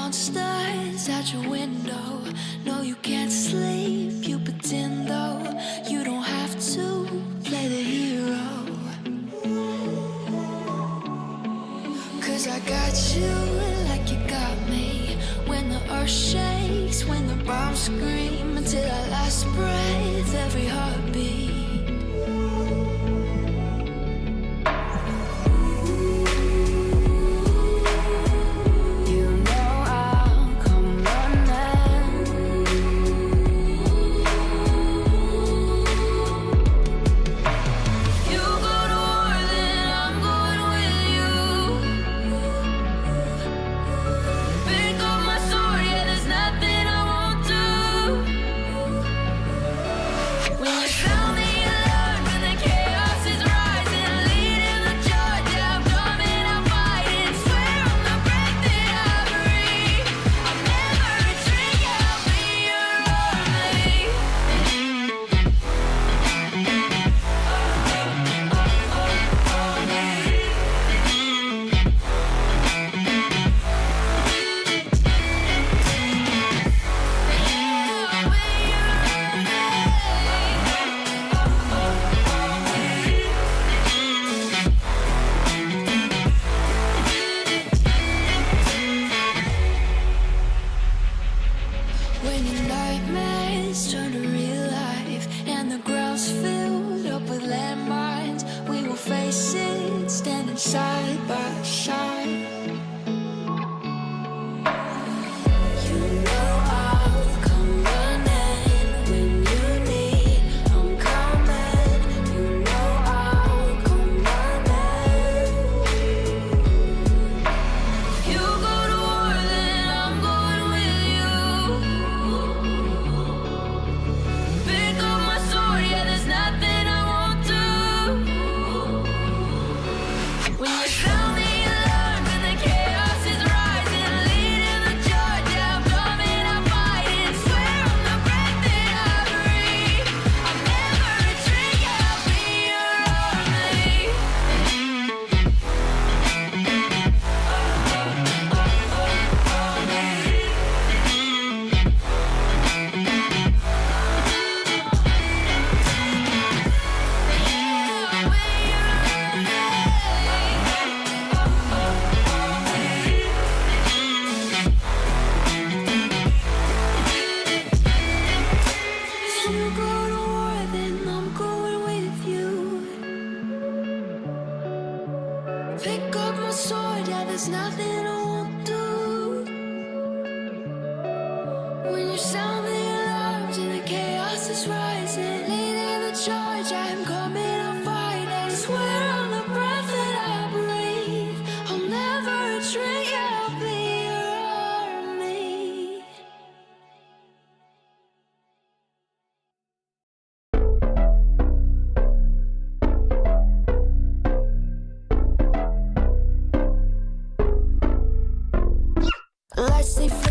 monsters out your window. No, you can't sleep, you pretend though. You don't have to play the hero. 'Cause I got you like you got me. When the earth shakes, when the bombs scream, until our last breath, every heartbeat.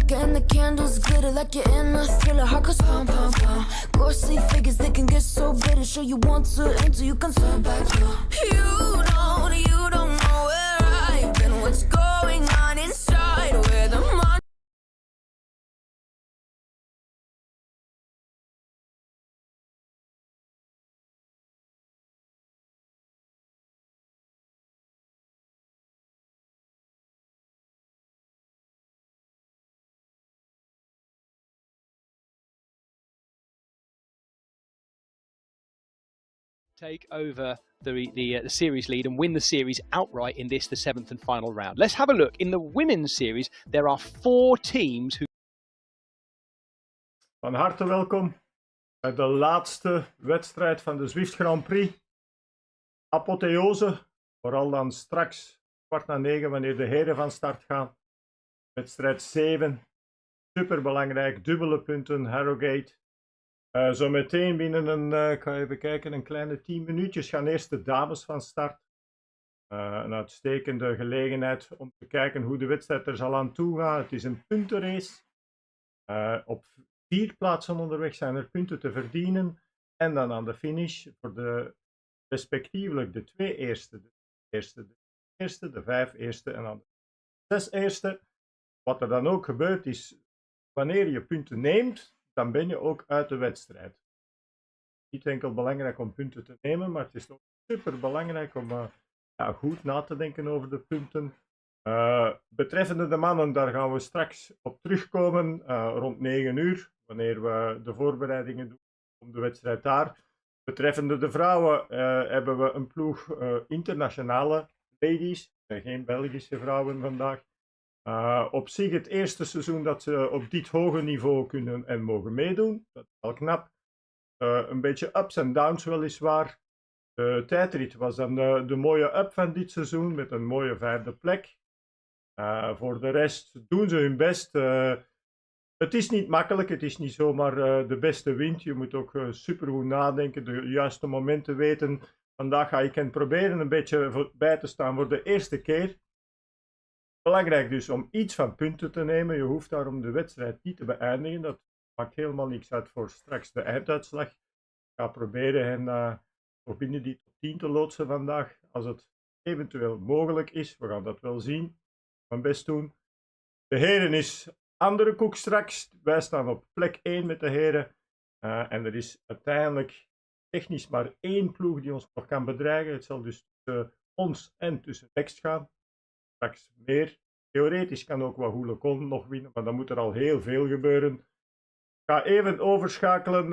And the candles glitter like you're in a thriller. Heart goes pum pum pum. Ghostly figures, they can get so bitter. Show you want to enter, you can turn back. You don't know where I've been. What's going on inside? Where the money. Take over the series lead and win the series outright in this, the seventh and final round. Let's have a look. In the women's series, there are 4 teams who... Van harte welkom bij de laatste wedstrijd van de Zwift Grand Prix. Apotheose, vooral dan straks 8:15 wanneer de heren van start gaan. Wedstrijd 7, superbelangrijk, dubbele punten, Harrogate. Zo meteen binnen ik ga even kijken, een kleine 10 minuutjes gaan eerst de dames van start. Een uitstekende gelegenheid om te kijken hoe de wedstrijd er zal aan toe gaan. Het is een puntenrace. Op 4 plaatsen onderweg zijn er punten te verdienen. En dan aan de finish voor de respectievelijk de 2 eerste, de 5 eerste en dan de 6 eerste. wat er dan ook gebeurt is, wanneer je punten neemt, dan ben je ook uit de wedstrijd. Niet enkel belangrijk om punten te nemen, maar het is ook super belangrijk om goed na te denken over de punten. Betreffende de mannen, daar gaan we straks op terugkomen rond 9 uur, wanneer we de voorbereidingen doen om de wedstrijd daar. Betreffende de vrouwen hebben we een ploeg internationale ladies, geen Belgische vrouwen vandaag. Op zich het eerste seizoen dat ze op dit hoge niveau kunnen en mogen meedoen. Dat is wel knap. Een beetje ups en downs weliswaar. De tijdrit was dan de mooie up van dit seizoen met een mooie 5e plek. Voor de rest doen ze hun best. Het is niet makkelijk, het is niet zomaar de beste wint. Je moet ook supergoed nadenken, de juiste momenten weten. Vandaag ga ik hen proberen een beetje bij te staan voor de eerste keer. Belangrijk dus om iets van punten te nemen. Je hoeft daarom de wedstrijd niet te beëindigen. Dat maakt helemaal niks uit voor straks de einduitslag. Ik ga proberen hen binnen die top 10 te loodsen vandaag. Als het eventueel mogelijk is. We gaan dat wel zien. Mijn best doen. De heren is andere koek straks. Wij staan op plek 1 met de heren. En er is uiteindelijk technisch maar 1 ploeg die ons nog kan bedreigen. Het zal dus tussen ons en tussen Next gaan. Straks meer. Theoretisch kan ook Wahoo nog winnen, maar dan moet er al heel veel gebeuren. Ik ga even overschakelen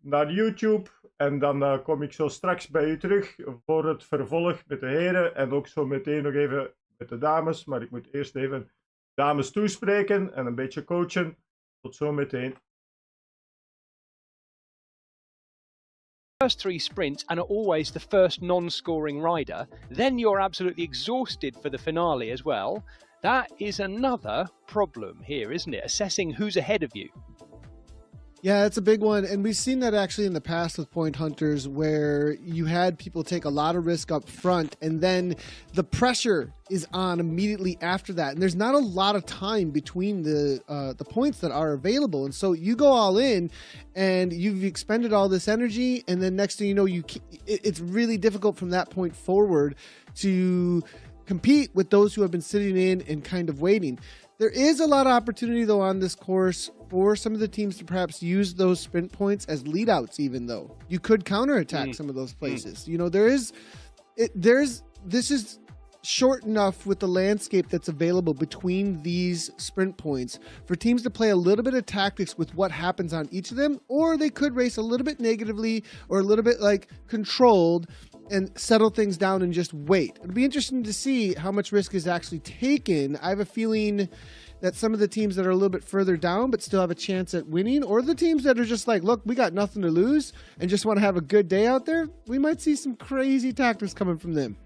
naar YouTube en dan kom ik zo straks bij u terug voor het vervolg met de heren en ook zo meteen nog even met de dames. Maar ik moet eerst even de dames toespreken en een beetje coachen. Tot zo meteen. First 3 sprints and are always the first non-scoring rider, then you're absolutely exhausted for the finale as well. That is another problem here, isn't it? Assessing who's ahead of you. Yeah, it's a big one. And we've seen that actually in the past with point hunters where you had people take a lot of risk up front and then the pressure is on immediately after that. And there's not a lot of time between the points that are available. And so you go all in and you've expended all this energy. And then next thing you know, it's really difficult from that point forward to compete with those who have been sitting in and kind of waiting. There is a lot of opportunity, though, on this course for some of the teams to perhaps use those sprint points as leadouts, even though you could counterattack some of those places. You know, this is short enough with the landscape that's available between these sprint points for teams to play a little bit of tactics with what happens on each of them, or they could race a little bit negatively or a little bit like controlled and settle things down and just wait. It'll be interesting to see how much risk is actually taken. I have a feeling that some of the teams that are a little bit further down but still have a chance at winning, or the teams that are just like, look, we got nothing to lose and just want to have a good day out there, we might see some crazy tactics coming from them.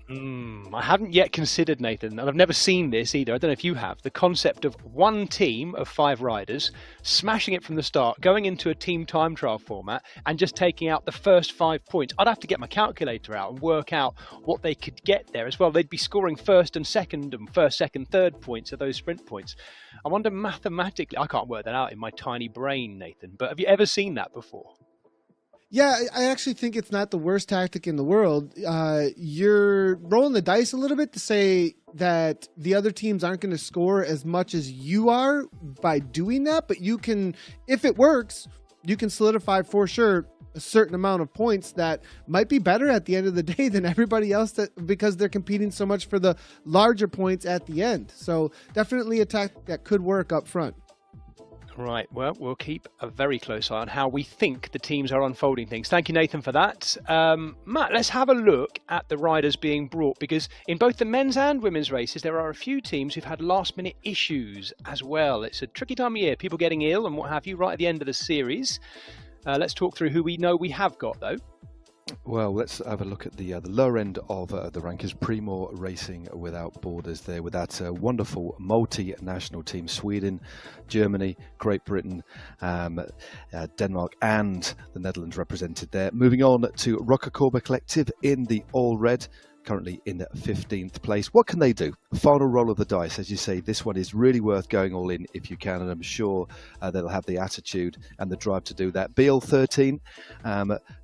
I haven't yet considered, Nathan, and I've never seen this either. I don't know if you have. The concept of one team of 5 riders smashing it from the start, going into a team time trial format and just taking out the first 5 points. I'd have to get my calculator out and work out what they could get there as well. They'd be scoring first, second, third points of those sprint points. I wonder mathematically, I can't work that out in my tiny brain, Nathan, but have you ever seen that before? Yeah, I actually think it's not the worst tactic in the world. You're rolling the dice a little bit to say that the other teams aren't going to score as much as you are by doing that, but you can, if it works, you can solidify for sure a certain amount of points that might be better at the end of the day than everybody else because they're competing so much for the larger points at the end. So definitely a tactic that could work up front. Right, well, we'll keep a very close eye on how we think the teams are unfolding things. Thank you, Nathan, for that. Matt, let's have a look at the riders being brought, because in both the men's and women's races, there are a few teams who've had last-minute issues as well. It's a tricky time of year, people getting ill and what have you right at the end of the series. Let's talk through who we know we have got, though. Well, let's have a look at the lower end of the rankings. Primo Racing Without Borders there with that wonderful multinational team. Sweden, Germany, Great Britain, Denmark and the Netherlands represented there. Moving on to Rocacorba Collective in the all red. currently in 15th place. What can they do? Final roll of the dice. As you say, this one is really worth going all in if you can, and I'm sure they'll have the attitude and the drive to do that. BL13,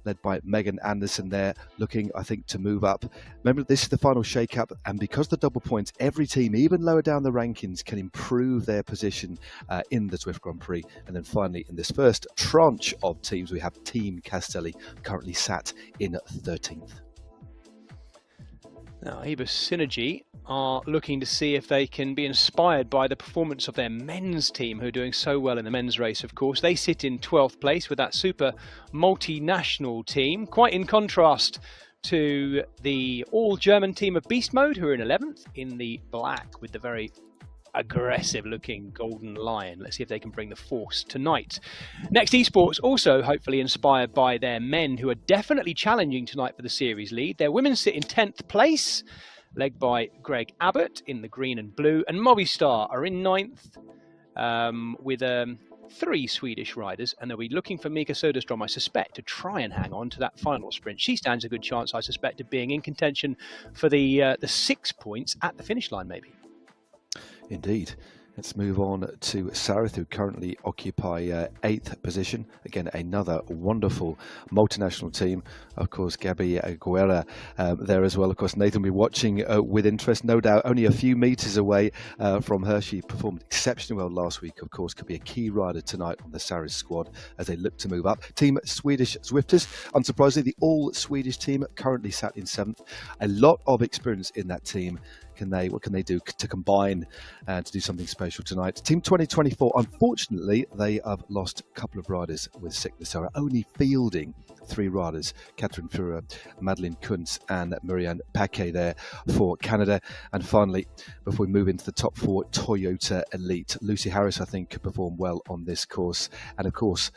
led by Megan Anderson there, looking, I think, to move up. Remember, this is the final shake-up, and because the double points, every team, even lower down the rankings, can improve their position in the Zwift Grand Prix. And then finally, in this first tranche of teams, we have Team Castelli, currently sat in 13th. Now, Ebus Synergy are looking to see if they can be inspired by the performance of their men's team, who are doing so well in the men's race, of course. They sit in 12th place with that super multinational team, quite in contrast to the all-German team of Beast Mode, who are in 11th in the black with the very aggressive-looking Golden Lion. Let's see if they can bring the force tonight. Next Esports, also hopefully inspired by their men, who are definitely challenging tonight for the series lead. Their women sit in 10th place, led by Greg Abbott in the green and blue, and Movistar are in 9th with 3 Swedish riders, and they'll be looking for Mika Soderstrom, I suspect, to try and hang on to that final sprint. She stands a good chance, I suspect, of being in contention for the 6 points at the finish line, maybe. Indeed. Let's move on to Sarith, who currently occupy 8th position. Again, another wonderful multinational team. Of course, Gabi Aguera there as well. Of course, Nathan will be watching with interest, no doubt. Only a few metres away from her. She performed exceptionally well last week. Of course, could be a key rider tonight on the Sarith squad as they look to move up. Team Swedish Zwifters, unsurprisingly, the all-Swedish team currently sat in 7th. A lot of experience in that team. What can they do to combine and to do something special tonight? Team 2024, unfortunately, they have lost a couple of riders with sickness. So are only fielding 3 riders, Catherine Fuhrer, Madeline Kuntz and Marianne Paquet there for Canada. And finally, before we move into the top 4, Toyota Elite. Lucy Harris, I think, could perform well on this course. And of course,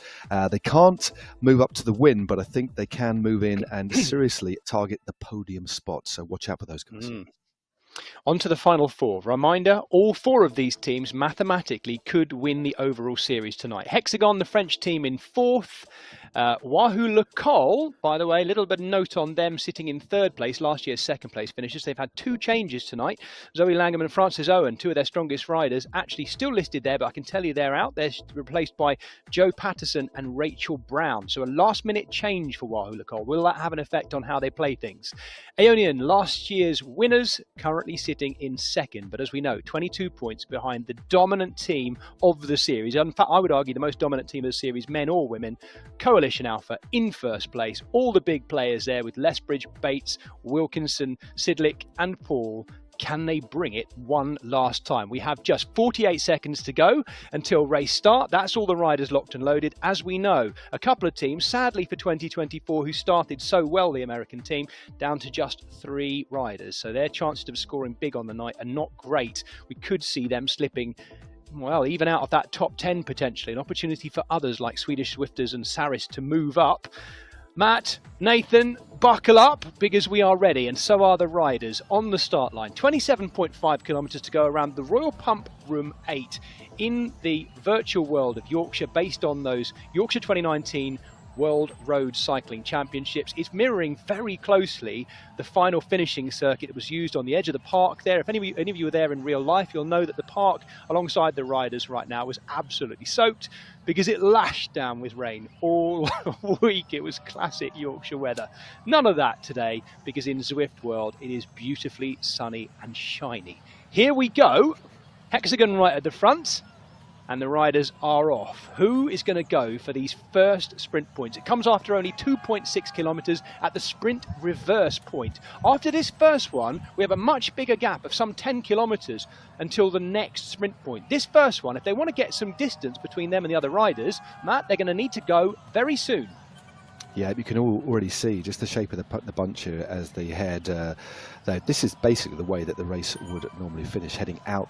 they can't move up to the win, but I think they can move in and seriously target the podium spot. So watch out for those guys. On to the final 4. Reminder, all 4 of these teams mathematically could win the overall series tonight. Hexagon, the French team, in 4th. Wahoo Le Col, by the way, a little bit of note on them, sitting in 3rd place, last year's 2nd place finishes. They've had 2 changes tonight. Zoe Langham and Frances Owen, 2 of their strongest riders, actually still listed there, but I can tell you they're out. They're replaced by Joe Patterson and Rachel Brown. So a last-minute change for Wahoo Le Col. Will that have an effect on how they play things? Aeonian, last year's winners, currently sitting in 2nd, but as we know, 22 points behind the dominant team of the series. In fact, I would argue the most dominant team of the series, men or women. Coalition Alpha in 1st place. All the big players there with Lethbridge, Bates, Wilkinson, Sidlick and Paul. Can they bring it one last time? We have just 48 seconds to go until race start. That's all the riders locked and loaded. As we know, a couple of teams, sadly for 2024, who started so well, the American team, down to just 3 riders. So their chances of scoring big on the night are not great. We could see them slipping, well, even out of that top 10 potentially. An opportunity for others like Swedish Zwifters and Saris to move up. Matt, Nathan, buckle up because we are ready, and so are the riders on the start line. 27.5 kilometres to go around the Royal Pumproom 8 in the virtual world of Yorkshire, based on those Yorkshire 2019 World Road Cycling Championships. It's mirroring very closely the final finishing circuit that was used on the edge of the park there. If any of you were there in real life, you'll know that the park alongside the riders right now was absolutely soaked because it lashed down with rain all week. It was classic Yorkshire weather. None of that today, because in Zwift world it is beautifully sunny and shiny. Here we go. Hexagon right at the front. And the riders are off. Who is going to go for these first sprint points? It comes after only 2.6 kilometres at the sprint reverse point. After this first one, we have a much bigger gap of some 10 kilometres until the next sprint point. This first one, if they want to get some distance between them and the other riders, Matt, they're going to need to go very soon. Yeah, you can already see just the shape of the bunch here as they head. This is basically the way that the race would normally finish, heading out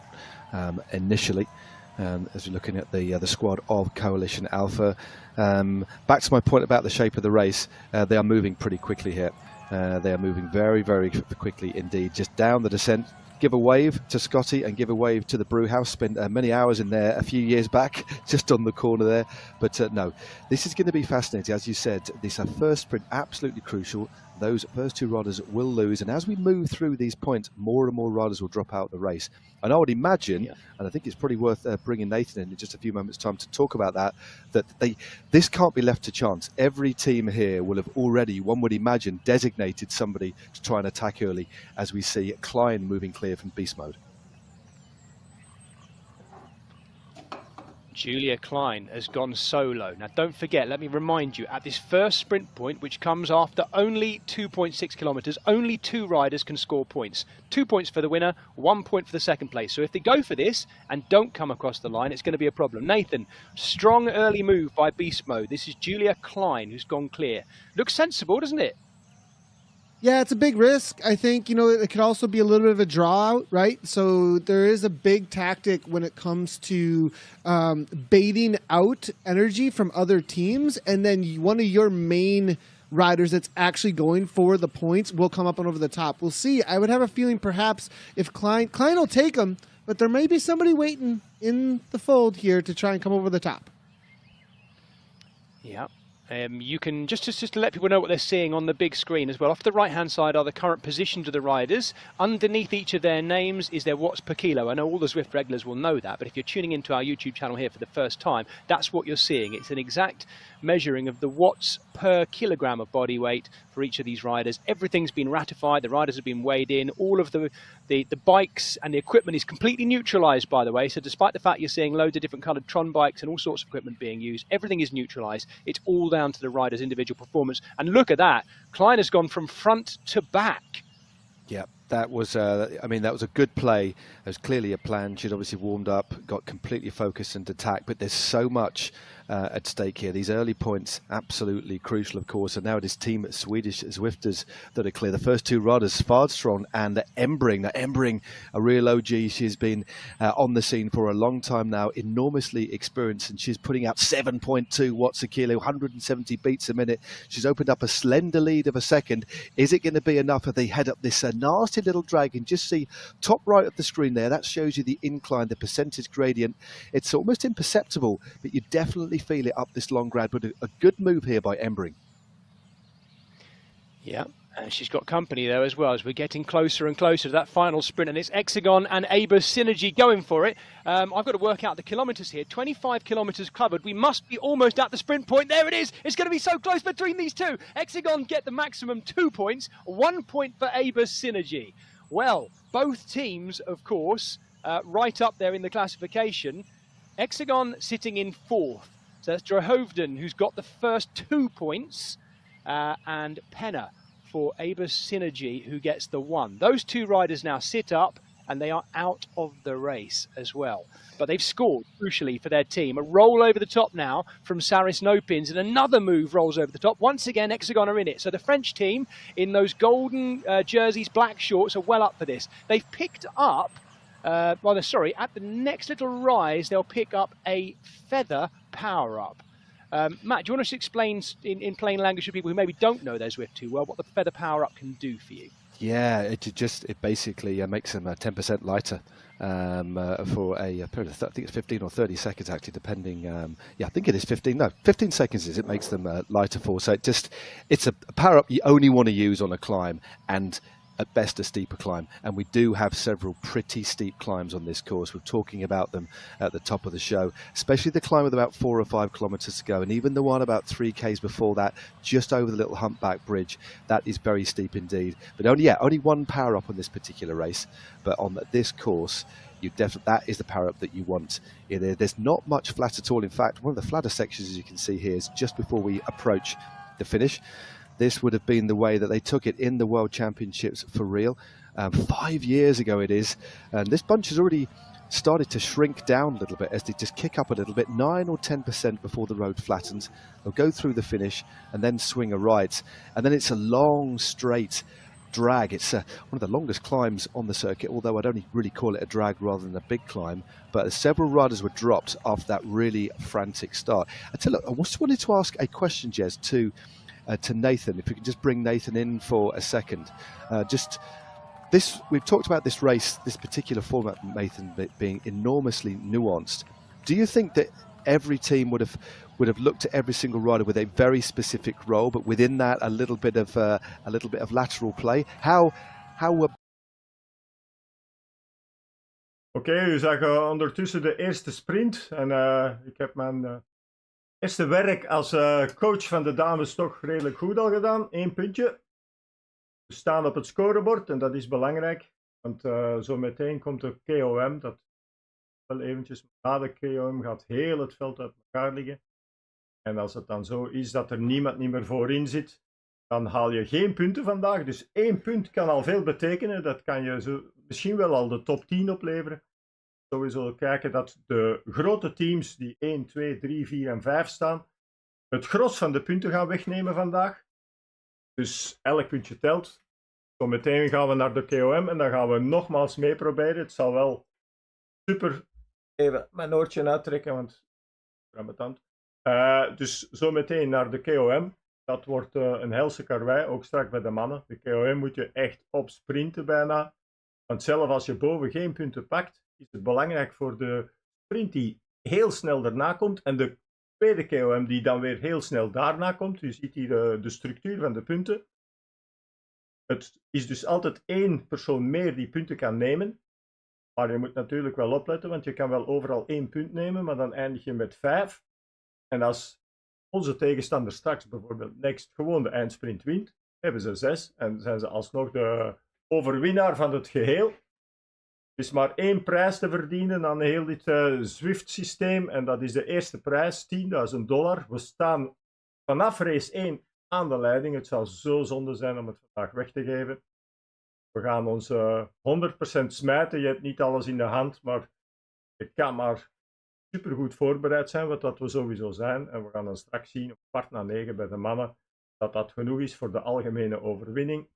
initially. As we're looking at the squad of Coalition Alpha. Back to my point about the shape of the race, they are moving pretty quickly here. They are moving very, very quickly indeed. Just down the descent. Give a wave to Scotty and give a wave to the brew house. Spent many hours in there a few years back, just on the corner there. But no, this is going to be fascinating. As you said, this first sprint, absolutely crucial. those first two riders will lose. And as we move through these points, more and more riders will drop out of the race. And I would imagine, and I think it's probably worth bringing Nathan in just a few moments' time to talk about that this can't be left to chance. Every team here will have already, one would imagine, designated somebody to try and attack early, as we see Klein moving clear from beast mode. Julia Klein has gone solo. Now don't forget, let me remind you, at this first sprint point, which comes after only 2.6 kilometres, only 2 riders can score points. 2 points for the winner, 1 point for the second place. So if they go for this and don't come across the line, it's going to be a problem. Nathan, strong early move by beast mode. This is Julia Klein who's gone clear. Looks sensible, doesn't it? Yeah, it's a big risk. I think, it could also be a little bit of a draw out, right? So there is a big tactic when it comes to baiting out energy from other teams. And then one of your main riders that's actually going for the points will come up and over the top. We'll see. I would have a feeling perhaps if Klein will take them, but there may be somebody waiting in the fold here to try and come over the top. Yeah. You can just to let people know what they're seeing on the big screen as well. Off the right-hand side are the current positions of the riders. Underneath each of their names is their watts per kilo. I know all the Zwift regulars will know that, but if you're tuning into our YouTube channel here for the first time, that's what you're seeing. It's an exact measuring of the watts per kilogram of body weight for each of these riders. Everything's been ratified. The riders have been weighed in. All of the bikes and the equipment is completely neutralized, by the way. So despite the fact you're seeing loads of different colored Tron bikes and all sorts of equipment being used, everything is neutralized. It's all down to the rider's individual performance. And look at that. Klein has gone from front to back. Yeah, that was, that was a good play. It was clearly a plan. She'd obviously warmed up, got completely focused and attacked, but there's so much at stake here. These early points, absolutely crucial, of course. And now it is Team Swedish Zwifters that are clear. The first two riders, Fardström and Embring. Now, Embring, a real OG. She's been on the scene for a long time now, enormously experienced, and she's putting out 7.2 watts a kilo, 170 beats a minute. She's opened up a slender lead of a second. Is it going to be enough if they head up this nasty little drag? And just see top right of the screen there, that shows you the incline, the percentage gradient. It's almost imperceptible, but you definitely feel it up this long grad. But a good move here by Embring. Yeah, and she's got company though as well as we're getting closer and closer to that final sprint, and it's Hexagon and Aber Synergy going for it. I've got to work out the kilometres here. 25 kilometres covered. We must be almost at the sprint point. There it is. It's going to be so close between these two. Hexagon get the maximum 2 points, 1 point for Aber Synergy. Well, both teams, of course, right up there in the classification. Hexagon sitting in 4th. So that's Drohovden, who's got the first 2 points, and Penner for Aber Synergy, who gets the 1. Those two riders now sit up, and they are out of the race as well. But they've scored, crucially, for their team. A roll over the top now from Saris Nopins, and another move rolls over the top. Once again, Hexagon are in it. So the French team, in those golden jerseys, black shorts, are well up for this. They've picked up, at the next little rise, they'll pick up a feather power-up. Matt, do you want to explain in plain language to people who maybe don't know their Zwift too well what the feather power-up can do for you? Yeah, it basically makes them 10% lighter for a period of, I think it's 15 or 30 seconds actually, depending. I think it is 15. No, 15 seconds it makes them lighter for. So it's a power up you only want to use on a climb, and at best a steeper climb. And we do have several pretty steep climbs on this course. We're talking about them at the top of the show, especially the climb with about 4 or 5 kilometers to go, and even the one about 3Ks before that, just over the little humpback bridge. That is very steep indeed. But only one power up on this particular race, but on this course that is the power up that you want. There's not much flat at all. In fact, one of the flatter sections, as you can see here, is just before we approach the finish. This would have been the way that they took it in the World Championships for real. 5 years ago it is. And this bunch has already started to shrink down a little bit as they just kick up a little bit, 9 or 10% before the road flattens. They'll go through the finish and then swing a right. And then it's a long, straight drag. It's one of the longest climbs on the circuit, although I'd only really call it a drag rather than a big climb. But several riders were dropped after that really frantic start. I just wanted to ask a question, Jez, to Nathan, if we could just bring Nathan in for a second. We've talked about this race, this particular format, Nathan, being enormously nuanced. Do you think that every team would have would have looked at every single rider with a very specific role, but within that a little bit of lateral play. How Oké, u zag ondertussen de eerste sprint. En ik heb mijn eerste werk als coach van de dames toch redelijk goed al gedaan. 1 puntje. We staan op het scorebord en dat is belangrijk. Want zo meteen komt de KOM. Dat wel eventjes na de KOM gaat heel het veld uit elkaar liggen. En als het dan zo is dat er niemand niet meer voorin zit, dan haal je geen punten vandaag. Dus 1 punt kan al veel betekenen. Dat kan je zo, misschien wel al de top 10 opleveren. Sowieso kijken dat de grote teams die 1, 2, 3, 4 en 5 staan, het gros van de punten gaan wegnemen vandaag. Dus elk puntje telt. Zo meteen gaan we naar de KOM en dan gaan we nogmaals mee proberen. Het zal wel super... Even mijn oortje uittrekken, want... Dus zo meteen naar de KOM. Dat wordt een helse karwei, ook straks bij de mannen. De KOM moet je echt opsprinten bijna. Want zelf als je boven geen punten pakt, is het belangrijk voor de sprint die heel snel daarna komt. En de tweede KOM die dan weer heel snel daarna komt. Je ziet hier de structuur van de punten. Het is dus altijd 1 persoon meer die punten kan nemen. Maar je moet natuurlijk wel opletten, want je kan wel overal 1 punt nemen, maar dan eindig je met 5. En als onze tegenstander straks bijvoorbeeld next gewoon de eindsprint wint, hebben ze 6 en zijn ze alsnog de overwinnaar van het geheel. Er is maar 1 prijs te verdienen aan heel dit Zwift-systeem en dat is de eerste prijs, $10.000. We staan vanaf race 1 aan de leiding. Het zou zo zonde zijn om het vandaag weg te geven. We gaan ons 100% smijten. Je hebt niet alles in de hand, maar je kan maar supergoed voorbereid zijn, wat dat we sowieso zijn. En we gaan dan straks zien op 8:15 bij de mannen dat dat genoeg is voor de algemene overwinning.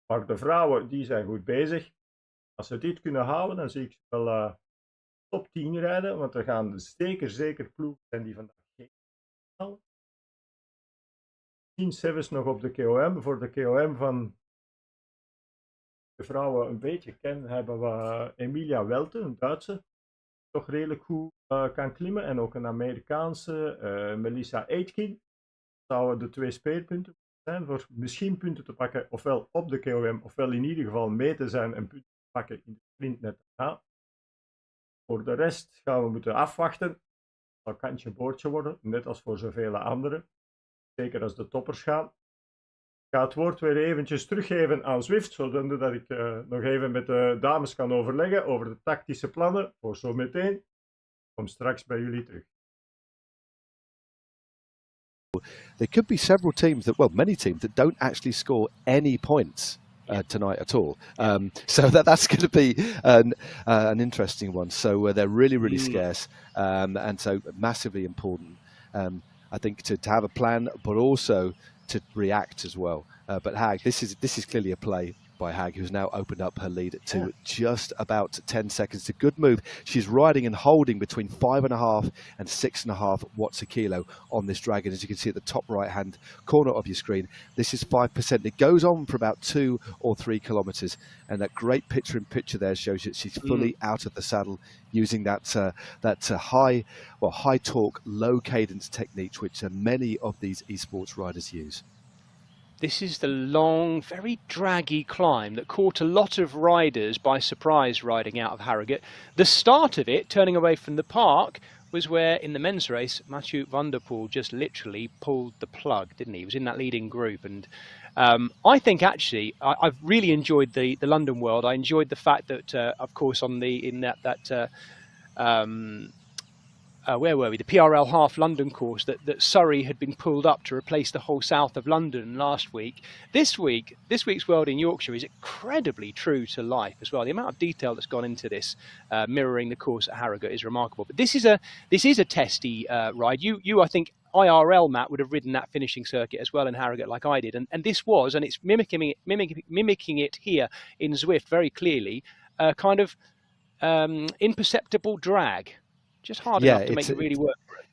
Maar de vrouwen die zijn goed bezig. Als ze dit kunnen houden, dan zie ik ze wel top 10 rijden, want er gaan zeker ploegen zijn die vandaag geen halen. 10 sevens nog op de KOM. Voor de KOM van de vrouwen een beetje kennen, hebben we Emilia Welte, een Duitse, toch redelijk goed kan klimmen. En ook een Amerikaanse, Melissa Aitken. Zouden de 2 speerpunten zijn voor misschien punten te pakken, ofwel op de KOM, ofwel in ieder geval mee te zijn en punten te pakken in de sprint net daarna. Voor de rest gaan we moeten afwachten. Het zal kantje boordje worden, net als voor zoveel anderen. Zeker als de toppers gaan. Ik ga het woord weer eventjes teruggeven aan Zwift, zodat ik nog even met de dames kan overleggen over de tactische plannen voor zo meteen. Ik kom straks bij jullie terug. there could be several teams many teams that don't actually score any points tonight at all. So that's going to be an interesting one. So they're really scarce, and so massively important. I think to have a plan, but also to react as well. But Hag, this is clearly a play by Hag, who's now opened up her lead to just about 10 seconds. It's a good move. She's riding and holding between 5.5 and 6.5 watts a kilo on this Dragon, as you can see at the top right hand corner of your screen. This is 5%. It goes on for about 2 or 3 kilometers, and that great picture there shows that she's fully out of the saddle, using that high torque, low cadence technique, which many of these esports riders use. This is the long, very draggy climb that caught a lot of riders by surprise riding out of Harrogate. The start of it, turning away from the park, was where in the men's race, Mathieu van der Poel just literally pulled the plug, didn't he? He was in that leading group. And I think actually, I've really enjoyed the London World. I enjoyed the fact that, of course, where were we? The PRL Half London course, that Surrey had been pulled up to replace the whole south of London last week. This week's World in Yorkshire is incredibly true to life as well. The amount of detail that's gone into this, mirroring the course at Harrogate, is remarkable. But this is a testy ride. You I think IRL, Matt, would have ridden that finishing circuit as well in Harrogate like I did, and this was, and it's mimicking it here in Zwift very clearly, kind of imperceptible drag. Just hard enough to make it really work for it.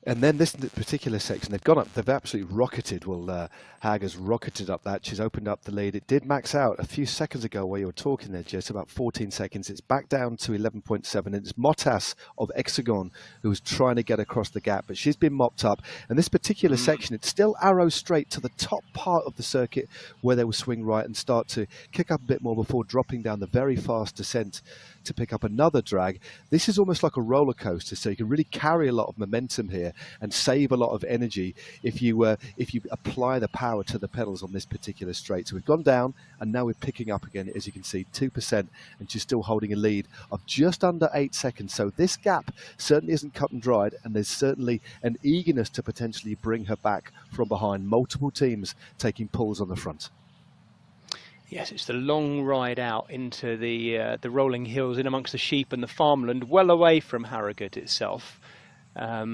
And then this particular section, they've gone up, they've absolutely rocketed. Well, Hag has rocketed up that. She's opened up the lead. It did max out a few seconds ago while you were talking there, Jess, about 14 seconds. It's back down to 11.7. And it's Motas of Hexagon who was trying to get across the gap, but she's been mopped up. And this particular section, it's still arrow straight to the top part of the circuit where they will swing right and start to kick up a bit more before dropping down the very fast descent to pick up another drag. This is almost like a roller coaster, so you can really carry a lot of momentum here and save a lot of energy if you apply the power to the pedals on this particular straight. So we've gone down and now we're picking up again, as you can see, 2%, and she's still holding a lead of just under 8 seconds. So this gap certainly isn't cut and dried, and there's certainly an eagerness to potentially bring her back from behind. Multiple teams taking pulls on the front. Yes, it's the long ride out into the rolling hills in amongst the sheep and the farmland, well away from Harrogate itself. I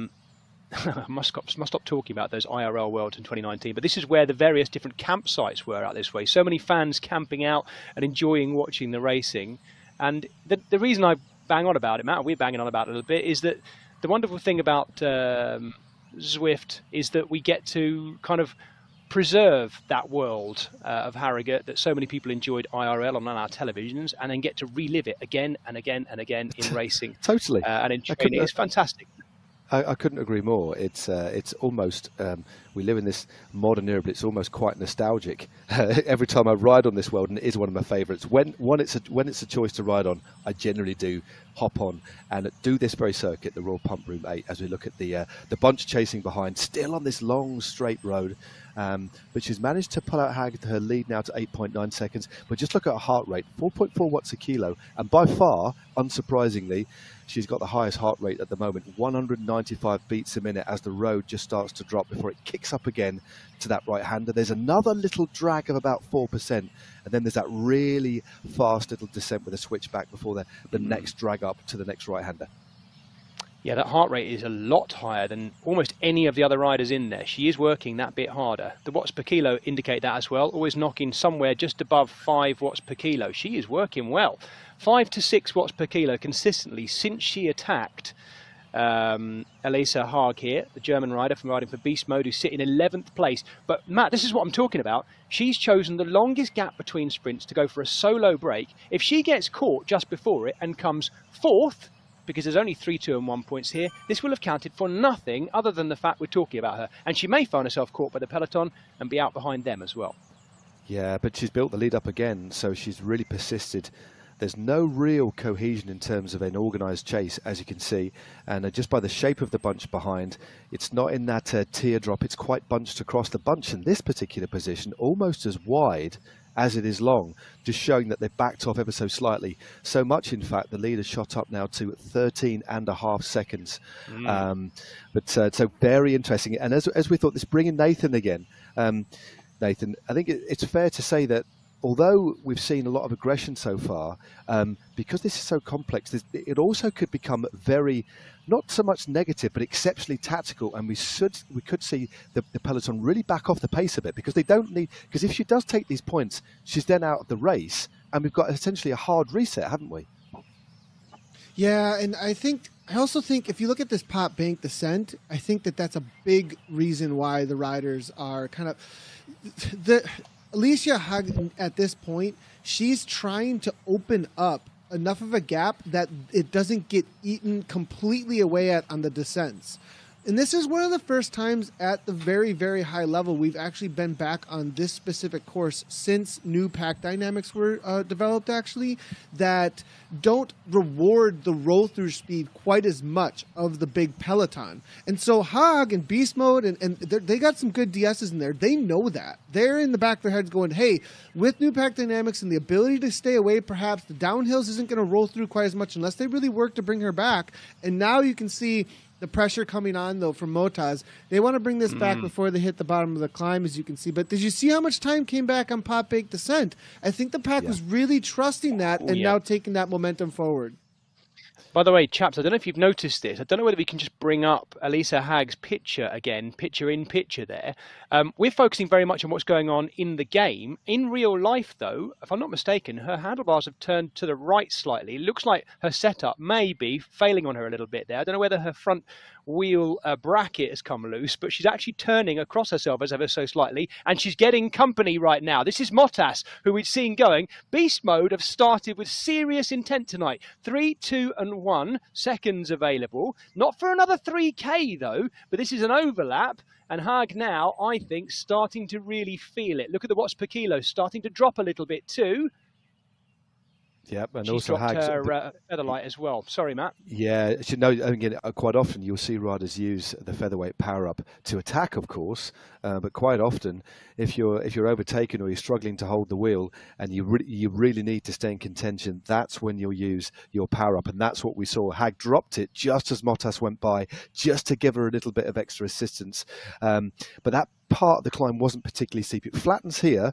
must stop talking about those IRL Worlds in 2019, but this is where the various different campsites were out this way. So many fans camping out and enjoying watching the racing. And the reason I bang on about it, Matt, and we're banging on about it a little bit, is that the wonderful thing about Zwift is that we get to kind of preserve that world of Harrogate that so many people enjoyed IRL on our televisions, and then get to relive it again and again and again in racing. Totally. And in training. It's fantastic. I couldn't agree more. It's almost, we live in this modern era, but it's almost quite nostalgic. Every time I ride on this world, and it is one of my favourites, when it's a choice to ride on, I generally do hop on and do this very circuit, the Royal Pumproom 8, as we look at the bunch chasing behind, still on this long straight road. But she's managed to pull out her lead now to 8.9 seconds. But just look at her heart rate, 4.4 watts a kilo. And by far, unsurprisingly, she's got the highest heart rate at the moment, 195 beats a minute, as the road just starts to drop before it kicks up again to that right-hander. There's another little drag of about 4%. And then there's that really fast little descent with a switchback before the next drag up to the next right-hander. Yeah, that heart rate is a lot higher than almost any of the other riders in there. She is working that bit harder. The watts per kilo indicate that as well, always knocking somewhere just above 5 watts per kilo. She is working well. 5 to 6 watts per kilo consistently since she attacked Elisa Haag here, the German rider from riding for Beast Mode, who's sitting in 11th place. But Matt, this is what I'm talking about. She's chosen the longest gap between sprints to go for a solo break. If she gets caught just before it and comes 4th, because there's only 3, 2 and 1 points here, this will have counted for nothing other than the fact we're talking about her. And she may find herself caught by the peloton and be out behind them as well. Yeah, but she's built the lead up again, so she's really persisted. There's no real cohesion in terms of an organised chase, as you can see. And just by the shape of the bunch behind, it's not in that teardrop. It's quite bunched across. The bunch in this particular position, almost as wide as it is long, just showing that they've backed off ever so slightly. So much, in fact, the lead has shot up now to 13.5 seconds. So very interesting. And as we thought, this bringing Nathan again. Nathan, I think it's fair to say that although we've seen a lot of aggression so far, because this is so complex, it also could become very, not so much negative, but exceptionally tactical. And we could see the peloton really back off the pace a bit, because they don't need, because if she does take these points, she's then out of the race, and we've got essentially a hard reset, haven't we? Yeah, and I also think if you look at this Pop Bank descent, I think that's a big reason why the riders are kind of Alicia Haag at this point, she's trying to open up enough of a gap that it doesn't get eaten completely away on the descents. And this is one of the first times at the very, very high level we've actually been back on this specific course since new pack dynamics were developed, actually, that don't reward the roll-through speed quite as much of the big peloton. And so Haag and Beast Mode, and they got some good DSs in there. They know that. They're in the back of their heads going, hey, with new pack dynamics and the ability to stay away, perhaps the downhills isn't going to roll through quite as much unless they really work to bring her back. And now you can see the pressure coming on, though, from Motaz. They want to bring this back before they hit the bottom of the climb, as you can see. But did you see how much time came back on Pop Bake Descent? I think the pack was really trusting that now taking that momentum forward. By the way, chaps, I don't know if you've noticed this. I don't know whether we can just bring up Elisa Haag's picture again, picture in picture there. We're focusing very much on what's going on in the game. In real life, though, if I'm not mistaken, her handlebars have turned to the right slightly. It looks like her setup may be failing on her a little bit there. I don't know whether her front wheel bracket has come loose, but she's actually turning across herself as ever so slightly, and she's getting company right now. This is Mottas, who we've seen going. Beast Mode have started with serious intent tonight. 3, 2 and 1 seconds available. Not for another 3K though, but this is an overlap. And Haag now, I think, starting to really feel it. Look at the watts per kilo, starting to drop a little bit too. Yep, and She's also dropped Haag's her featherlight as well. Sorry, Matt. Yeah, you know, again, quite often you'll see riders use the featherweight power up to attack, of course, but quite often, if you're overtaken or you're struggling to hold the wheel and you really need to stay in contention, that's when you'll use your power up, and that's what we saw. Haag dropped it just as Mottas went by, just to give her a little bit of extra assistance, but that part of the climb wasn't particularly steep. It flattens here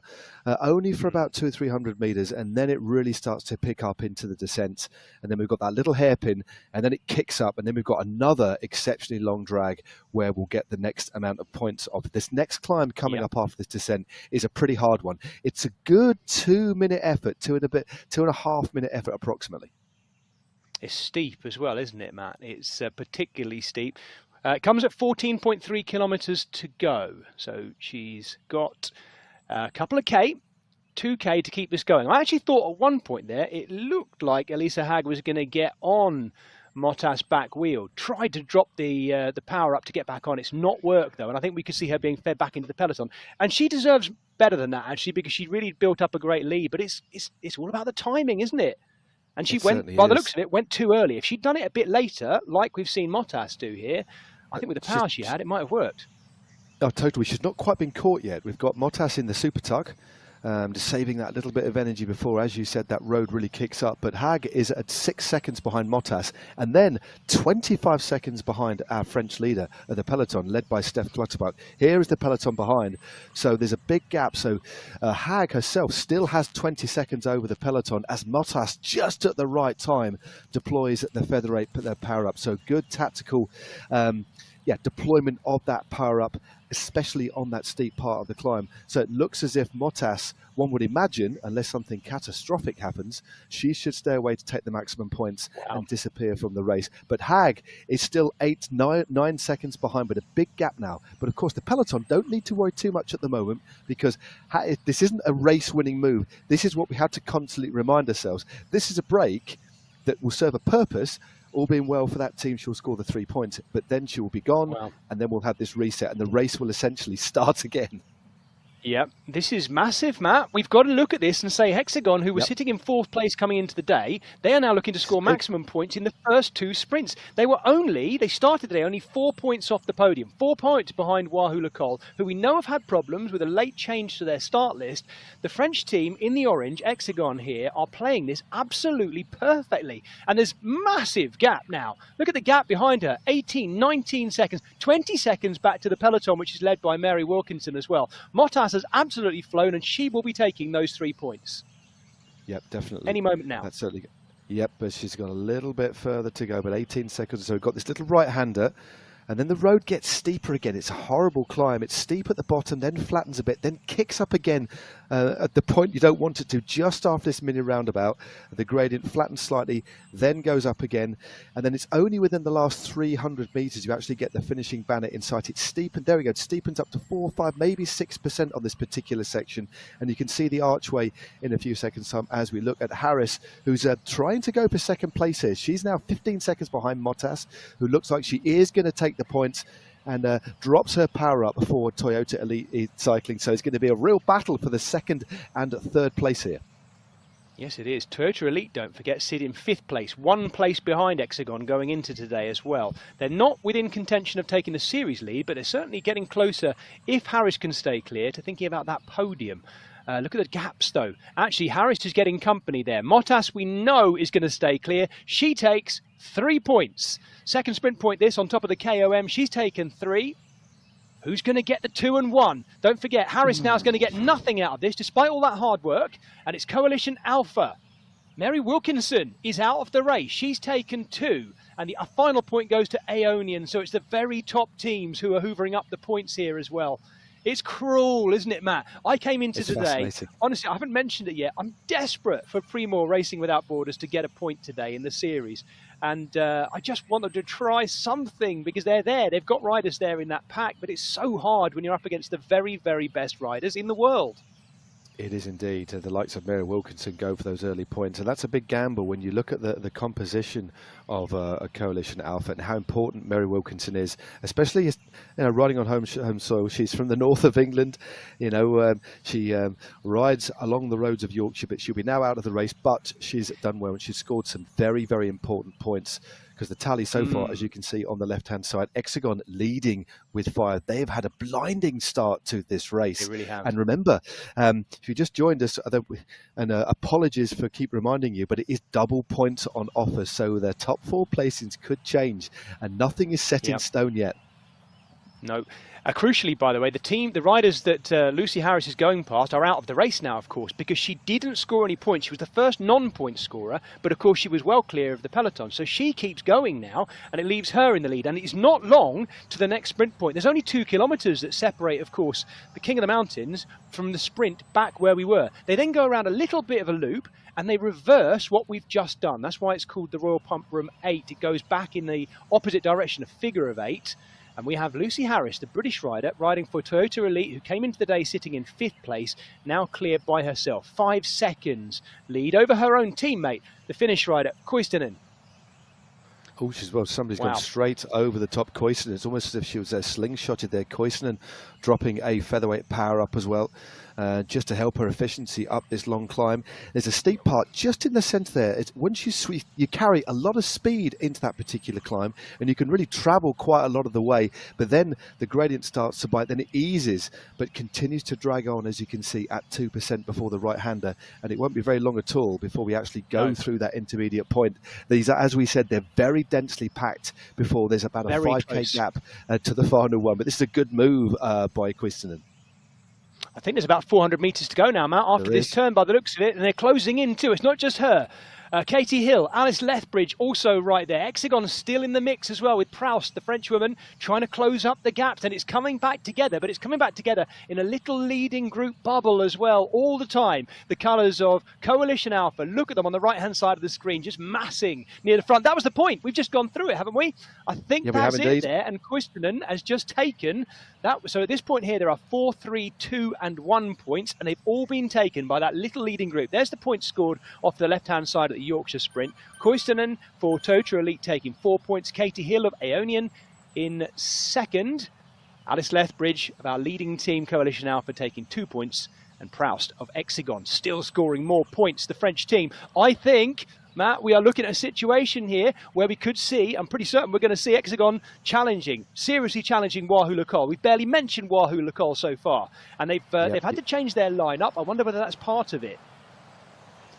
only for about 200 or 300 meters, and then it really starts to pick up into the descent, and then we've got that little hairpin, and then it kicks up, and then we've got another exceptionally long drag where we'll get the next amount of points of this next climb coming up after this descent. Is a pretty hard one. It's a good 2-minute effort, 2.5 minute effort approximately. It's steep as well, isn't it, Matt? It's particularly steep. It comes at 14.3 kilometres to go. So she's got a couple of K, 2K to keep this going. I actually thought at one point there, it looked like Elisa Haag was going to get on Mottas' back wheel. Tried to drop the power up to get back on. It's not worked, though. And I think we could see her being fed back into the peloton. And she deserves better than that, actually, because she really built up a great lead. But it's all about the timing, isn't it? And she went, by the looks of it, went too early. If she'd done it a bit later, like we've seen Mottas do here, I think with the power she had, it might have worked. Oh, totally. She's not quite been caught yet. We've got Mottas in the super tug, just saving that little bit of energy before, as you said, that road really kicks up. But Haag is at 6 seconds behind Mottas, and then 25 seconds behind our French leader of the peloton, led by Steph Clutterbuck. Here is the peloton behind. So there's a big gap. So Haag herself still has 20 seconds over the peloton, as Mottas, just at the right time, deploys the featherweight power up. So good tactical deployment of that power up, especially on that steep part of the climb. So it looks as if Mottas, one would imagine, unless something catastrophic happens, she should stay away to take the maximum points and disappear from the race. But Haag is still 9 seconds behind, but a big gap now. But of course, the peloton don't need to worry too much at the moment, because this isn't a race-winning move. This is what we have to constantly remind ourselves. This is a break that will serve a purpose. All being well for that team, she'll score the 3 points, but then she will be gone, and then we'll have this reset, and the race will essentially start again. Yep, this is massive, Matt. We've got to look at this and say Hexagon, who was sitting in 4th place coming into the day, they are now looking to score maximum points in the first 2 sprints. They started the day only 4 points off the podium, 4 points behind Wahoo Lecole, who we know have had problems with a late change to their start list. The French team in the orange, Hexagon here, are playing this absolutely perfectly. And there's massive gap now. Look at the gap behind her, 18, 19 seconds, 20 seconds back to the peloton, which is led by Mary Wilkinson as well. Mottas has absolutely flown, and she will be taking those 3 points. Yep, definitely. Any moment now. That's certainly. Yep, but she's got a little bit further to go, but 18 seconds. So we've got this little right-hander, and then the road gets steeper again. It's a horrible climb. It's steep at the bottom, then flattens a bit, then kicks up again at the point you don't want it to, just after this mini roundabout. The gradient flattens slightly, then goes up again, and then it's only within the last 300 meters you actually get the finishing banner in sight. It's steepened, there we go, it steepens up to 4, 5, maybe 6% on this particular section, and you can see the archway in a few seconds time as we look at Harris, who's trying to go for 2nd place here. She's now 15 seconds behind Mottas, who looks like she is going to take the points, and drops her power up for Toyota Elite Cycling. So it's going to be a real battle for the 2nd and 3rd place here. Yes, it is. Toyota Elite, don't forget, sit in 5th place, 1 place behind Hexagon going into today as well. They're not within contention of taking the series lead, but they're certainly getting closer, if Harris can stay clear, to thinking about that podium. Look at the gaps, though. Actually, Harris is getting company there. Mottas, we know, is going to stay clear. She takes 3 points. 2nd sprint point this on top of the KOM. She's taken 3. Who's going to get the 2 and 1? Don't forget, Harris now is going to get nothing out of this, despite all that hard work. And it's Coalition Alpha Mary Wilkinson is out of the race. She's taken 2. And the final point goes to Aeonian. So it's the very top teams who are hoovering up the points here as well. It's cruel, isn't it, Matt? I came into today, honestly, I haven't mentioned it yet. I'm desperate for Primoz Racing Without Borders to get a point today in the series. And I just want them to try something because they're there. They've got riders there in that pack, but it's so hard when you're up against the very, very best riders in the world. It is indeed. The likes of Mary Wilkinson go for those early points, and that's a big gamble when you look at the composition of a Coalition Alpha and how important Mary Wilkinson is, especially riding on home soil. She's from the north of England. She rides along the roads of Yorkshire, but she'll be now out of the race. But she's done well, and she's scored some very, very important points. Because the tally so far, as you can see on the left-hand side, Hexagon leading with 5. They have had a blinding start to this race. They really have. And remember, if you just joined us, and apologies for keep reminding you, but it is double points on offer. So their top 4 placings could change, and nothing is set in stone yet. No. Crucially, by the way, the riders that Lucy Harris is going past are out of the race now, of course, because she didn't score any points. She was the first non-point scorer, but of course she was well clear of the peloton. So she keeps going now, and it leaves her in the lead. And it's not long to the next sprint point. There's only 2 kilometres that separate, of course, the King of the Mountains from the sprint back where we were. They then go around a little bit of a loop, and they reverse what we've just done. That's why it's called the Royal Pumproom 8. It goes back in the opposite direction, a figure of 8. And we have Lucy Harris, the British rider, riding for Toyota Elite, who came into the day sitting in 5th place, now cleared by herself. 5 seconds lead over her own teammate, the Finnish rider, Koistinen. Oh, somebody's gone straight over the top Koistinen. It's almost as if she was slingshotted there. Koistinen dropping a featherweight power up as well. Just to help her efficiency up this long climb. There's a steep part just in the centre there. Once you carry a lot of speed into that particular climb, and you can really travel quite a lot of the way, but then the gradient starts to bite, then it eases, but continues to drag on, as you can see, at 2% before the right-hander, and it won't be very long at all before we actually go through that intermediate point. These are, as we said, they're very densely packed before there's about a 5k gap to the final one, but this is a good move by Koistinen. I think there's about 400 metres to go now, Matt, after this turn by the looks of it. And they're closing in too. It's not just her. Katie Hill, Alice Lethbridge also right there. Hexagon still in the mix as well with Proust, the French woman, trying to close up the gaps. And it's coming back together, but it's coming back together in a little leading group bubble as well all the time. The colours of Coalition Alpha. Look at them on the right-hand side of the screen, just massing near the front. That was the point. We've just gone through it, haven't we? I think that's it there. And Koistinen has just taken that. So at this point here, there are 4, 3, 2 and 1 points, and they've all been taken by that little leading group. There's the points scored off the left-hand side at the Yorkshire Sprint. Koistinen for Toyota Elite taking 4 points. Katie Hill of Aeonian in 2nd. Alice Lethbridge of our leading team, Coalition Alpha, taking 2 points. And Proust of Hexagon still scoring more points, the French team. I think, Matt, we are looking at a situation here where we could see, I'm pretty certain we're going to see Hexagon seriously challenging Wahoo Le Col. We've barely mentioned Wahoo Le Col so far. And they've had to change their lineup. I wonder whether that's part of it.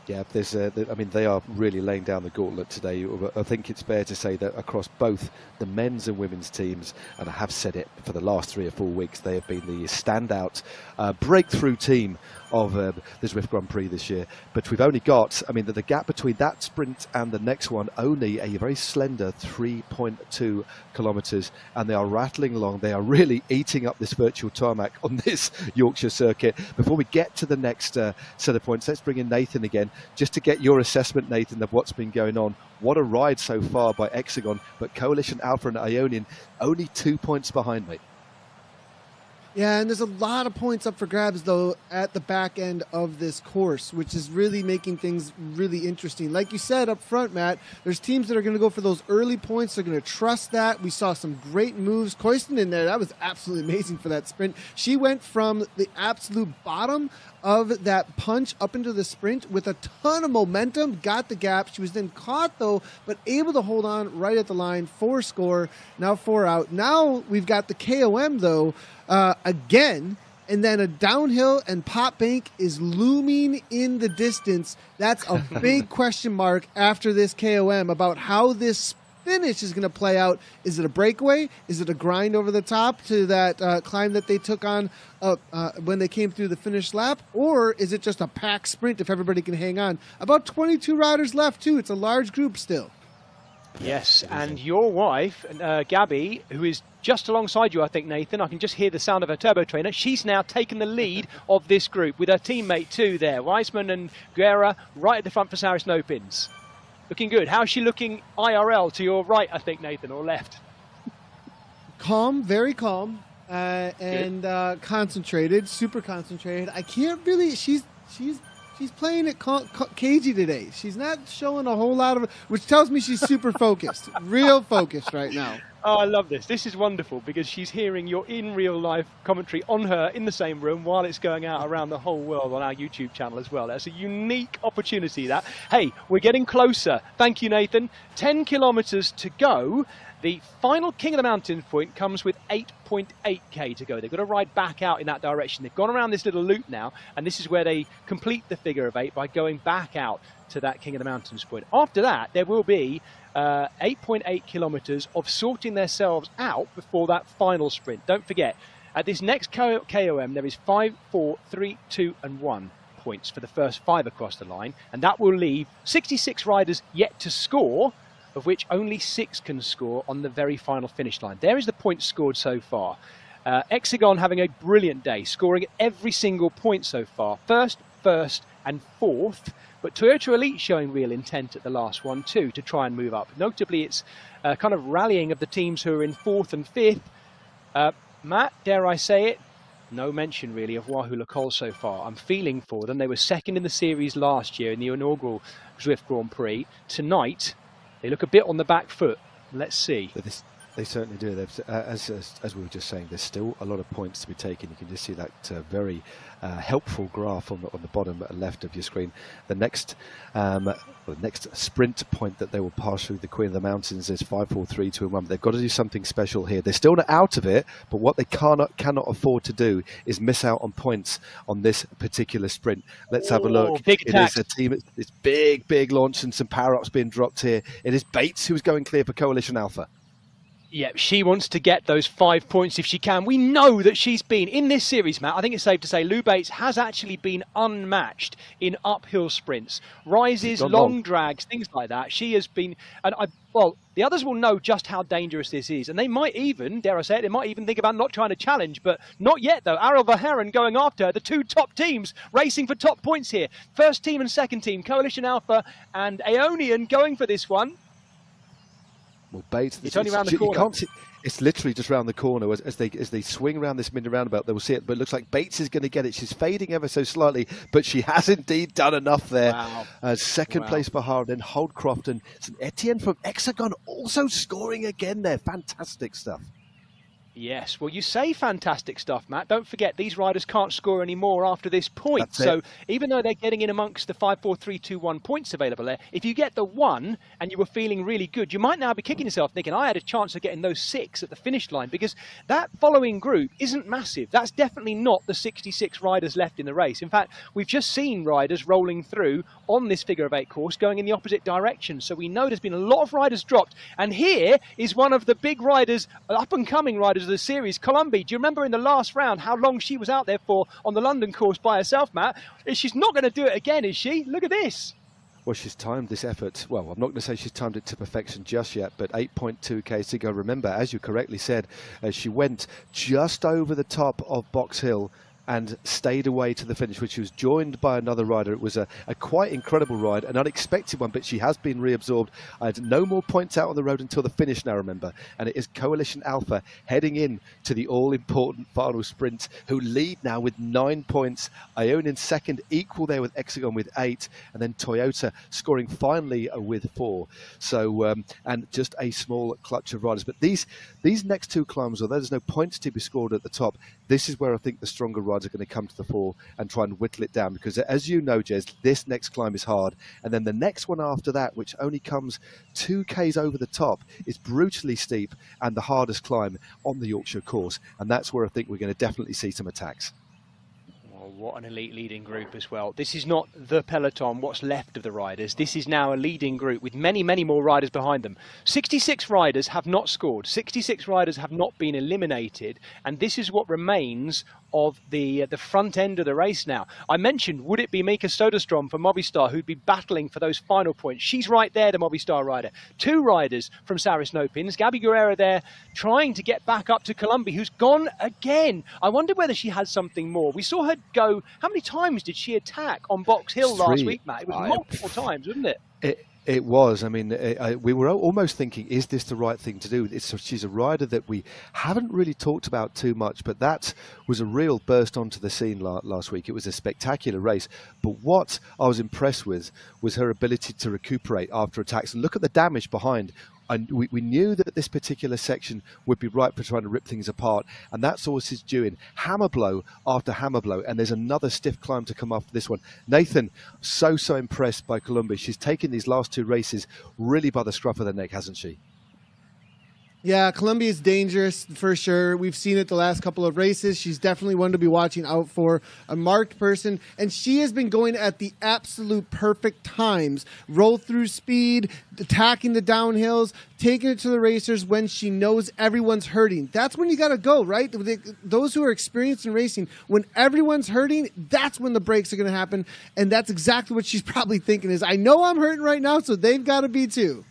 Yeah, they are really laying down the gauntlet today. I think it's fair to say that across both the men's and women's teams, and I have said it for the last 3 or 4 weeks, they have been the standout breakthrough team of the Zwift Grand Prix this year. But we've only got, the gap between that sprint and the next one, only a very slender 3.2 kilometres, and they are rattling along. They are really eating up this virtual tarmac on this Yorkshire circuit. Before we get to the next set of points, let's bring in Nathan again, just to get your assessment, Nathan, of what's been going on. What a ride so far by Hexagon, but Coalition Alpha and Ionian only 2 points behind, mate. Yeah, and there's a lot of points up for grabs, though, at the back end of this course, which is really making things really interesting. Like you said up front, Matt, there's teams that are going to go for those early points. They're going to trust that. We saw some great moves. Koistinen in there, that was absolutely amazing for that sprint. She went from the absolute bottom of that punch up into the sprint with a ton of momentum, got the gap. She was then caught, though, but able to hold on right at the line. 4 score, now 4 out. Now we've got the KOM, though, again, and then a downhill, and Pop Bank is looming in the distance. That's a big question mark after this KOM about how this finish is going to play out. Is it a breakaway? Is it a grind over the top to that climb that they took on when they came through the finish lap? Or is it just a pack sprint if everybody can hang on? About 22 riders left, too. It's a large group still. Yes, and your wife, Gabby, who is just alongside you, I think, Nathan, I can just hear the sound of her turbo trainer. She's now taken the lead of this group with her teammate too there. Weissman and Guerra right at the front for Saris No-Pins. Looking good. How's she looking IRL to your right, I think, Nathan, or left? Calm, very calm, and concentrated, super concentrated. I can't really, she's playing it cagey today. She's not showing a whole lot of, which tells me she's super focused, real focused right now. Oh, I love this. This is wonderful because she's hearing your in real life commentary on her in the same room while it's going out around the whole world on our YouTube channel as well. That's a unique opportunity, that. Hey, we're getting closer. Thank you, Nathan. 10 kilometers to go. The final King of the Mountains point comes with 8.8k to go. They've got to ride back out in that direction. They've gone around this little loop now, and this is where they complete the figure of 8 by going back out to that King of the Mountains point. After that, there will be 8.8 kilometers of sorting themselves out before that final sprint. Don't forget, at this next KOM, there is 5, 4, 3, 2, and 1 points for the first 5 across the line, and that will leave 66 riders yet to score, of which only 6 can score on the very final finish line. There is the points scored so far. Hexagon having a brilliant day, scoring every single point so far. First, and 4th. But Toyota Elite showing real intent at the last one too, to try and move up. Notably, it's kind of rallying of the teams who are in 4th and 5th. Matt, dare I say it? No mention really of Wahoo Lacol so far. I'm feeling for them. They were 2nd in the series last year in the inaugural Zwift Grand Prix. Tonight, they look a bit on the back foot. Let's see. They certainly do. As we were just saying, there's still a lot of points to be taken. You can just see that very helpful graph on the bottom left of your screen. The next sprint point that they will pass through the Queen of the Mountains is 5, 4, 3, 2, and 1. But they've got to do something special here. They're still not out of it, but what they cannot afford to do is miss out on points on this particular sprint. Let's have a look. Big it is a team. It's big launch and some power ups being dropped here. It is Bates who's going clear for Coalition Alpha. Yeah, she wants to get those 5 points if she can. We know that she's been, in this series, Matt, I think it's safe to say Lou Bates has actually been unmatched in uphill sprints. Rises, long drags, things like that. She has been, well, the others will know just how dangerous this is. And they might even, dare I say it, they might even think about not trying to challenge. But not yet, though. Ariel Verheeren going after her. The 2 top teams racing for top points here. First team and second team, Coalition Alpha and Aeonian going for this one. Well, Bates, it's only around the corner. You can't see, it's literally just around the corner as they swing around this mid roundabout. They will see it, but it looks like Bates is going to get it. She's fading ever so slightly, but she has indeed done enough there. Wow. Second place for Harden, Holdcroft, and Etienne from Hexagon also scoring again there. Fantastic stuff. Yes, well, you say fantastic stuff, Matt. Don't forget, these riders can't score any more after this point. So even though they're getting in amongst the 5, 4, 3, 2, 1 points available there, if you get the 1 and you were feeling really good, you might now be kicking yourself thinking, I had a chance of getting those 6 at the finish line, because that following group isn't massive. That's definitely not the 66 riders left in the race. In fact, we've just seen riders rolling through on this figure of 8 course going in the opposite direction. So we know there's been a lot of riders dropped. And here is one of the big riders, up-and-coming riders of the series, Colombi. Do you remember in the last round how long she was out there for on the London course by herself, Matt? She's not going to do it again, is she? Look at this. Well, she's timed this effort. Well, I'm not going to say she's timed it to perfection just yet, but 8.2k to go. Remember, as you correctly said, she went just over the top of Box Hill and stayed away to the finish, which she was joined by another rider. It was a quite incredible ride, an unexpected one, but she has been reabsorbed. I had no more points out on the road until the finish now, remember. And it is Coalition Alpha heading in to the all-important final sprint, who lead now with 9 points. Ionian second, equal there with Hexagon with 8, and then Toyota scoring finally with 4. So, and just a small clutch of riders. But these next 2 climbs, although there's no points to be scored at the top, this is where I think the stronger riders are going to come to the fore and try and whittle it down, because as you know, Jez, this next climb is hard, and then the next one after that, which only comes 2k's over the top, is brutally steep and the hardest climb on the Yorkshire course, and that's where I think we're going to definitely see some attacks. what an elite leading group as well. This is not the peloton, what's left of the riders. This is now a leading group with many, many more riders behind them. 66 riders have not scored. 66 riders have not been eliminated. And this is what remains of the front end of the race now. I mentioned, would it be Mika Soderstrom for Movistar who'd be battling for those final points? She's right there, the Movistar rider. 2 riders from Saris Nopins. Gabi Guerrera there trying to get back up to Colombi, who's gone again. I wonder whether she has something more. We saw her go, how many times did she attack on Box Hill last week, Matt? It was multiple times, wasn't it? It was. I mean, we were almost thinking, is this the right thing to do? She's a rider that we haven't really talked about too much, but that was a real burst onto the scene last week. It was a spectacular race. But what I was impressed with was her ability to recuperate after attacks. And look at the damage behind. And we knew that this particular section would be ripe for trying to rip things apart, and that's all she's doing, hammer blow after hammer blow, and there's another stiff climb to come after this one. Nathan, so impressed by Colombi. She's taken these last 2 races really by the scruff of the neck, hasn't she? Yeah, Colombia is dangerous for sure. We've seen it the last couple of races. She's definitely one to be watching out for, a marked person, and she has been going at the absolute perfect times. Roll through speed, attacking the downhills, taking it to the racers when she knows everyone's hurting. That's when you got to go, right? Those who are experienced in racing, when everyone's hurting, that's when the breaks are going to happen, and that's exactly what she's probably thinking is, I know I'm hurting right now, so they've got to be too.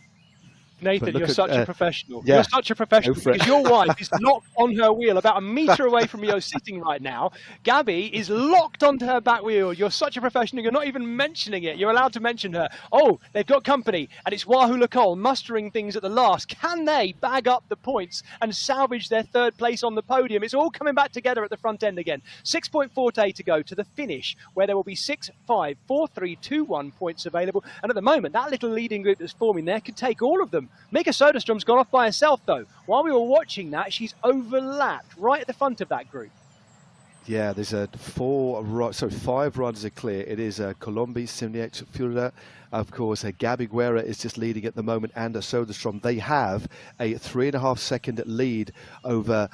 Nathan, you're such a professional. Yeah. You're such a professional because your wife is locked on her wheel about a metre away from you sitting right now. Gabi is locked onto her back wheel. You're such a professional. You're not even mentioning it. You're allowed to mention her. Oh, they've got company, and it's Wahoo Lacole mustering things at the last. Can they bag up the points and salvage their 3rd place on the podium? It's all coming back together at the front end again. 6.4 to go to the finish, where there will be 6, 5, 4, 3, 2, 1 points available. And at the moment, that little leading group that's forming there could take all of them. Mika Soderstrom's gone off by herself, though. While we were watching that, she's overlapped right at the front of that group. Yeah, there's 5 riders are clear. It is Colombi, Simniec, Fura. Of course, Gabi Guerra is just leading at the moment, and Soderstrom. They have a 3.5-second lead over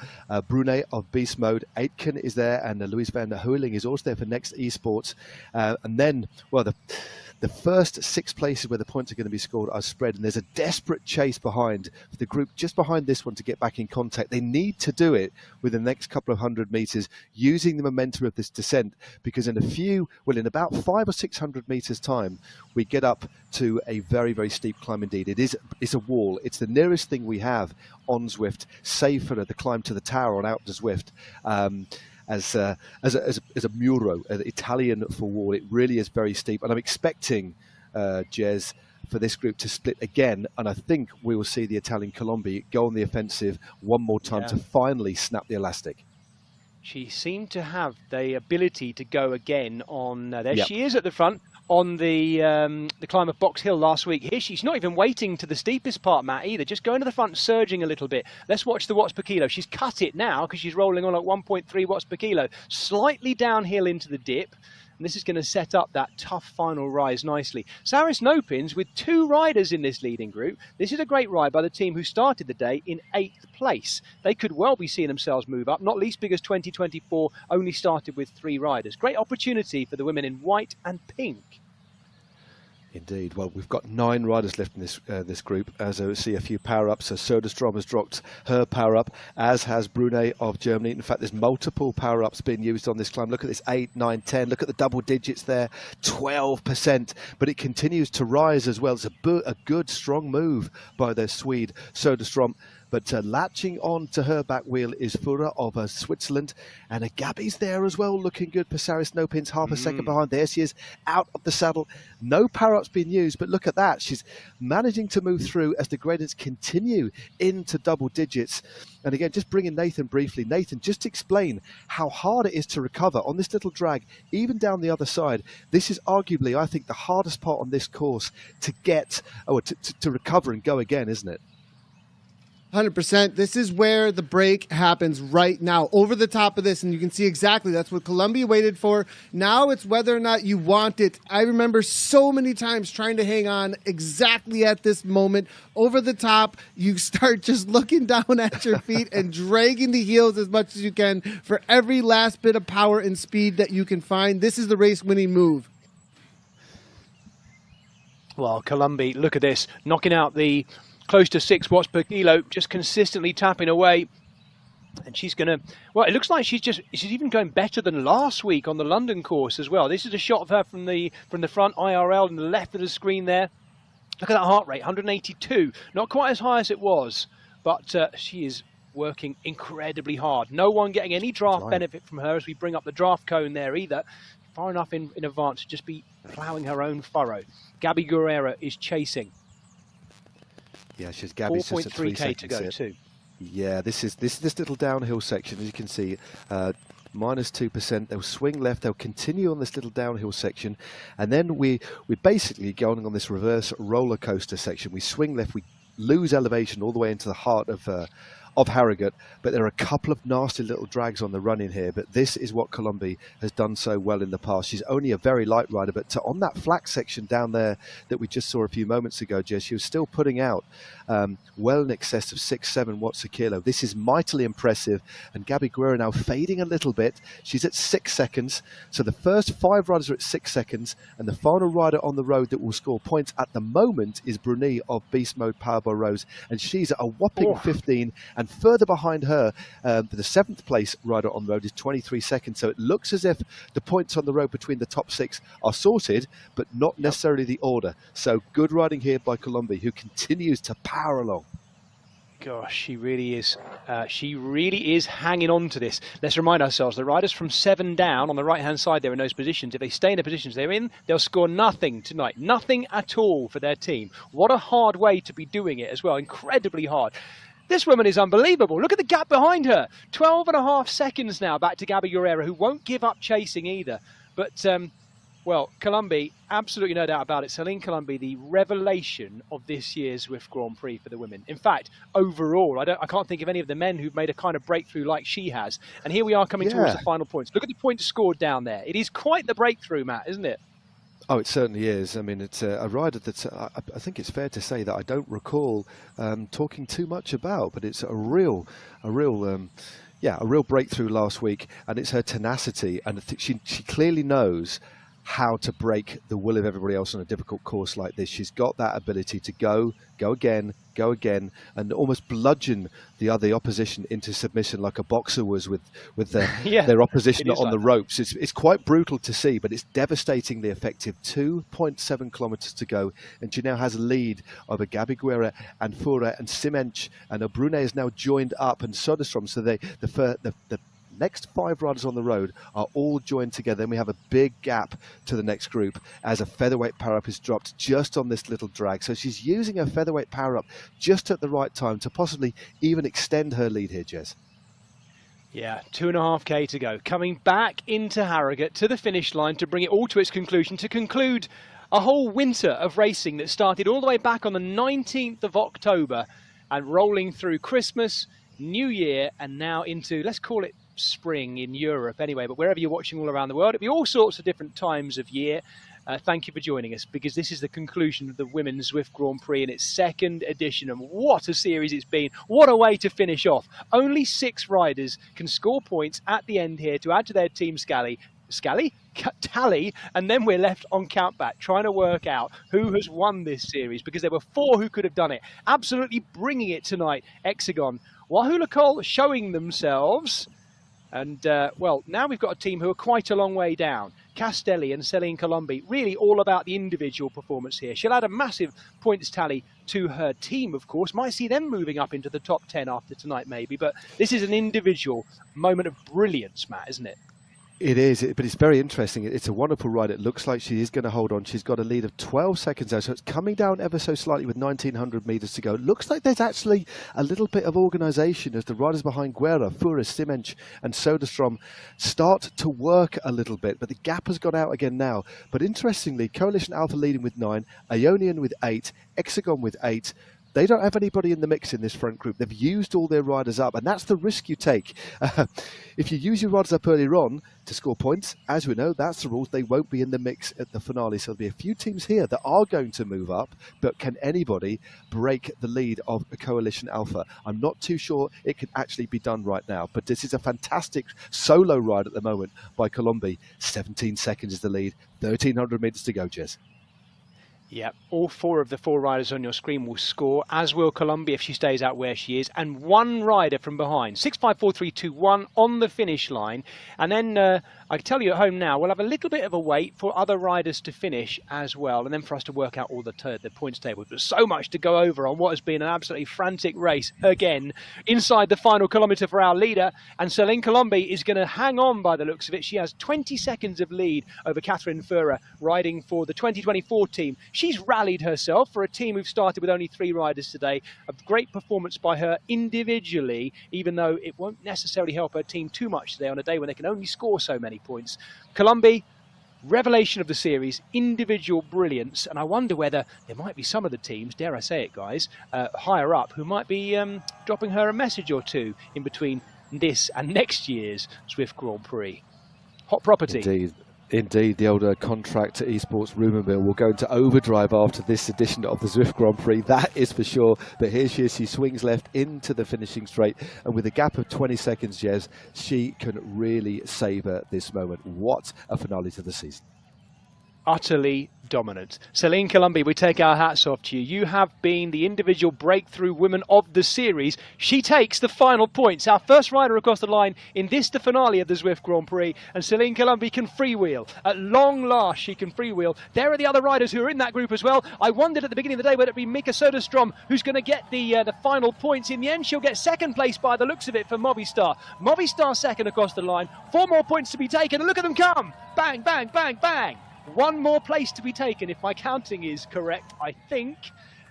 Brune of Beast Mode. Aitken is there, and Louise van der Heuling is also there for Next Esports. And then, well, the first 6 places where the points are going to be scored are spread, and there's a desperate chase behind the group just behind this one to get back in contact. They need to do it within the next couple of 100 meters using the momentum of this descent, because in in about 500 or 600 meters time, we get up to a very, very steep climb indeed. It's a wall. It's the nearest thing we have on Zwift, save for the climb to the tower on Out to Zwift. As a muro, an Italian for wall. It really is very steep, and I'm expecting, Jez, for this group to split again, and I think we will see the Italian Colombi go on the offensive one more time to finally snap the elastic. She seemed to have the ability to go again on there. Yep. She is at the front on the climb of Box Hill last week. Here she's not even waiting to the steepest part, Matt, either. Just going to the front, surging a little bit. Let's watch the watts per kilo. She's cut it now because she's rolling on at 1.3 watts per kilo. Slightly downhill into the dip. And this is going to set up that tough final rise nicely. Saris Nopins with 2 riders in this leading group. This is a great ride by the team who started the day in 8th place. They could well be seeing themselves move up, not least because 2024 only started with 3 riders. Great opportunity for the women in white and pink. Indeed. Well, we've got 9 riders left in this group, as I see a few power-ups. So Soderstrom has dropped her power-up, as has Brune of Germany. In fact, there's multiple power-ups being used on this climb. Look at this 8, 9, 10. Look at the double digits there, 12%. But it continues to rise as well. It's a good, strong move by the Swede, Soderstrom. But latching on to her back wheel is Fura of Switzerland. And Gabi's there as well, looking good. Saris Nopins half a second behind. There she is, out of the saddle. No power-ups being used, but look at that. She's managing to move through as the gradients continue into double digits. And again, just bring in Nathan briefly. Nathan, just explain how hard it is to recover on this little drag, even down the other side. This is arguably, I think, the hardest part on this course to get, to recover and go again, isn't it? 100%. This is where the break happens right now, over the top of this, and you can see exactly that's what Columbia waited for. Now it's whether or not you want it. I remember so many times trying to hang on exactly at this moment. Over the top, you start just looking down at your feet and dragging the heels as much as you can for every last bit of power and speed that you can find. This is the race-winning move. Well, Columbia, look at this, knocking out the close to 6 watts per kilo, just consistently tapping away. And she's going to, well, it looks like she's even going better than last week on the London course as well. This is a shot of her from the front IRL on the left of the screen there. Look at that heart rate, 182. Not quite as high as it was, but she is working incredibly hard. No one getting any draft benefit from her as we bring up the draft cone there either. Far enough in advance to just be ploughing her own furrow. Gabby Guerrera is chasing. Yeah, she's Gabby's just at 4.3k to go too. Yeah, this little downhill section, as you can see, minus 2%. They'll swing left. They'll continue on this little downhill section, and then we're basically going on this reverse roller coaster section. We swing left. We lose elevation all the way into the heart of Harrogate, but there are a couple of nasty little drags on the run in here. But this is what Columbia has done so well in the past. She's only a very light rider, but on that flat section down there that we just saw a few moments ago, Jess, she was still putting out well in excess of 6-7 watts a kilo. This is mightily impressive, and Gabby Guerrero now fading a little bit. She's at 6 seconds, so the first 5 riders are at 6 seconds, and the final rider on the road that will score points at the moment is Bruni of Beast Mode Powerball Rose, and she's at a whopping 15, and further behind her, the 7th place rider on the road is 23 seconds. So it looks as if the points on the road between the top 6 are sorted, but not necessarily the order. So good riding here by Columbia, who continues to power along. Gosh, she really is. She really is hanging on to this. Let's remind ourselves, the riders from 7 down on the right-hand side there in those positions, if they stay in the positions they're in, they'll score nothing tonight. Nothing at all for their team. What a hard way to be doing it as well. Incredibly hard. This woman is unbelievable. Look at the gap behind her. 12.5 seconds now back to Gabby Guerrero, who won't give up chasing either. But, well, Columbia, absolutely no doubt about it. Celine Columbia, the revelation of this year's Zwift Grand Prix for the women. In fact, overall, I can't think of any of the men who've made a kind of breakthrough like she has. And here we are coming towards the final points. Look at the points scored down there. It is quite the breakthrough, Matt, isn't it? Oh, it certainly is. I mean, it's a rider that I think it's fair to say that I don't recall talking too much about, but it's a real breakthrough last week, and it's her tenacity, and she clearly knows how to break the will of everybody else on a difficult course like this. She's got that ability to go again, and almost bludgeon the opposition into submission like a boxer was with their opposition on the ropes. It's quite brutal to see, but it's devastatingly effective. 2.7 kilometers to go, and she now has a lead over Gabby Guerra and Fura and Simench, and Brune is now joined up, and Soderstrom. So the next 5 riders on the road are all joined together, and we have a big gap to the next group as a featherweight power-up is dropped just on this little drag. So she's using her featherweight power-up just at the right time to possibly even extend her lead here, Jez. Yeah, 2.5k to go. Coming back into Harrogate to the finish line to bring it all to its conclusion, to conclude a whole winter of racing that started all the way back on the 19th of October and rolling through Christmas, New Year, and now into, let's call it spring in Europe anyway, but wherever you're watching all around the world, it'll be all sorts of different times of year. Thank you for joining us, because this is the conclusion of the Women's Zwift Grand Prix in its 2nd edition, and what a series it's been. What a way to finish off. Only 6 riders can score points at the end here to add to their team tally, and then we're left on countback trying to work out who has won this series, because there were 4 who could have done it. Absolutely bringing it tonight, Hexagon. Wahoo Cole showing themselves. And, well, now we've got a team who are quite a long way down. Castelli and Celine Columbia, really all about the individual performance here. She'll add a massive points tally to her team, of course. Might see them moving up into the top 10 after tonight, maybe. But this is an individual moment of brilliance, Matt, isn't it? It is, but it's very interesting. It's a wonderful ride. It looks like she is going to hold on. She's got a lead of 12 seconds now, so it's coming down ever so slightly with 1,900 metres to go. It looks like there's actually a little bit of organisation as the riders behind Guerra, Fura, Simench and Soderstrom start to work a little bit, but the gap has got out again now. But interestingly, Coalition Alpha leading with 9, Ionian with 8, Hexagon with 8, they don't have anybody in the mix in this front group. They've used all their riders up, and that's the risk you take. If you use your riders up earlier on to score points, as we know, that's the rules. They won't be in the mix at the finale. So there'll be a few teams here that are going to move up, but can anybody break the lead of Coalition Alpha? I'm not too sure it can actually be done right now, but this is a fantastic solo ride at the moment by Colombi. 17 seconds is the lead, 1,300 meters to go, Jez. Yeah, all 4 of the 4 riders on your screen will score, as will Colombia if she stays out where she is, and 1 rider from behind. 6, 5, 4, 3, 2, 1 on the finish line. And then I can tell you at home now, we'll have a little bit of a wait for other riders to finish as well, and then for us to work out all the points tables. There's so much to go over on what has been an absolutely frantic race again inside the final kilometre for our leader. And Celine Colombi is going to hang on by the looks of it. She has 20 seconds of lead over Catherine Furrer, riding for the 2024 team. She's rallied herself for a team who've started with only 3 riders today. A great performance by her individually, even though it won't necessarily help her team too much today on a day when they can only score so many points. Colombi, revelation of the series, individual brilliance, and I wonder whether there might be some of the teams, dare I say it guys, higher up, who might be dropping her a message or two in between this and next year's Zwift Grand Prix. Hot property. Indeed, the older contract esports rumour mill will go into overdrive after this edition of the Zwift Grand Prix, that is for sure. But here she is, she swings left into the finishing straight, and with a gap of 20 seconds, Jez, she can really savour this moment. What a finale to the season. Utterly dominant. Celine Colombi, we take our hats off to you. You have been the individual breakthrough woman of the series. She takes the final points. Our first rider across the line in this, the finale of the Zwift Grand Prix. And Celine Colombi can freewheel. At long last, she can freewheel. There are the other riders who are in that group as well. I wondered at the beginning of the day whether it be Mika Soderstrom who's going to get the final points. In the end, she'll get second place by the looks of it for Movistar. Movistar second across the line. 4 more points to be taken. And look at them come. Bang, bang, bang, bang. 1 more place to be taken, if my counting is correct, I think.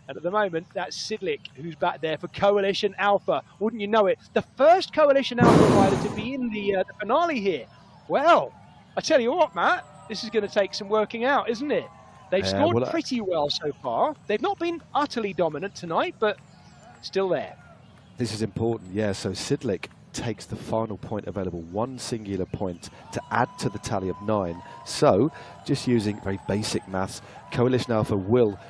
And at the moment, that's Sidlik, who's back there for Coalition Alpha. Wouldn't you know it? The first Coalition Alpha rider to be in the finale here. Well, I tell you what, Matt, this is going to take some working out, isn't it? They've scored pretty well so far. They've not been utterly dominant tonight, but still there. This is important, yeah. So Sidlik takes the final point available, 1 singular point to add to the tally of 9. So, just using very basic maths, Coalition Alpha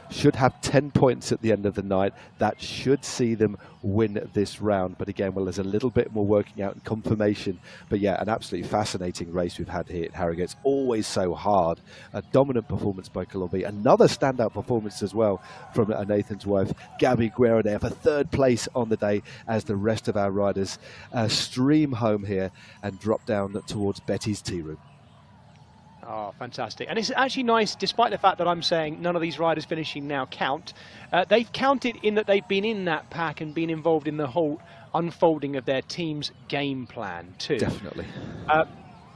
should have 10 points at the end of the night. That should see them win this round. But again, there's a little bit more working out and confirmation. But yeah, an absolutely fascinating race we've had here at Harrogate. It's always so hard. A dominant performance by Colombi. Another standout performance as well from Nathan's wife, Gabby Guerra, there for 3rd place on the day as the rest of our riders stream home here and drop down towards Betty's tea room. Oh, fantastic. And it's actually nice, despite the fact that I'm saying none of these riders finishing now count, they've counted in that they've been in that pack and been involved in the whole unfolding of their team's game plan too. Definitely.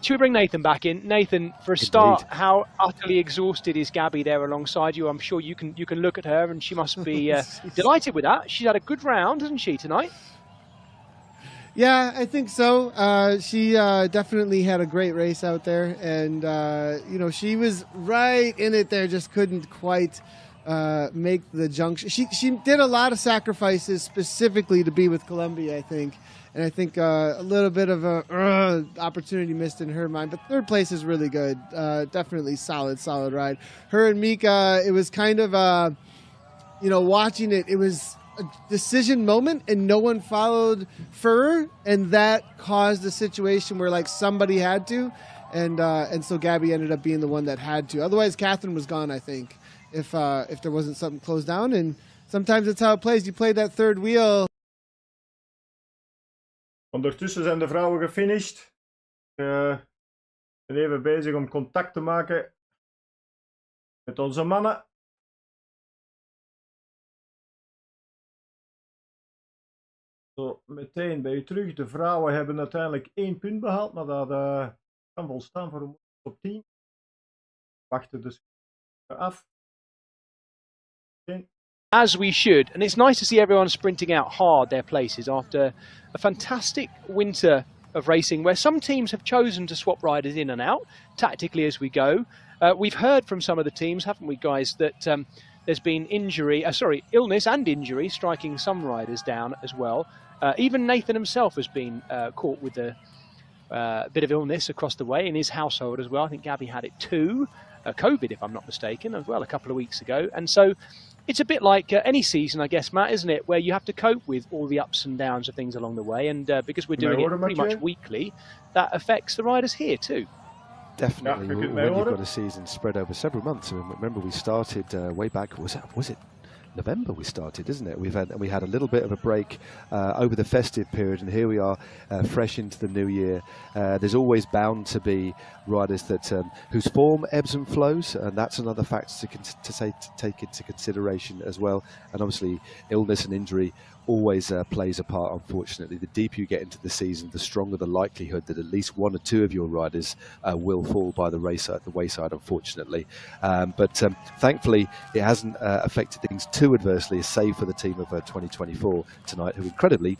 Should we bring Nathan back in? Nathan, for a start, how utterly exhausted is Gabby there alongside you? I'm sure you can look at her and she must be delighted with that. She's had a good round, hasn't she, tonight? Yeah, I think so. She definitely had a great race out there, and she was right in it there, just couldn't quite make the junction. She did a lot of sacrifices specifically to be with Colombia, I think, and I think a little bit of a opportunity missed in her mind. But 3rd place is really good. Definitely solid ride. Her and Mika, it was kind of watching it. It was a decision moment and no one followed Furrer, and that caused a situation where somebody had to, and so Gabby ended up being the one that had to. Otherwise, Catherine was gone, I think, if there wasn't something closed down. And sometimes it's how it plays. You play that 3rd wheel. Ondertussen zijn de vrouwen gefinished. We zijn even bezig om contact te maken met onze mannen. Zo, meteen bij u terug. De vrouwen hebben uiteindelijk 1 punt behaald, maar dat kan volstaan voor een top 10. Wachten dus af. As we should, and it's nice to see everyone sprinting out hard their places after a fantastic winter of racing where some teams have chosen to swap riders in and out tactically as we go. We've heard from some of the teams, haven't we, guys, that there's been illness and injury striking some riders down as well. Even Nathan himself has been caught with a bit of illness across the way in his household as well. I think Gabby had it too, COVID if I'm not mistaken, as well, a couple of weeks ago. And so it's a bit like any season, I guess, Matt, isn't it, where you have to cope with all the ups and downs of things along the way. And because we're doing it pretty much weekly, that affects the riders here too. Definitely, when you've got a season spread over several months. I mean, remember, we started way back. Was it November? We started, isn't it? We had a little bit of a break over the festive period, and here we are, fresh into the new year. There's always bound to be riders that whose form ebbs and flows, and that's another factor to take into consideration as well. And obviously, illness and injury always plays a part, unfortunately. The deeper you get into the season, the stronger the likelihood that at least one or two of your riders will fall by the wayside, unfortunately. But thankfully, it hasn't affected things too adversely, save for the team of 2024 tonight, who incredibly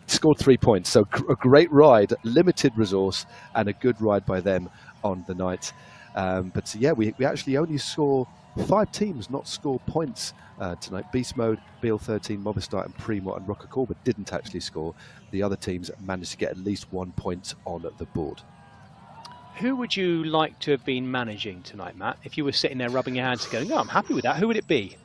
scored 3 points. So a great ride, limited resource, and a good ride by them on the night. But yeah, we actually only saw 5 teams not score points tonight. Beast Mode, BL13, Movistar and Primo and Roca Corba didn't actually score. The other teams managed to get at least 1 point on the board. Who would you like to have been managing tonight, Matt? If you were sitting there rubbing your hands going, I'm happy with that, who would it be?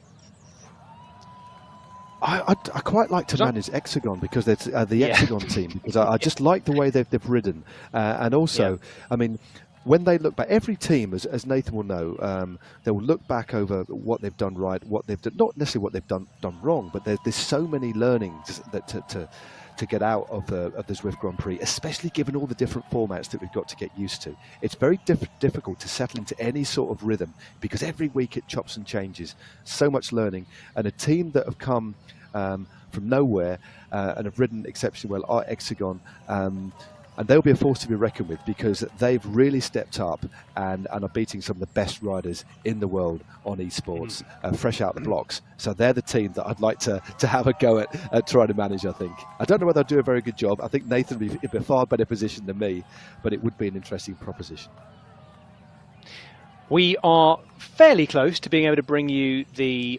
I quite like to manage Hexagon, because it's the Hexagon team, because I just like the way they've ridden. And also, I mean, when they look back, every team, as Nathan will know, they will look back over what they've done right, what they've done, not necessarily what they've done wrong, but there's so many learnings that to get out of the Zwift Grand Prix, especially given all the different formats that we've got to get used to. It's very difficult to settle into any sort of rhythm, because every week it chops and changes. So much learning, and a team that have come from nowhere and have ridden exceptionally well are Hexagon. And they'll be a force to be reckoned with, because they've really stepped up and are beating some of the best riders in the world on esports, fresh out the blocks. So they're the team that I'd like to have a go at trying to manage, I think. I don't know whether I'll do a very good job. I think Nathan would be in a far better position than me, but it would be an interesting proposition. We are fairly close to being able to bring you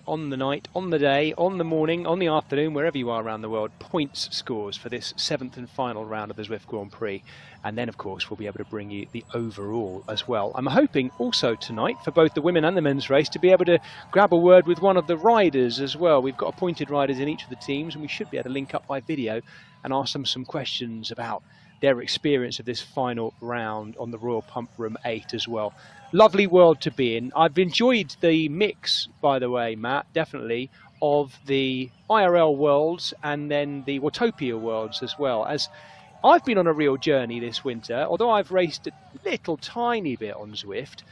on the night, on the day, on the morning, on the afternoon, wherever you are around the world, points scores for this 7th and final round of the Zwift Grand Prix. And then, of course, we'll be able to bring you the overall as well. I'm hoping also tonight, for both the women and the men's race, to be able to grab a word with one of the riders as well. We've got appointed riders in each of the teams, and we should be able to link up by video and ask them some questions about their experience of this final round on the Royal Pumproom 8 as well. Lovely world to be in. I've enjoyed the mix, by the way, Matt, definitely, of the IRL worlds and then the Watopia worlds as well. As I've been on a real journey this winter, although I've raced a little tiny bit on Zwift,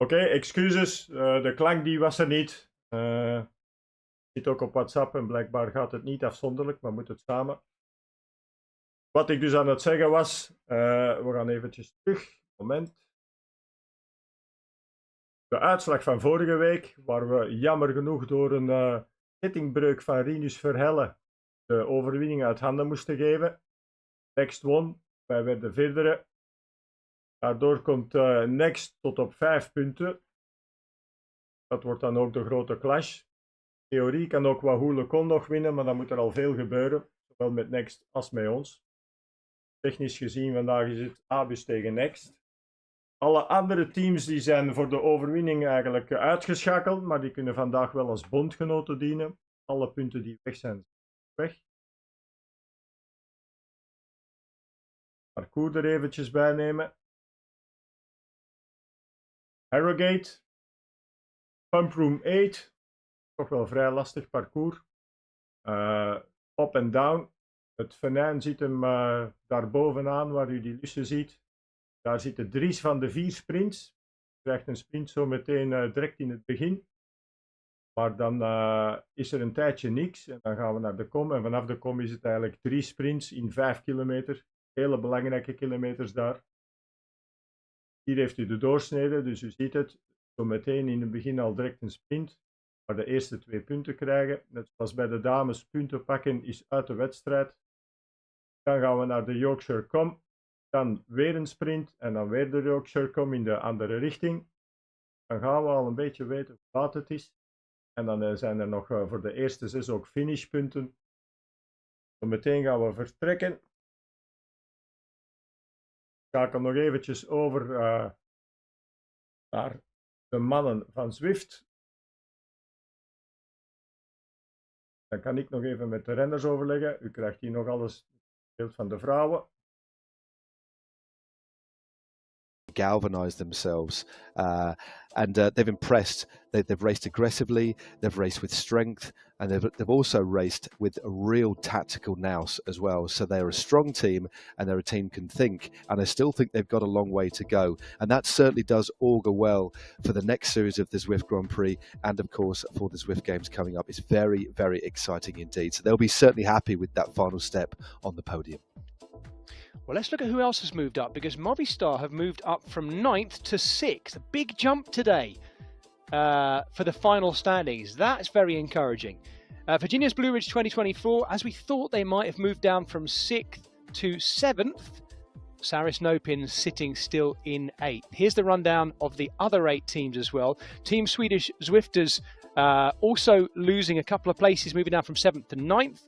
Oké, excuses. De klank die was er niet. Zit ook op WhatsApp en blijkbaar gaat het niet afzonderlijk, maar moet het samen. Wat ik dus aan het zeggen was, we gaan eventjes terug. Moment. De uitslag van vorige week, waar we jammer genoeg door een kettingbreuk van Rinus Verhelle de overwinning uit handen moesten geven. Next won, wij werden vierdere. Daardoor komt Next tot op 5 punten. Dat wordt dan ook de grote clash. Theorie kan ook Wahoo Kon nog winnen, maar dan moet er al veel gebeuren. Zowel met Next als met ons. Technisch gezien vandaag is het Abus tegen Next. Alle andere teams die zijn voor de overwinning eigenlijk uitgeschakeld, maar die kunnen vandaag wel als bondgenoten dienen. Alle punten die weg zijn, weg. Parcours er eventjes bij nemen. Harrogate Pumproom 8. Toch wel vrij lastig parcours. Up en down. Het venijn zit hem daar bovenaan, waar u die lussen ziet. Daar zitten 3 van de 4 sprints. Je krijgt een sprint zo meteen direct in het begin. Maar dan is er een tijdje niks. En dan gaan we naar de kom. En vanaf de kom is het eigenlijk 3 sprints in 5 kilometer. Hele belangrijke kilometers daar. Hier heeft u de doorsnede, dus u ziet het. Zo meteen in het begin al direct een sprint. Maar de eerste 2 punten krijgen. Net zoals bij de dames, punten pakken is uit de wedstrijd. Dan gaan we naar de Yorkshire Com. Dan weer een sprint en dan weer de Yorkshire Com in de andere richting. Dan gaan we al een beetje weten hoe laat het is. En dan zijn er nog voor de eerste 6 ook finishpunten. Zo meteen gaan we vertrekken. Ik schakel nog eventjes over naar de mannen van Zwift. Dan kan ik nog even met de renners overleggen. U krijgt hier nog alles beeld van de vrouwen. Galvanized themselves and they've impressed. They've raced aggressively, they've raced with strength, and they've also raced with a real tactical nous as well. So they're a strong team, and they're a team can think, and I still think they've got a long way to go, and that certainly does augur well for the next series of the Zwift Grand Prix, and of course for the Zwift Games coming up. It's very, very exciting indeed. So they'll be certainly happy with that final step on the podium. Well, let's look at who else has moved up, because Movistar have moved up from 9th to 6th. A big jump today for the final standings. That's very encouraging. Virginia's Blue Ridge 2024, as we thought they might have moved down from 6th to 7th. Saris Nopin sitting still in 8th. Here's the rundown of the other 8 teams as well. Team Swedish Zwifters also losing a couple of places, moving down from 7th to 9th.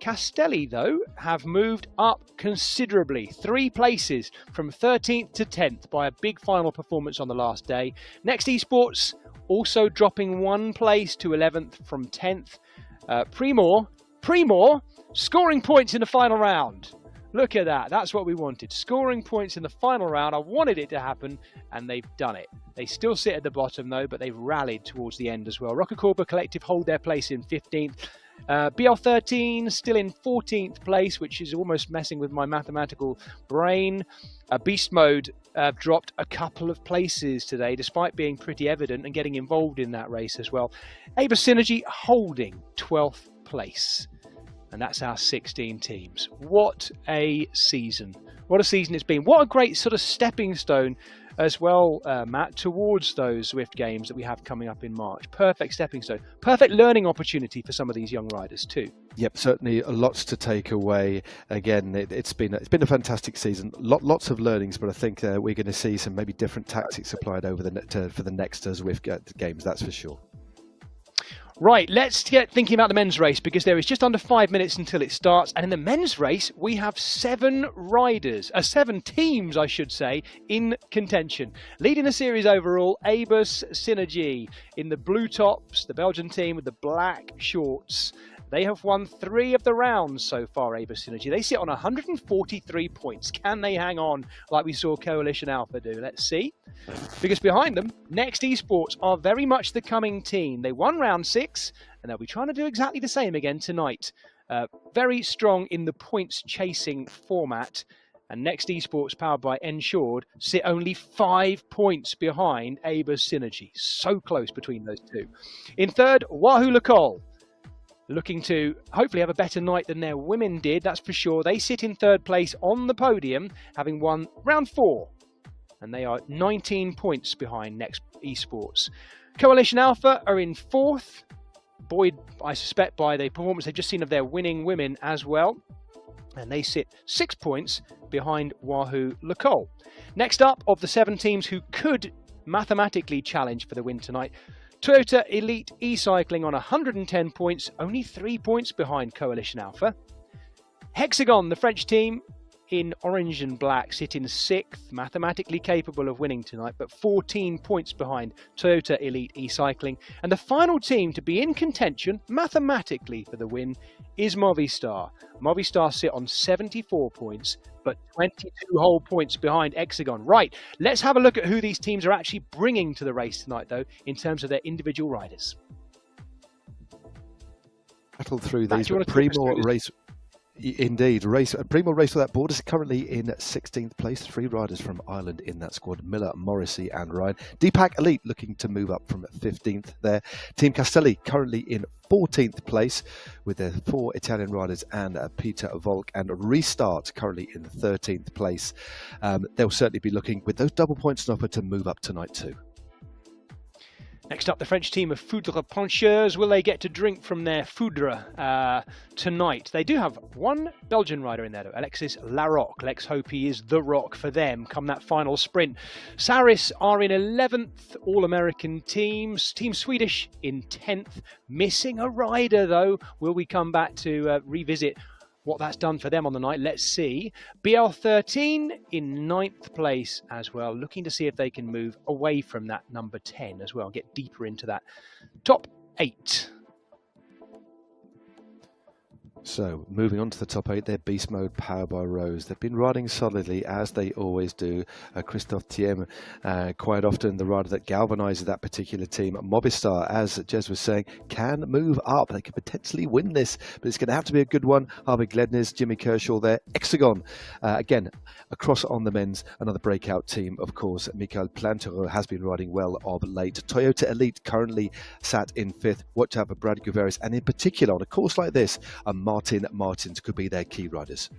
Castelli, though, have moved up considerably. 3 places from 13th to 10th by a big final performance on the last day. Next Esports also dropping 1 place to 11th from 10th. Primor scoring points in the final round. Look at that. That's what we wanted. Scoring points in the final round. I wanted it to happen, and they've done it. They still sit at the bottom, though, but they've rallied towards the end as well. Rocacorba Collective hold their place in 15th. BL13 still in 14th place, which is almost messing with my mathematical brain. Beast Mode dropped a couple of places today, despite being pretty evident and getting involved in that race as well. Aber Synergy holding 12th place. And that's our 16 teams. What a season. What a season it's been. What a great sort of stepping stone as well, Matt, towards those Zwift Games that we have coming up in March. Perfect stepping stone. Perfect learning opportunity for some of these young riders too. Yep, certainly lots to take away. Again, it's been a fantastic season. Lots of learnings, but I think we're going to see some maybe different tactics applied over for the next Zwift Games. That's for sure. Right, let's get thinking about the men's race, because there is just under 5 minutes until it starts. And in the men's race, we have 7 teams, I should say, in contention. Leading the series overall, Abus Synergy in the blue tops, the Belgian team with the black shorts. They have won 3 of the rounds so far, Abus Synergy. They sit on 143 points. Can they hang on like we saw Coalition Alpha do? Let's see. Because behind them, Next Esports are very much the coming team. They won round 6, and they'll be trying to do exactly the same again tonight. Very strong in the points chasing format. And Next Esports, powered by Ensured, sit only 5 points behind Aber Synergy. So close between those two. In third, Wahoo Lacol, looking to hopefully have a better night than their women did, that's for sure. They sit in third place on the podium, having won round 4. And they are 19 points behind Next Esports. Coalition Alpha are in fourth, buoyed, I suspect, by the performance they've just seen of their winning women as well. And they sit 6 points behind Wahoo Lacol. Next up, of the 7 teams who could mathematically challenge for the win tonight, Toyota Elite E-Cycling on 110 points, only 3 points behind Coalition Alpha. Hexagon, the French team, in orange and black, sit in 6th, mathematically capable of winning tonight, but 14 points behind Toyota Elite E-Cycling. And the final team to be in contention, mathematically, for the win is Movistar. Movistar sit on 74 points, but 22 whole points behind Hexagon. Right, let's have a look at who these teams are actually bringing to the race tonight, though, in terms of their individual riders. Battle through Matt, these do you want to Primo race. Indeed, Primo Race Without Borders currently in 16th place. 3 riders from Ireland in that squad: Miller, Morrissey and Ryan. Deepak Elite looking to move up from 15th there. Team Castelli currently in 14th place with their 4 Italian riders and Peter Volk, and Restart currently in 13th place. They'll certainly be looking, with those double points on offer, to move up tonight too. Next up, the French team of Foudre Puncheurs. Will they get to drink from their Foudre tonight? They do have 1 Belgian rider in there, though, Alexis Larocque. Let's hope he is the rock for them come that final sprint. Saris are in 11th, All-American teams. Team Swedish in 10th. Missing a rider, though. Will we come back to revisit what that's done for them on the night? Let's see. BL13 in 9th place as well, looking to see if they can move away from that number 10 as well, get deeper into that top 8. So, moving on to the top 8, they're Beast Mode, powered by Rose. They've been riding solidly, as they always do. Christophe Thiem, quite often the rider that galvanises that particular team. Movistar, as Jez was saying, can move up. They could potentially win this, but it's going to have to be a good one. Harvey Glednis, Jimmy Kershaw there. Hexagon, again, across on the men's, another breakout team, of course. Michael Plantereau has been riding well of late. Toyota Elite currently sat in 5th. Watch out for Brad Guveris, and in particular, on a course like this, Martin Martins could be their key riders.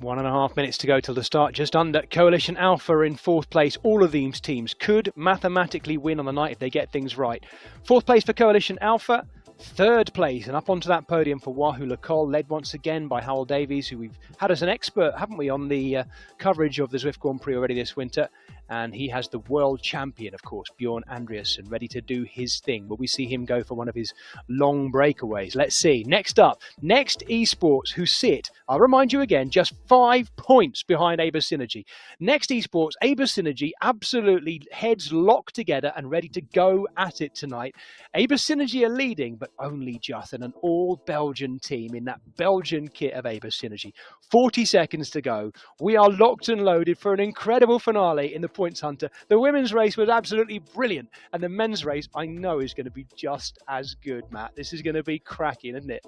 1.5 minutes to go till the start, just under. Coalition Alpha in 4th place. All of these teams could mathematically win on the night if they get things right. 4th place for Coalition Alpha. 3rd place and up onto that podium for Wahoo Lacol, led once again by Howell Davies, who we've had as an expert, haven't we, on the coverage of the Zwift Grand Prix already this winter. And he has the world champion, of course, Bjorn Andreasen, ready to do his thing. Will we see him go for one of his long breakaways? Let's see. Next up, Next Esports, who sit, I'll remind you again, just 5 points behind Aber Synergy. Next Esports, Aber Synergy, absolutely heads locked together and ready to go at it tonight. Aber Synergy are leading, but only just, and an all-Belgian team in that Belgian kit of Aber Synergy. 40 seconds to go. We are locked and loaded for an incredible finale in the Points Hunter. The women's race was absolutely brilliant, and the men's race, I know, is going to be just as good, Matt. This is going to be cracking, isn't it?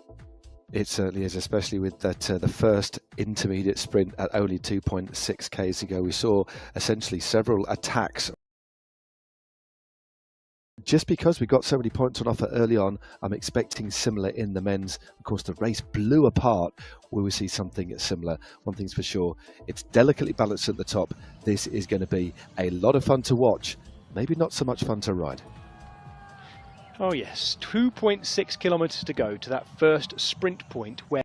It certainly is, especially with that the first intermediate sprint at only 2.6 Ks to go. We saw essentially several attacks. Just because we got so many points on offer early on, I'm expecting similar in the men's. Of course, the race blew apart. We will see something similar. One thing's for sure, it's delicately balanced at the top. This is going to be a lot of fun to watch, maybe not so much fun to ride. Oh yes, 2.6 kilometres to go to that first sprint point where...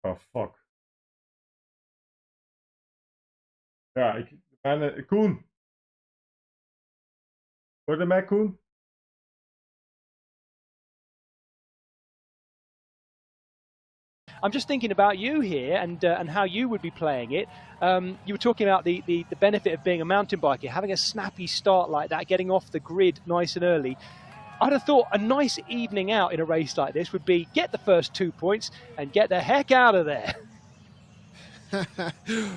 Oh, fuck. Ja, Koen. Hoor je mij, Koen? I'm just thinking about you here and how you would be playing it. You were talking about the benefit of being a mountain biker, having a snappy start like that, getting off the grid nice and early. I'd have thought a nice evening out in a race like this would be get the first 2 points and get the heck out of there.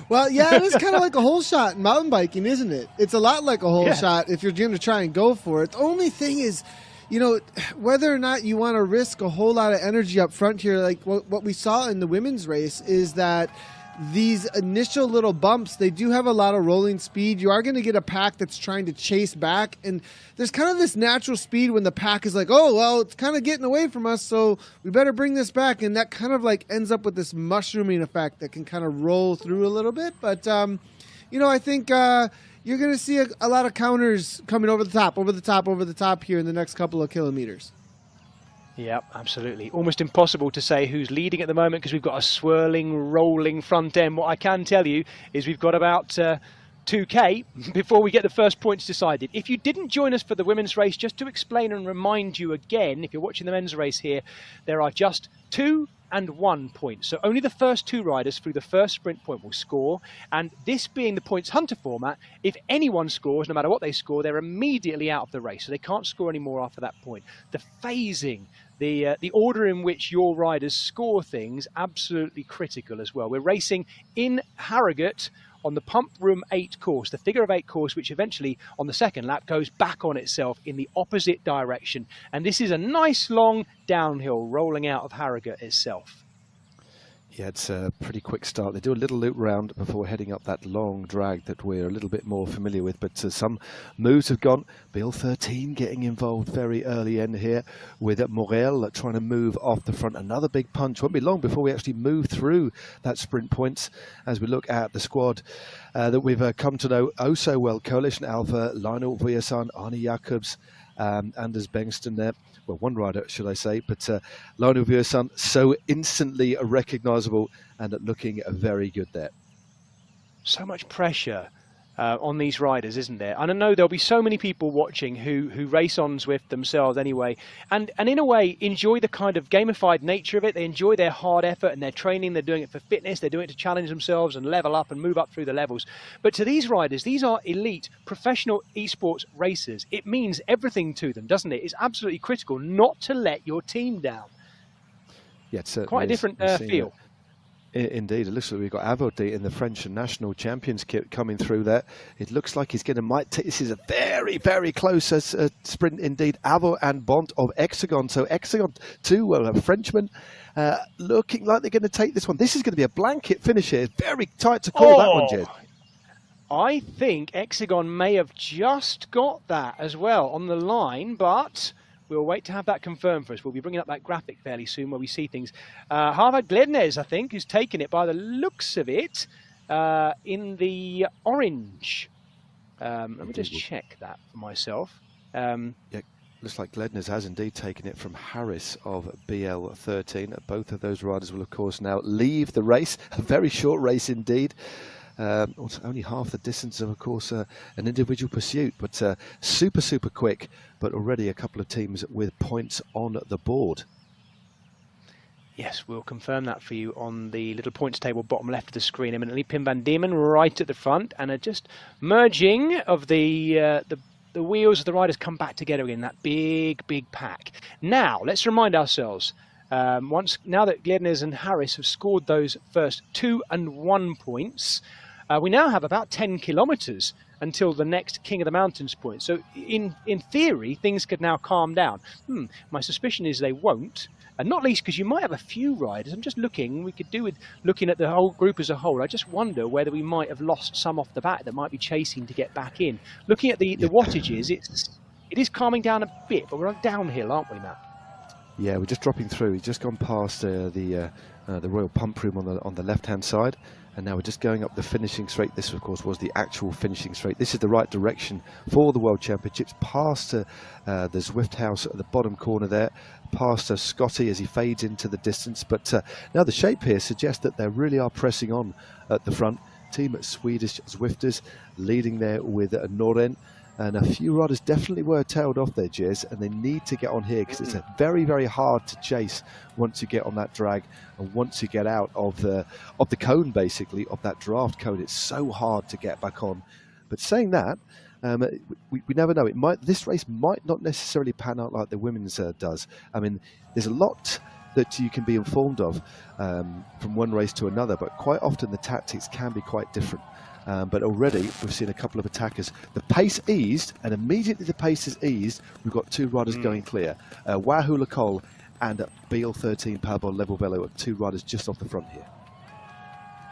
Well, yeah, it is kind of like a hole shot in mountain biking, isn't it? It's a lot like a hole shot if you're going to try and go for it. The only thing is, you know, whether or not you want to risk a whole lot of energy up front here, like what we saw in the women's race is that these initial little bumps, they do have a lot of rolling speed. You are going to get a pack that's trying to chase back, and there's kind of this natural speed when the pack is like, oh, well, it's kind of getting away from us, so we better bring this back, and that kind of like ends up with this mushrooming effect that can kind of roll through a little bit. But, you know, I think you're going to see a lot of counters coming over the top here in the next couple of kilometers. Yeah, absolutely. Almost impossible to say who's leading at the moment because we've got a swirling, rolling front end. What I can tell you is we've got about 2K before we get the first points decided. If you didn't join us for the women's race, just to explain and remind you again, if you're watching the men's race here, there are just 2 and 1 point. So only the first 2 riders through the first sprint point will score. And this being the points hunter format, if anyone scores, no matter what they score, they're immediately out of the race. So they can't score any more after that point. The phasing, the order in which your riders score things, absolutely critical as well. We're racing in Harrogate on the Pumproom 8 course, the figure of 8 course, which eventually on the second lap goes back on itself in the opposite direction. And this is a nice long downhill rolling out of Harrogate itself. Yeah, it's a pretty quick start. They do a little loop round before heading up that long drag that we're a little bit more familiar with. But some moves have gone. Bill 13 getting involved very early in here with Morel trying to move off the front. Another big punch. Won't be long before we actually move through that sprint points as we look at the squad that we've come to know oh so well. Coalition Alpha, Lionel Vujasan, Arne Jacobs, Anders Bengston there. Well, one rider, should I say, but Lionel Vujasan so instantly recognisable and looking very good there. So much pressure on these riders, isn't there? And I know there'll be so many people watching who race on Zwift themselves anyway, and in a way enjoy the kind of gamified nature of it. They enjoy their hard effort and their training. They're doing it for fitness. They're doing it to challenge themselves and level up and move up through the levels. But to these riders, these are elite professional esports racers. It means everything to them, doesn't it? It's absolutely critical not to let your team down. Yeah, it's quite a different feel. Indeed, it looks like we've got Avodi in the French national champions kit coming through there. It looks like he's going to might take. This is a very, very close sprint indeed. Avo and Bont of Hexagon. So Hexagon, two Frenchmen, looking like they're going to take this one. This is going to be a blanket finish here. Very tight to call that one, Jed. I think Hexagon may have just got that as well on the line, but we'll wait to have that confirmed for us. We'll be bringing up that graphic fairly soon where we see things. Harvard Glednes, I think, who's taken it by the looks of it in the orange. Let me just check that for myself. Yeah, looks like Glednes has indeed taken it from Harris of BL13. Both of those riders will, of course, now leave the race. A very short race indeed. Only half the distance of course, an individual pursuit, but super, super quick. But already a couple of teams with points on the board. Yes, we'll confirm that for you on the little points table bottom left of the screen. Eminently Pim van Diemen right at the front, and just merging of the wheels of the riders come back together in that big pack. Now let's remind ourselves. Now that Glednes and Harris have scored those first 2 and 1 points, we now have about 10 kilometres until the next King of the Mountains point. So in theory, things could now calm down. My suspicion is they won't, and not least because you might have a few riders. I'm just looking, we could do with looking at the whole group as a whole. I just wonder whether we might have lost some off the bat that might be chasing to get back in. Looking at the wattages, it is calming down a bit, but we're downhill, aren't we, Matt? Yeah, we're just dropping through. We've just gone past the Royal Pumproom on the left-hand side, and now we're just going up the finishing straight. This, of course, was the actual finishing straight. This is the right direction for the World Championships. Past the Zwift house at the bottom corner there, past Scotty as he fades into the distance. But now the shape here suggests that they really are pressing on at the front. Team Swedish Zwifters leading there with Noren. And a few riders definitely were tailed off there, Jez, and they need to get on here because it's very, very hard to chase once you get on that drag and once you get out of the cone, basically, of that draft cone. It's so hard to get back on. But saying that, we never know. This race might not necessarily pan out like the women's does. I mean, there's a lot that you can be informed of from one race to another, but quite often the tactics can be quite different. But already we've seen a couple of attackers. The pace eased, and immediately the pace is eased, we've got 2 riders going clear. Wahoo Lacole and Beal 13 Powerball Level Velo, 2 riders just off the front here.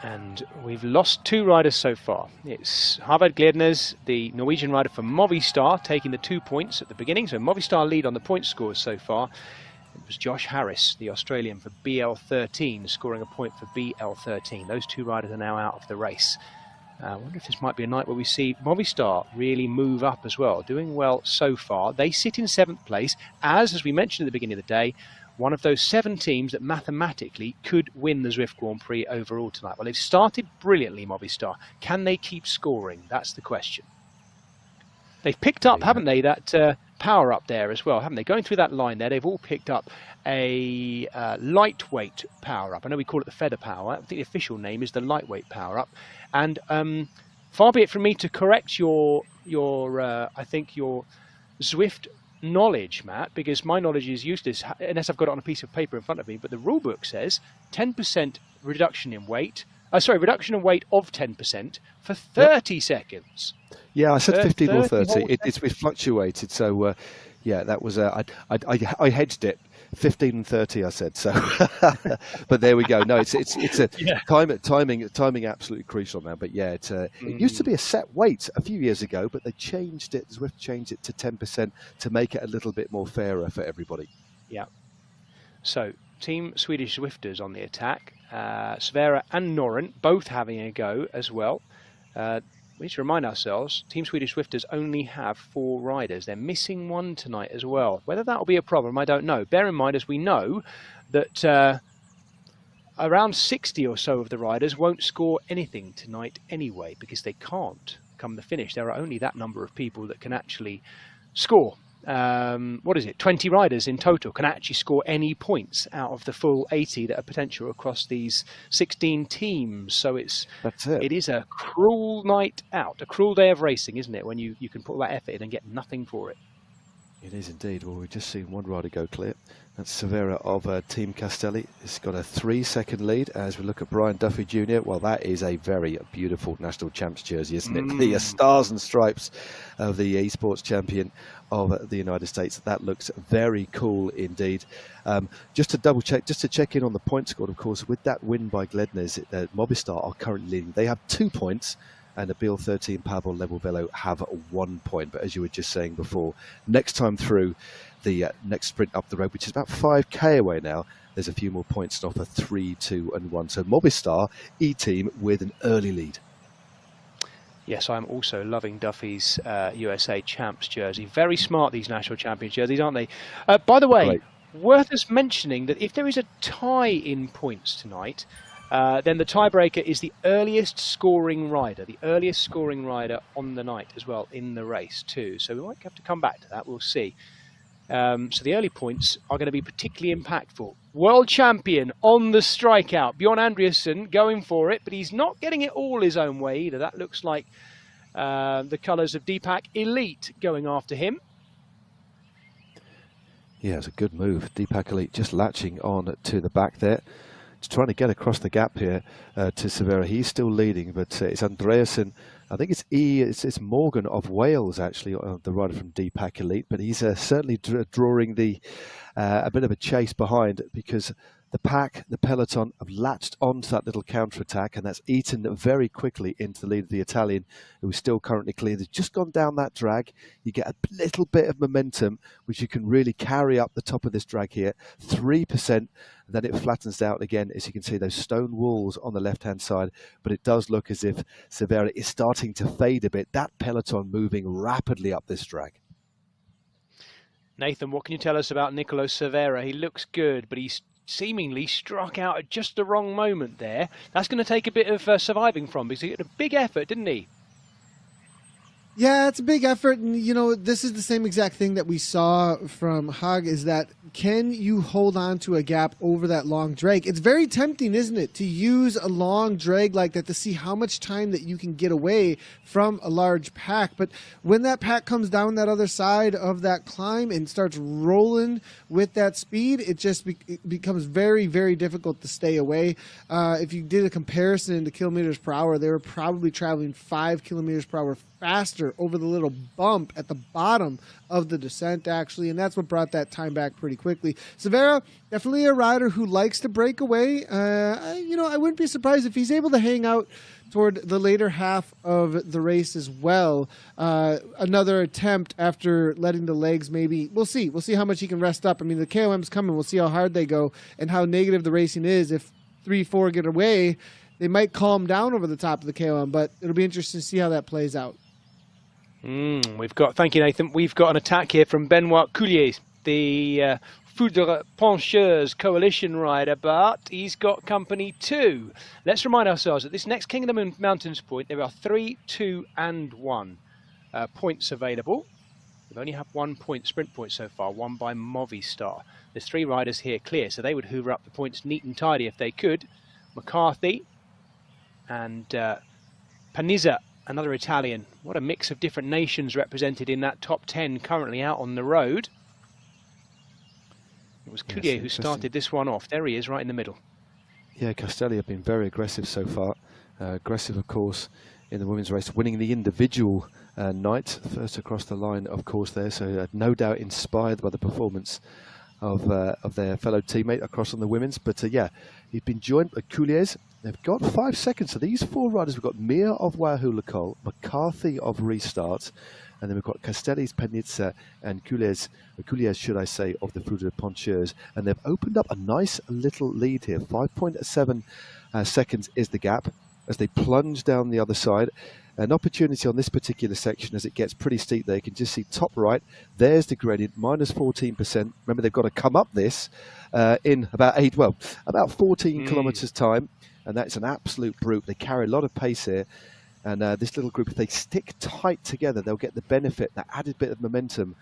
And we've lost 2 riders so far. It's Harvard Glednes, the Norwegian rider for Movistar, taking the 2 points at the beginning. So Movistar lead on the point scores so far. It was Josh Harris, the Australian, for BL13, scoring a point for BL13. Those 2 riders are now out of the race. I wonder if this might be a night where we see Movistar really move up as well. Doing well so far. They sit in 7th place, as we mentioned at the beginning of the day, one of those 7 teams that mathematically could win the Zwift Grand Prix overall tonight. Well, they've started brilliantly, Movistar. Can they keep scoring? That's the question. They've picked up, haven't they, that power up there as well, haven't they? Going through that line there, they've all picked up a lightweight power up. I know we call it the feather power. I think the official name is the lightweight power up. And far be it from me to correct your I think your Zwift knowledge, Matt, because my knowledge is useless unless I've got it on a piece of paper in front of me. But the rule book says 10% reduction in weight. Reduction in weight of 10% for 30 seconds. Yeah, I said 15 or 30. It's seconds. fluctuated. So, yeah, that was I hedged it. 15 and 30, I said. So, but there we go. No, it's a timing absolutely crucial now. But yeah, it used to be a set weight a few years ago, but they changed it. Zwift changed it to 10% to make it a little bit more fairer for everybody. Yeah. So, Team Swedish Zwifters on the attack. Sverre and Noren both having a go as well. We need to remind ourselves, Team Swedish Zwifters only have 4 riders. They're missing 1 tonight as well. Whether that will be a problem, I don't know. Bear in mind, as we know, that around 60 or so of the riders won't score anything tonight anyway, because they can't come the finish. There are only that number of people that can actually score. 20 riders in total can actually score any points out of the full 80 that are potential across these 16 teams. So it is a cruel night out, a cruel day of racing, isn't it, when you can put all that effort in and get nothing for it. It is indeed. Well, we've just seen 1 rider go clear. That's Severa of Team Castelli. He's got a 3-second lead as we look at Brian Duffy Jr. Well, that is a very beautiful national champs jersey, isn't it? The stars and stripes of the esports champion of the United States. That looks very cool indeed. Just to double check, just to check in on the point score, of course, with that win by Glednes, Movistar are currently leading. They have 2 points. And the Beal 13 Powerball Level Velo have 1 point. But as you were just saying before, next time through the next sprint up the road, which is about 5k away now, there's a few more points to offer, 3, 2 and 1. So Movistar E-Team with an early lead. Yes, I'm also loving Duffy's USA Champs jersey. Very smart, these national champions jerseys, aren't they? By the way, worth us mentioning that if there is a tie in points tonight, then the tiebreaker is the earliest scoring rider on the night as well in the race too. So we might have to come back to that. We'll see. So the early points are going to be particularly impactful. World champion on the strikeout, Bjorn Andreasen going for it, but he's not getting it all his own way either. That looks like the colours of Deepak Elite going after him. Yeah, it's a good move. Deepak Elite just latching on to the back there. Trying to get across the gap here to Severa. He's still leading, but it's Andreasen. I think it's Morgan of Wales, actually, the rider from Deepak Elite, but he's certainly drawing a bit of a chase behind, because the peloton have latched onto that little counter-attack, and that's eaten very quickly into the lead of the Italian, who is still currently clear. They've just gone down that drag. You get a little bit of momentum, which you can really carry up the top of this drag here. 3%, and then it flattens out again, as you can see those stone walls on the left-hand side, but it does look as if Severa is starting to fade a bit. That peloton moving rapidly up this drag. Nathan, what can you tell us about Nicolo Severa? He looks good, but he's seemingly struck out at just the wrong moment there. That's going to take a bit of surviving from, because he had a big effort, didn't he? Yeah, it's a big effort, and this is the same exact thing that we saw from Hag, is that can you hold on to a gap over that long drag? It's very tempting, isn't it, to use a long drag like that to see how much time that you can get away from a large pack. But when that pack comes down that other side of that climb and starts rolling with that speed, it just it becomes very, very difficult to stay away. If you did a comparison into kilometers per hour, they were probably traveling 5 kilometers per hour faster over the little bump at the bottom of the descent, actually, and that's what brought that time back pretty quickly. Severa, definitely a rider who likes to break away. I wouldn't be surprised if he's able to hang out toward the later half of the race as well. Another attempt after letting the legs, maybe. We'll see. We'll see how much he can rest up. I mean, the KOM's coming. We'll see how hard they go and how negative the racing is. If 3-4 get away, they might calm down over the top of the KOM, but it'll be interesting to see how that plays out. Thank you, Nathan. We've got an attack here from Benoit Coulier, the Foudre Pencheuse coalition rider, but he's got company too. Let's remind ourselves that this next King of the Mountains point, there are 3, 2 and 1 points available. We've only had 1 point, sprint point so far, won by Movistar. There's 3 riders here clear, so they would hoover up the points neat and tidy if they could. McCarthy and Panizza, another Italian. What a mix of different nations represented in that top 10 currently out on the road. It was Coulier who started this one off. There he is, right in the middle. Yeah, Castelli have been very aggressive so far. Aggressive, of course, in the women's race, winning the individual night. First across the line, of course, there. So no doubt inspired by the performance of their fellow teammate across on the women's. But yeah, he's been joined by Coulier's. They've got 5 seconds. So these 4 riders, we've got Mir of Wahoo Lacole, McCarthy of Restart, and then we've got Castelli's, Panizza, and Coulier's, should I say, of the Foudre Pencheuse. And they've opened up a nice little lead here. 5.7 seconds is the gap as they plunge down the other side. An opportunity on this particular section as it gets pretty steep there. You can just see top right, there's the gradient, minus 14%. Remember, they've got to come up this in about 14 kilometers time. And that's an absolute brute. They carry a lot of pace here. And this little group, if they stick tight together, they'll get the benefit, that added bit of momentum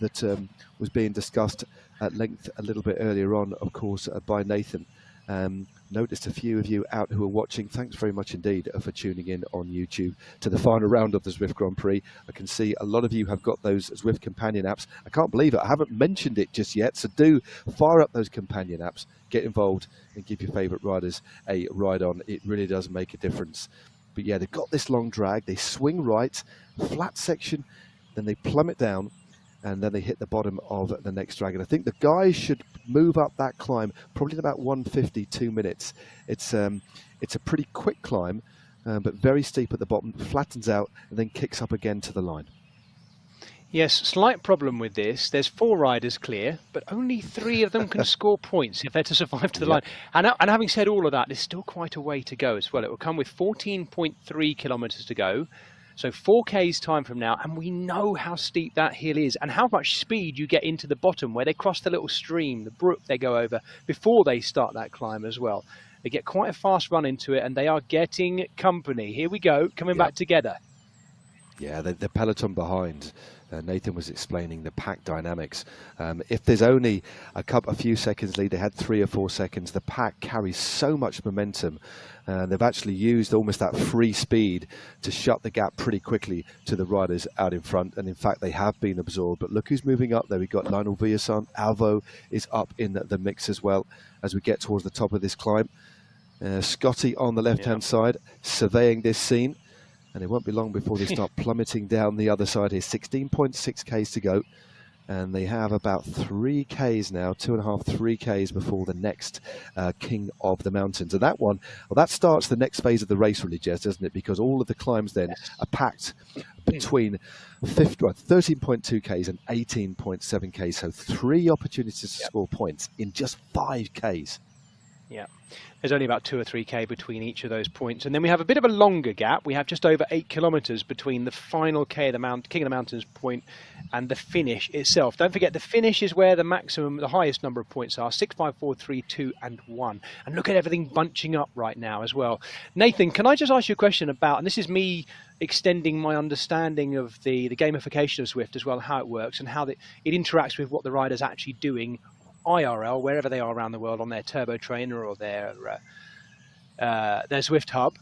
that was being discussed at length a little bit earlier on, of course, by Nathan. Noticed a few of you out who are watching. Thanks very much indeed for tuning in on YouTube to the final round of the Zwift Grand Prix. I can see a lot of you have got those Zwift companion apps. I can't believe it. I haven't mentioned it just yet. So do fire up those companion apps, get involved and give your favourite riders a ride on. It really does make a difference. But yeah, they've got this long drag. They swing right, flat section, then they plummet down, and then they hit the bottom of the next drag. And I think the guys should move up that climb probably in about 1:52 minutes. It's a pretty quick climb, but very steep at the bottom, flattens out, and then kicks up again to the line. Yes, slight problem with this. There's 4 riders clear, but only 3 of them can score points if they're to survive to the line. And having said all of that, there's still quite a way to go as well. It will come with 14.3 kilometers to go. So 4K's time from now, and we know how steep that hill is and how much speed you get into the bottom where they cross the little stream, the brook they go over before they start that climb as well. They get quite a fast run into it, and they are getting company. Here we go, coming back together. Yeah, the peloton behind. Nathan was explaining the pack dynamics. If there's only a few seconds lead, they had 3 or 4 seconds, the pack carries so much momentum. They've actually used almost that free speed to shut the gap pretty quickly to the riders out in front. And in fact, they have been absorbed. But look who's moving up there. We've got Lionel Villasan. Alvo is up in the mix as well as we get towards the top of this climb. Scotty on the left-hand side, surveying this scene. And it won't be long before they start plummeting down the other side here. 16.6 Ks to go. And they have about 3 Ks now, 2.5, 3 Ks before the next King of the Mountains. And that one, well, that starts the next phase of the race really, Jess, doesn't it? Because all of the climbs then are packed between 13.2 Ks and 18.7 Ks. So 3 opportunities to score points in just 5 Ks. Yeah, there's only about 2 or 3k between each of those points, and then we have a bit of a longer gap. We have just over 8 kilometers between the final King of the Mountains point and the finish itself. Don't forget, the finish is where the highest number of points are: 6, 5, 4, 3, 2, and 1. And look at everything bunching up right now as well. Nathan, can I just ask you a question about, and this is me extending my understanding of the gamification of Zwift as well, how it works and how it interacts with what the rider's actually doing IRL, wherever they are around the world, on their turbo trainer or their Zwift hub.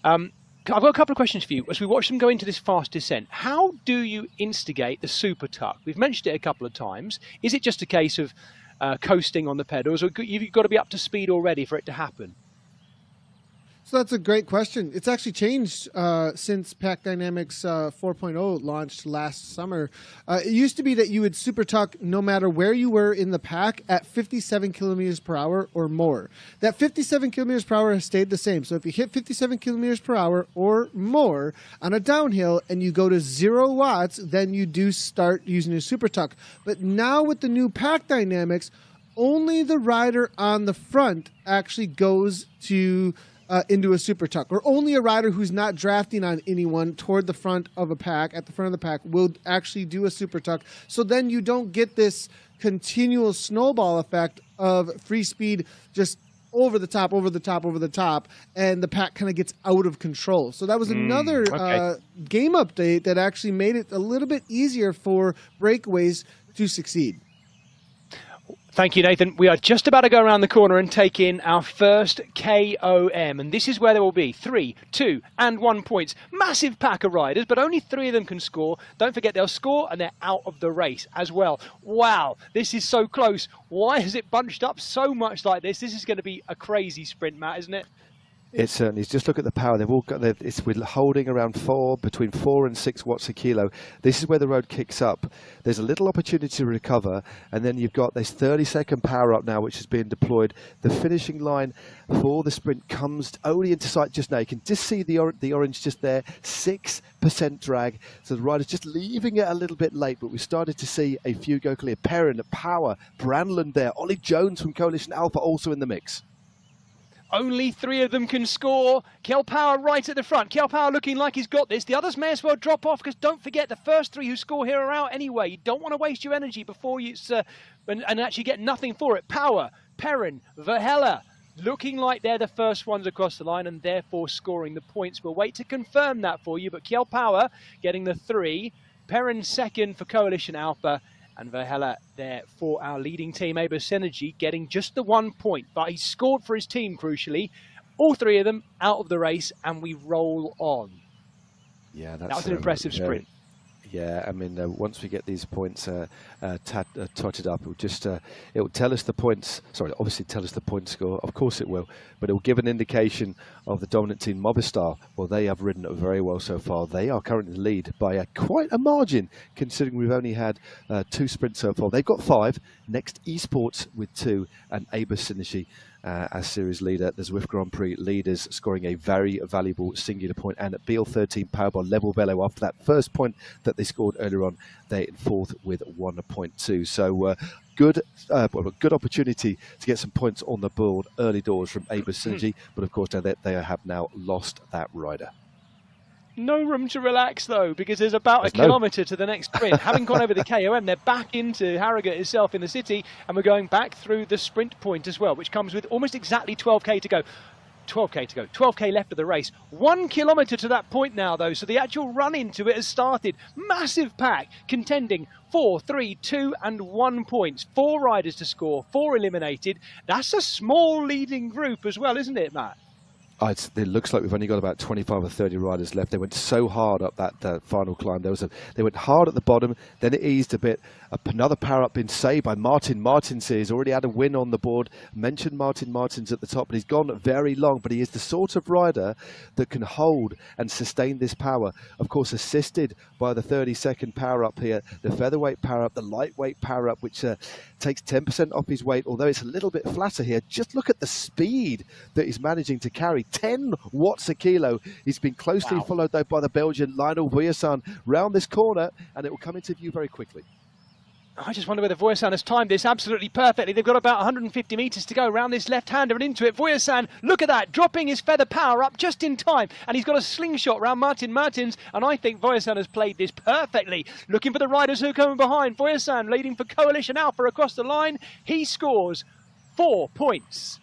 I've got a couple of questions for you. As we watch them go into this fast descent, how do you instigate the super tuck? We've mentioned it a couple of times. Is it just a case of coasting on the pedals, or you've got to be up to speed already for it to happen? So that's a great question. It's actually changed since Pack Dynamics 4.0 launched last summer. It used to be that you would super tuck no matter where you were in the pack at 57 kilometers per hour or more. That 57 kilometers per hour has stayed the same. So if you hit 57 kilometers per hour or more on a downhill and you go to 0 watts, then you do start using a super tuck. But now with the new Pack Dynamics, only the rider on the front actually goes to into a super tuck, or only a rider who's not drafting on anyone toward the front of a pack, at the front of the pack, will actually do a super tuck. So then you don't get this continual snowball effect of free speed just over the top, and the pack kind of gets out of control. So that was another game update that actually made it a little bit easier for breakaways to succeed. Thank you, Nathan. We are just about to go around the corner and take in our first KOM. And this is where there will be 3, 2, and 1 points. Massive pack of riders, but only 3 of them can score. Don't forget, they'll score and they're out of the race as well. Wow, this is so close. Why has it bunched up so much like this? This is going to be a crazy sprint, Matt, isn't it? It certainly is. Just look at the power. They've all got. We're holding around between 4 and 6 watts a kilo. This is where the road kicks up. There's a little opportunity to recover, and then you've got this 30-second power up now, which is being deployed. The finishing line for the sprint comes only into sight just now. You can just see the orange just there. 6% drag. So the rider's just leaving it a little bit late, but we started to see a few go clear. Perrin, Power, Brandland there. Ollie Jones from Coalition Alpha also in the mix. Only 3 of them can score. Kel Power right at the front. Kel Power looking like he's got this. The others may as well drop off, because don't forget, the first 3 who score here are out anyway. You don't want to waste your energy before you and actually get nothing for it. Power, Perrin, Verhella looking like they're the first ones across the line and therefore scoring the points. We'll wait to confirm that for you, but Kel Power getting the 3. Perrin second for Coalition Alpha. And Verhella there for our leading team, Aber Synergy, getting just the 1 point. But he scored for his team, crucially. All 3 of them out of the race, and we roll on. Yeah, that was an impressive sprint. Yeah, I mean, once we get these points totted up, it will tell us the points. Sorry, obviously tell us the point score. Of course it will, but it will give an indication of the dominant team, Movistar. Well, they have ridden it very well so far. They are currently in the lead by quite a margin, considering we've only had 2 sprints so far. They've got 5. Next, Esports with 2, and Aber Synergy as series leader. The Zwift Grand Prix leaders scoring a very valuable singular point, and at BL13 powered by Level Velo, after that first point that they scored earlier on, they're in 4th with 1.2. So good opportunity to get some points on the board early doors from Aber Synergy, but of course they have now lost that rider. No room to relax, though, because there's about a kilometre to the next sprint. Having gone over the KOM, they're back into Harrogate itself in the city, and we're going back through the sprint point as well, which comes with almost exactly 12k to go. 12k left of the race. 1 kilometre to that point now, though, so the actual run into it has started. Massive pack contending 4, 3, 2 and 1 points. 4 riders to score, 4 eliminated. That's a small leading group as well, isn't it, Matt? It looks like we've only got about 25 or 30 riders left. They went so hard up that final climb. They went hard at the bottom, then it eased a bit. Another power up being saved by Martin. Martins he's already had a win on the board. Mentioned Martins at the top, but he's gone very long. But he is the sort of rider that can hold and sustain this power. Of course, assisted by the 30-second power up here, the featherweight power up, the lightweight power up, which takes 10% off his weight, although it's a little bit flatter here. Just look at the speed that he's managing to carry. 10 watts a kilo. He's been closely followed, though, by the Belgian Lionel Vuillersan round this corner, and it will come into view very quickly. I just wonder whether Voyasan has timed this absolutely perfectly. They've got about 150 metres to go around this left-hander and into it. Voyasan, look at that, dropping his feather power up just in time. And he's got a slingshot around Martin Martins. And I think Voyasan has played this perfectly. Looking for the riders who are coming behind. Voyasan leading for Coalition Alpha across the line. He scores 4 points.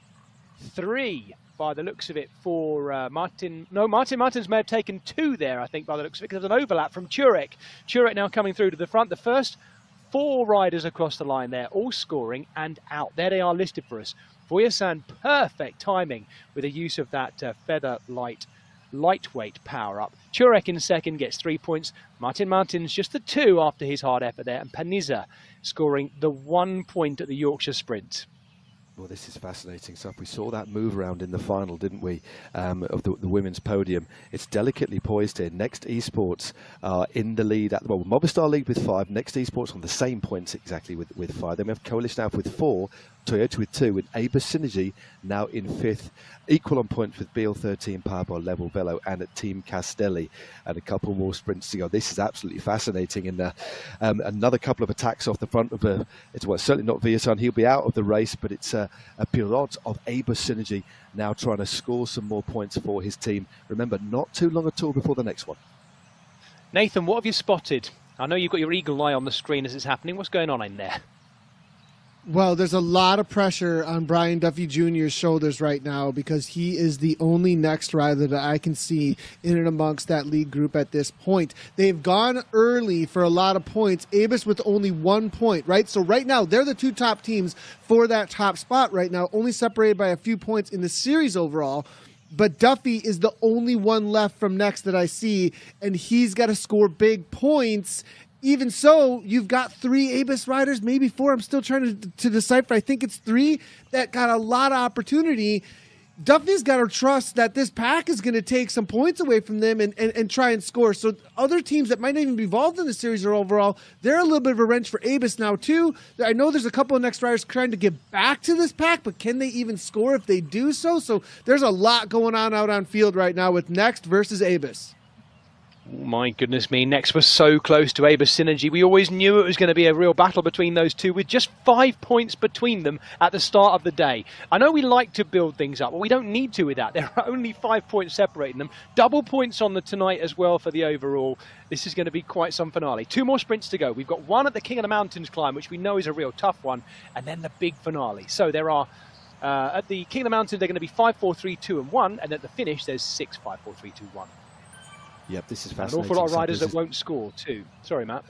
3 by the looks of it for Martin. No, Martin Martins may have taken 2 there, I think, by the looks of it, because there's an overlap from Turek. Turek now coming through to the front. The first 4 riders across the line there, all scoring and out. There they are listed for us. Voyasan, perfect timing with the use of that feather lightweight power up. Turek in second gets 3 points. Martin Martins just the 2 after his hard effort there. And Paniza scoring the 1 point at the Yorkshire Sprint. Well, this is fascinating stuff. We saw that move around in the final, didn't we, of the women's podium. It's delicately poised here. Next Esports are in the lead at the moment. Mobistar lead with 5. Next Esports on the same points exactly with 5. Then we have Coalition Alpha with 4. Toyota with 2, with Aber Synergy now in 5th, equal on points with BL13, Powerball, Level Velo, and at Team Castelli, and a couple more sprints to go. This is absolutely fascinating, and another couple of attacks off the front of it's certainly not Voyasan. He'll be out of the race, but it's a Pirot of Aber Synergy now trying to score some more points for his team. Remember, not too long at all before the next one. Nathan, what have you spotted? I know you've got your eagle eye on the screen as it's happening. What's going on in there? Well, there's a lot of pressure on Brian Duffy Jr.'s shoulders right now because he is the only next rider that I can see in and amongst that lead group at this point. They've gone early for a lot of points. Abus with only 1 point, right? So right now, they're the 2 top teams for that top spot right now, only separated by a few points in the series overall. But Duffy is the only one left from next that I see, and he's got to score big points. Even so, you've got 3 Abus riders, maybe 4. I'm still trying to decipher. I think it's 3 that got a lot of opportunity. Duffy's got to trust that this pack is going to take some points away from them and try and score. So other teams that might not even be involved in the series or overall, they're a little bit of a wrench for Abus now too. I know there's a couple of next riders trying to get back to this pack, but can they even score if they do so? So there's a lot going on out on field right now with Next versus Abus. Oh, my goodness me, Next was so close to Aber Synergy. We always knew it was going to be a real battle between those two with just 5 points between them at the start of the day. I know we like to build things up, but we don't need to with that. There are only 5 points separating them. Double points on the tonight as well for the overall. This is going to be quite some finale. 2 more sprints to go. We've got one at the King of the Mountains climb, which we know is a real tough one, and then the big finale. So there are, at the King of the Mountains, they're going to be 5, 4, 3, 2, and 1, and at the finish, there's 6, 5, 4, 3, 2, 1. Yep, this is An fascinating. awful lot of riders that won't score too. Sorry, Matt.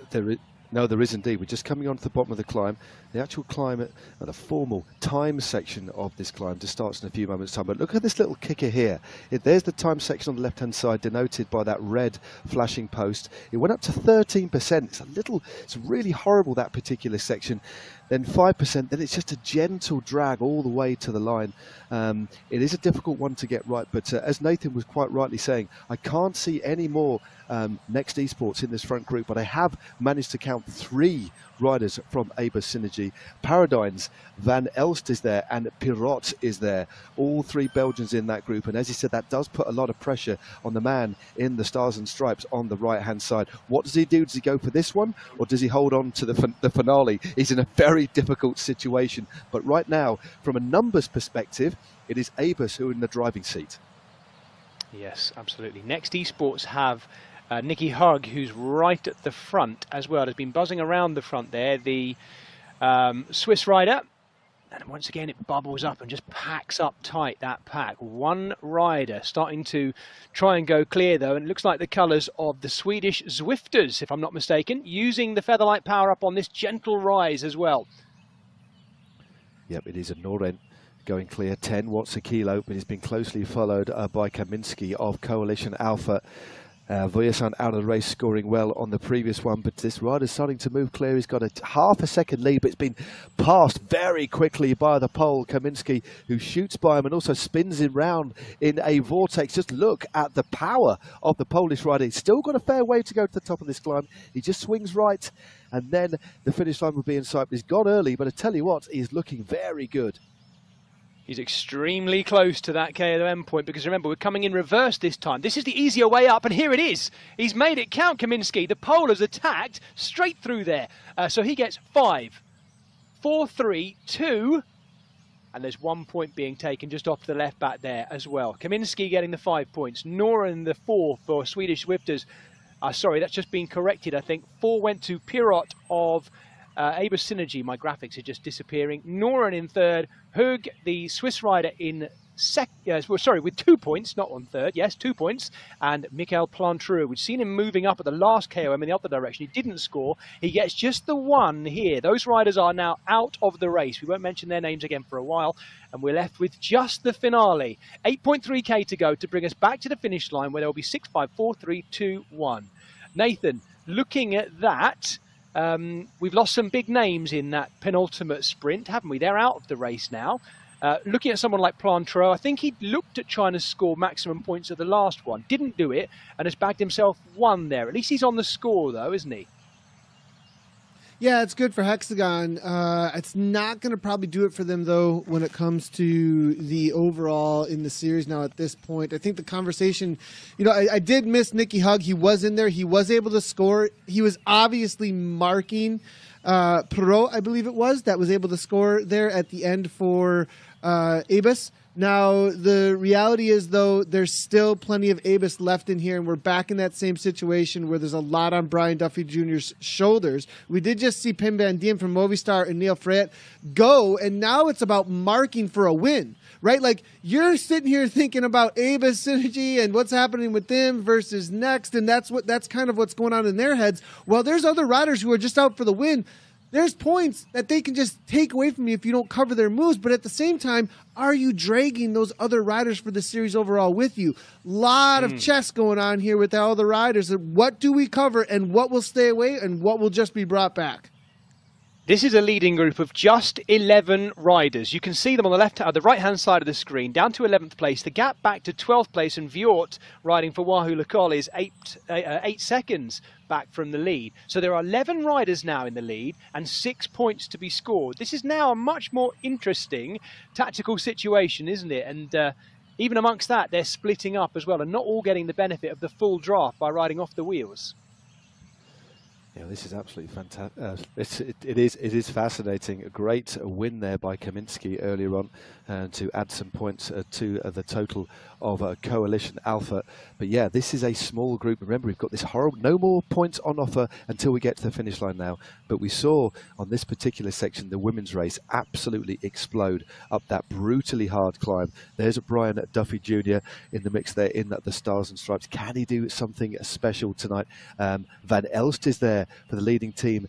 No, there is indeed. We're just coming on to the bottom of the climb. The actual climb, the formal time section of this climb just starts in a few moments' time. But look at this little kicker here. There's the time section on the left-hand side denoted by that red flashing post. It went up to 13%. It's really horrible, that particular section. Then 5%, then it's just a gentle drag all the way to the line. It is a difficult one to get right, but as Nathan was quite rightly saying, I can't see any more Next Esports in this front group, but I have managed to count 3 riders from Aber Synergy. Paradines, Van Elst is there, and Pirot is there. All 3 Belgians in that group, and as he said, that does put a lot of pressure on the man in the Stars and Stripes on the right-hand side. What does he do? Does he go for this one, or does he hold on to the finale? He's in a very difficult situation, but right now, from a numbers perspective, it is Abus who are in the driving seat. Yes, absolutely. Next Esports have Nicky Hug, who's right at the front as well. Has been buzzing around the front there, the Swiss rider. And once again, it bubbles up and just packs up tight, that pack. One rider starting to try and go clear, though. And it looks like the colours of the Swedish Zwifters, if I'm not mistaken, using the Featherlight power up on this gentle rise as well. Yep, it is a Norén going clear, 10 watts a kilo, but he's been closely followed by Kaminski of Coalition Alpha. Voyasan out of the race, scoring well on the previous one, but this rider's starting to move clear. He's got a half a second lead, but it's been passed very quickly by the Pole, Kaminski, who shoots by him and also spins him round in a vortex. Just look at the power of the Polish rider. He's still got a fair way to go to the top of this climb. He just swings right, and then the finish line will be in sight. He's gone early, but I tell you what, he's looking very good. He's extremely close to that KOM point because remember, we're coming in reverse this time. This is the easier way up, and here it is. He's made it count, Kaminski. The pole has attacked straight through there. So he gets 5, 4, 3, 2, and there's 1 point being taken just off to the left back there as well. Kaminski getting the 5 points. Nora in the 4 for Swedish Zwifters. Sorry, that's just been corrected, I think. 4 went to Pirot of Aber Synergy. My graphics are just disappearing. Noren in 3rd. Hug, the Swiss rider, in with 2 points, not on 3rd. Yes, 2 points. And Michael Plantreux. We've seen him moving up at the last KOM in the other direction. He didn't score. He gets just the 1 here. Those riders are now out of the race. We won't mention their names again for a while. And we're left with just the finale. 8.3k to go to bring us back to the finish line where there will be 6, 5, 4, 3, 2, 1. Nathan, looking at that, we've lost some big names in that penultimate sprint, haven't we? They're out of the race now. Looking at someone like Plantreux, I think he looked at trying to score maximum points at the last one, didn't do it, and has bagged himself 1 there. At least he's on the score, though, isn't he? Yeah, it's good for Hexagon. It's not going to probably do it for them, though, when it comes to the overall in the series now at this point. I think the conversation, I did miss Nicky Hug. He was in there. He was able to score. He was obviously marking Perot, I believe it was, that was able to score there at the end for Abus. Now, the reality is, though, there's still plenty of Abus left in here, and we're back in that same situation where there's a lot on Brian Duffy Jr.'s shoulders. We did just see Pim Van Diem from Movistar and Neil Freyet go, and now it's about marking for a win, right? Like, you're sitting here thinking about Abus Synergy and what's happening with them versus Next, and that's kind of what's going on in their heads. Well, there's other riders who are just out for the win. There's points that they can just take away from you if you don't cover their moves. But at the same time, are you dragging those other riders for the series overall with you? Lot of chess going on here with all the riders. What do we cover and what will stay away and what will just be brought back? This is a leading group of just 11 riders. You can see them on the right-hand side of the screen, down to 11th place. The gap back to 12th place, and Viort riding for Wahoo Le Col is 8 seconds back from the lead. So there are 11 riders now in the lead and 6 points to be scored. This is now a much more interesting tactical situation, isn't it? And even amongst that, they're splitting up as well and not all getting the benefit of the full draft by riding off the wheels. Yeah, this is absolutely fantastic. It is fascinating. A great win there by Kaminski earlier on to add some points to the total of Coalition Alpha. But yeah, this is a small group. Remember, we've got this horrible, no more points on offer until we get to the finish line now. But we saw on this particular section, the women's race absolutely explode up that brutally hard climb. There's a Brian Duffy Jr. in the mix there in the Stars and Stripes. Can he do something special tonight? Van Elst is there for the leading team.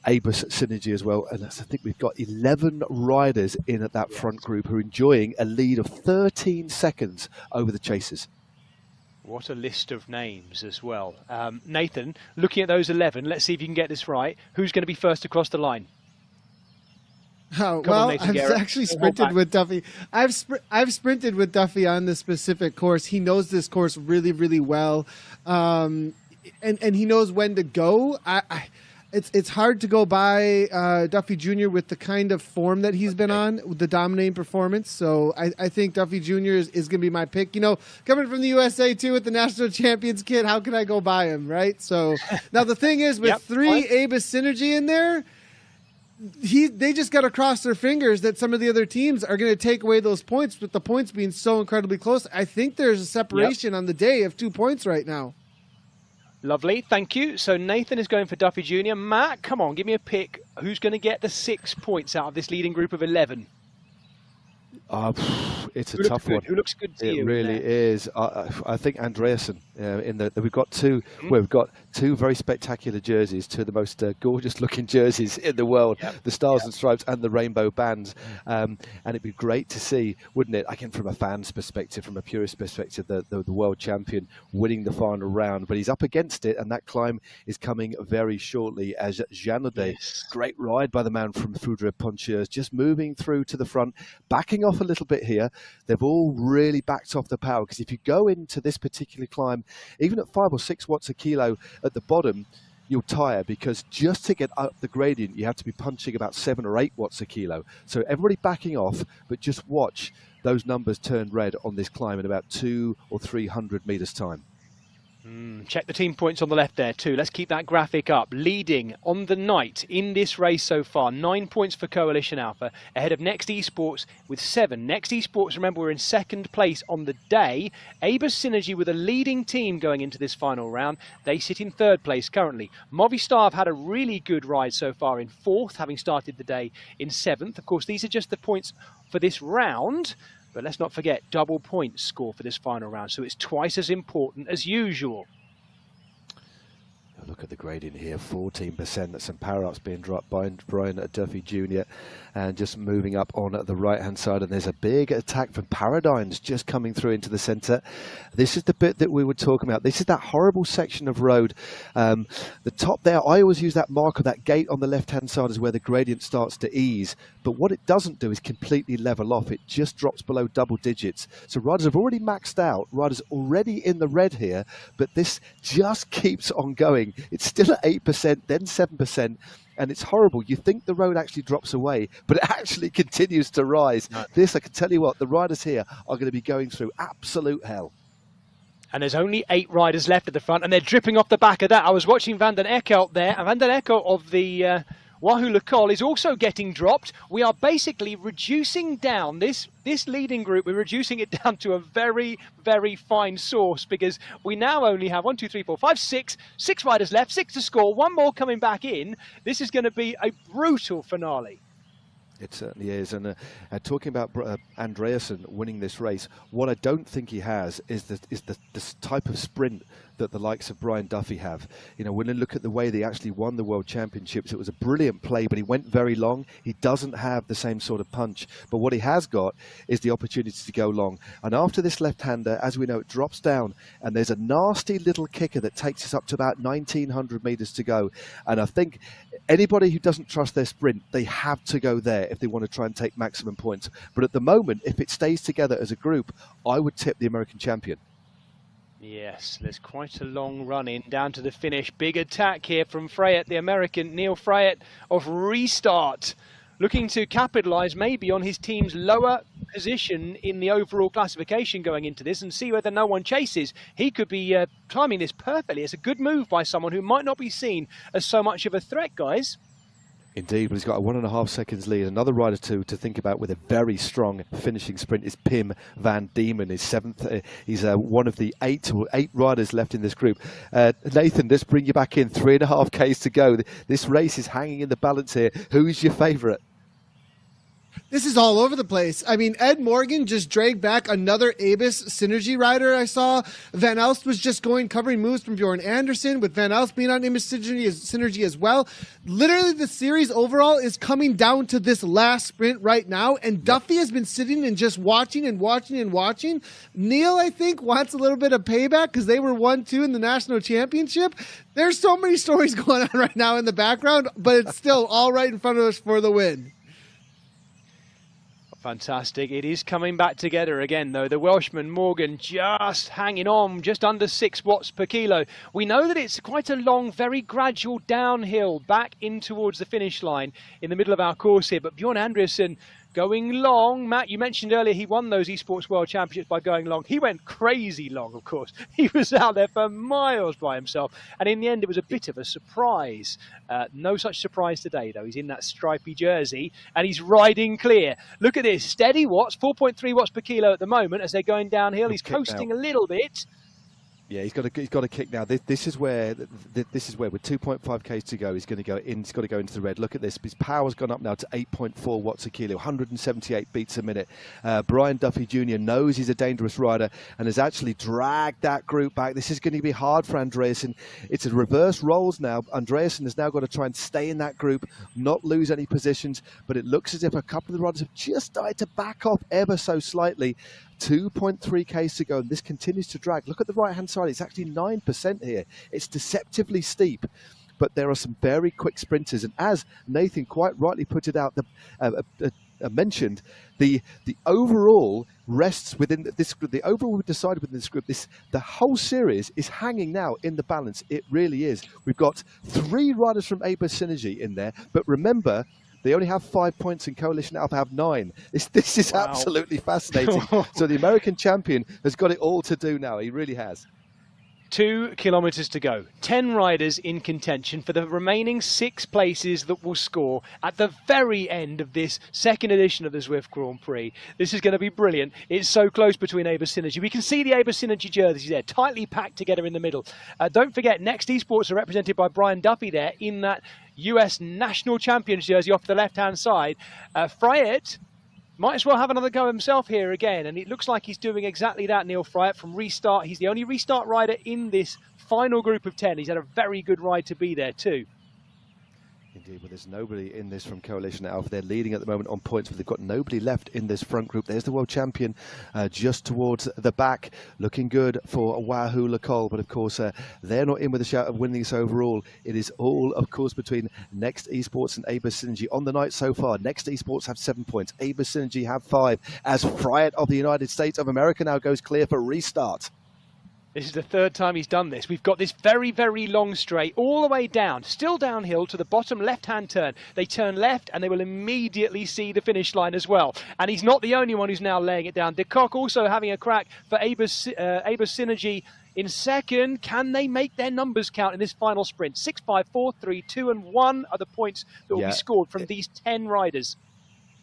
Abus Synergy as well, and I think we've got 11 riders in at that front group who are enjoying a lead of 13 seconds over the chasers. What a list of names as well. Nathan, looking at those 11, let's see if you can get this right. Who's going to be first across the line? Oh, well, I've actually sprinted with Duffy. I've sprinted with Duffy on this specific course. He knows this course really, really well, and he knows when to go. It's hard to go by Duffy Jr. with the kind of form that he's been on, with the dominating performance. So I think Duffy Jr. is going to be my pick. Coming from the USA too with the national champions kit, how can I go by him, right? So now the thing is, with 3 Abus Synergy in there, they just got to cross their fingers that some of the other teams are going to take away those points, with the points being so incredibly close. I think there's a separation on the day of 2 points right now. Lovely, thank you. So Nathan is going for Duffy Jr. Matt, come on, give me a pick. Who's going to get the 6 points out of this leading group of 11? It's a tough one. Who looks good to you? It really is. I think Andreasen. We've got two. We've got 2 very spectacular jerseys, 2 of the most gorgeous-looking jerseys in the world: the Stars and Stripes and the Rainbow Bands. And it'd be great to see, wouldn't it? Again, from a fan's perspective, from a purist perspective, the world champion winning the final round. But he's up against it, and that climb is coming very shortly. As Janode, great ride by the man from Foudre Poncheuse, just moving through to the front, backing off a little bit here. They've all really backed off the power, because if you go into this particular climb, even at 5 or 6 watts a kilo at the bottom, you'll tire, because just to get up the gradient, you have to be punching about 7 or 8 watts a kilo. So everybody backing off, but just watch those numbers turn red on this climb in about 200 or 300 meters time. Check the team points on the left there too. Let's keep that graphic up. Leading on the night in this race so far, 9 points for Coalition Alpha, ahead of Next Esports with 7. Next Esports, remember, we're in second place on the day. Abus Synergy with a leading team going into this final round. They sit in third place currently. Movistar have had a really good ride so far in fourth, having started the day in 7th. Of course, these are just the points for this round. But let's not forget, double points score for this final round, so it's twice as important as usual. Look at the gradient here, 14%. That's some power ups being dropped by Brian Duffy Jr. And just moving up on the right-hand side. And there's a big attack from Paradigms just coming through into the centre. This is the bit that we were talking about. This is that horrible section of road. The top there, I always use that marker, that gate on the left-hand side is where the gradient starts to ease. But what it doesn't do is completely level off. It just drops below double digits. So riders have already maxed out. Riders already in the red here. But this just keeps on going. It's still at 8%, then 7%, and it's horrible. You think the road actually drops away, but it actually continues to rise. No. This, I can tell you what, the riders here are going to be going through absolute hell. And there's only 8 riders left at the front, and they're dripping off the back of that. I was watching Van den Eekhout there, and Van den Eekhout of the Wahoo Le Col is also getting dropped. We are basically reducing down this leading group. We're reducing it down to a very, very fine source, because we now only have 1, 2, 3, 4, 5, 6 riders left, 6 to score, 1 more coming back in. This is going to be a brutal finale. It certainly is. And talking about Andreasen winning this race, what I don't think he has is this type of sprint that the likes of Brian Duffy have. You know, when you look at the way they actually won the World Championships, it was a brilliant play, but he went very long. He doesn't have the same sort of punch. But what he has got is the opportunity to go long. And after this left-hander, as we know, it drops down, and there's a nasty little kicker that takes us up to about 1,900 meters to go. And I think anybody who doesn't trust their sprint, they have to go there if they want to try and take maximum points. But at the moment, if it stays together as a group, I would tip the American champion. Yes, there's quite a long run in down to the finish. Big attack here from Freyet, the American Neil Freyet of Restart, looking to capitalise maybe on his team's lower position in the overall classification going into this and see whether no one chases. He could be timing this perfectly. It's a good move by someone who might not be seen as so much of a threat, guys. Indeed, but he's got a 1.5 seconds lead. Another rider to think about with a very strong finishing sprint is Pim van Diemen. He's 7th. He's one of the 8 riders left in this group. Nathan, let's bring you back in. 3.5 Ks to go. This race is hanging in the balance here. Who is your favourite? This is all over the place. I mean, Ed Morgan just dragged back another Abus Synergy rider I saw. Van Elst was just covering moves from Bjorn Anderson, with Van Elst being on Abus Synergy as well. Literally, the series overall is coming down to this last sprint right now, and Duffy has been sitting and just watching and watching and watching. Neil, I think, wants a little bit of payback because they were 1-2 in the national championship. There's so many stories going on right now in the background, but it's still all right in front of us for the win. Fantastic. It is coming back together again, though. The Welshman Morgan just hanging on, just under 6 watts per kilo. We know that it's quite a long, very gradual downhill back in towards the finish line in the middle of our course here. But Bjorn Andreasen going long. Matt, you mentioned earlier he won those Esports World Championships by going long. He went crazy long, of course. He was out there for miles by himself. And in the end, it was a bit of a surprise. No such surprise today, though. He's in that stripy jersey and he's riding clear. Look at this. Steady watts, 4.3 watts per kilo at the moment as they're going downhill. He's coasting a little bit. Yeah, he's got a kick now. This is where with 2.5 Ks to go, he's going to go in. He's got to go into the red. Look at this. His power's gone up now to 8.4 watts a kilo, 178 beats a minute. Brian Duffy Jr. knows he's a dangerous rider and has actually dragged that group back. This is going to be hard for Andreasen. It's a reverse roles now. Andreasen has now got to try and stay in that group, not lose any positions. But it looks as if a couple of the riders have just started to back off ever so slightly. 2.3 Ks to go, and this continues to drag. Look at the right-hand side. It's actually 9% here. It's deceptively steep, but there are some very quick sprinters. And as Nathan quite rightly put it out, mentioned, the overall rests within this group. The overall we decided within this group. The whole series is hanging now in the balance. It really is. We've got 3 riders from Aber Synergy in there, but remember, they only have 5 points and Coalition Alpha have 9. This is absolutely fascinating. So the American champion has got it all to do now. He really has. 2 kilometres to go. 10 riders in contention for the remaining 6 places that will score at the very end of this second edition of the Zwift Grand Prix. This is going to be brilliant. It's so close between Aber Synergy. We can see the Aber Synergy jerseys there, tightly packed together in the middle. Don't forget, Next Esports are represented by Brian Duffy there in that US National Champions jersey off the left-hand side. Fryatt might as well have another go himself here again, and it looks like he's doing exactly that, Neil Fryatt, from restart. He's the only restart rider in this final group of 10. He's had a very good ride to be there too. Indeed, well, there's nobody in this from Coalition Alpha. They're leading at the moment on points, but they've got nobody left in this front group. There's the world champion just towards the back, looking good for Wahoo Lacole. But of course, they're not in with a shout of winning this overall. It is all, of course, between Next Esports and Aber Synergy on the night so far. Next Esports have 7 points. Aber Synergy have 5. As Fryatt of the United States of America now goes clear for restart. This is the 3rd time he's done this. We've got this very, very long straight all the way down, still downhill to the bottom left-hand turn. They turn left and they will immediately see the finish line as well. And he's not the only one who's now laying it down. De Kock also having a crack for Aber Synergy in second. Can they make their numbers count in this final sprint? 6, 5, 4, 3, 2 and 1 are the points that will be scored from these 10 riders.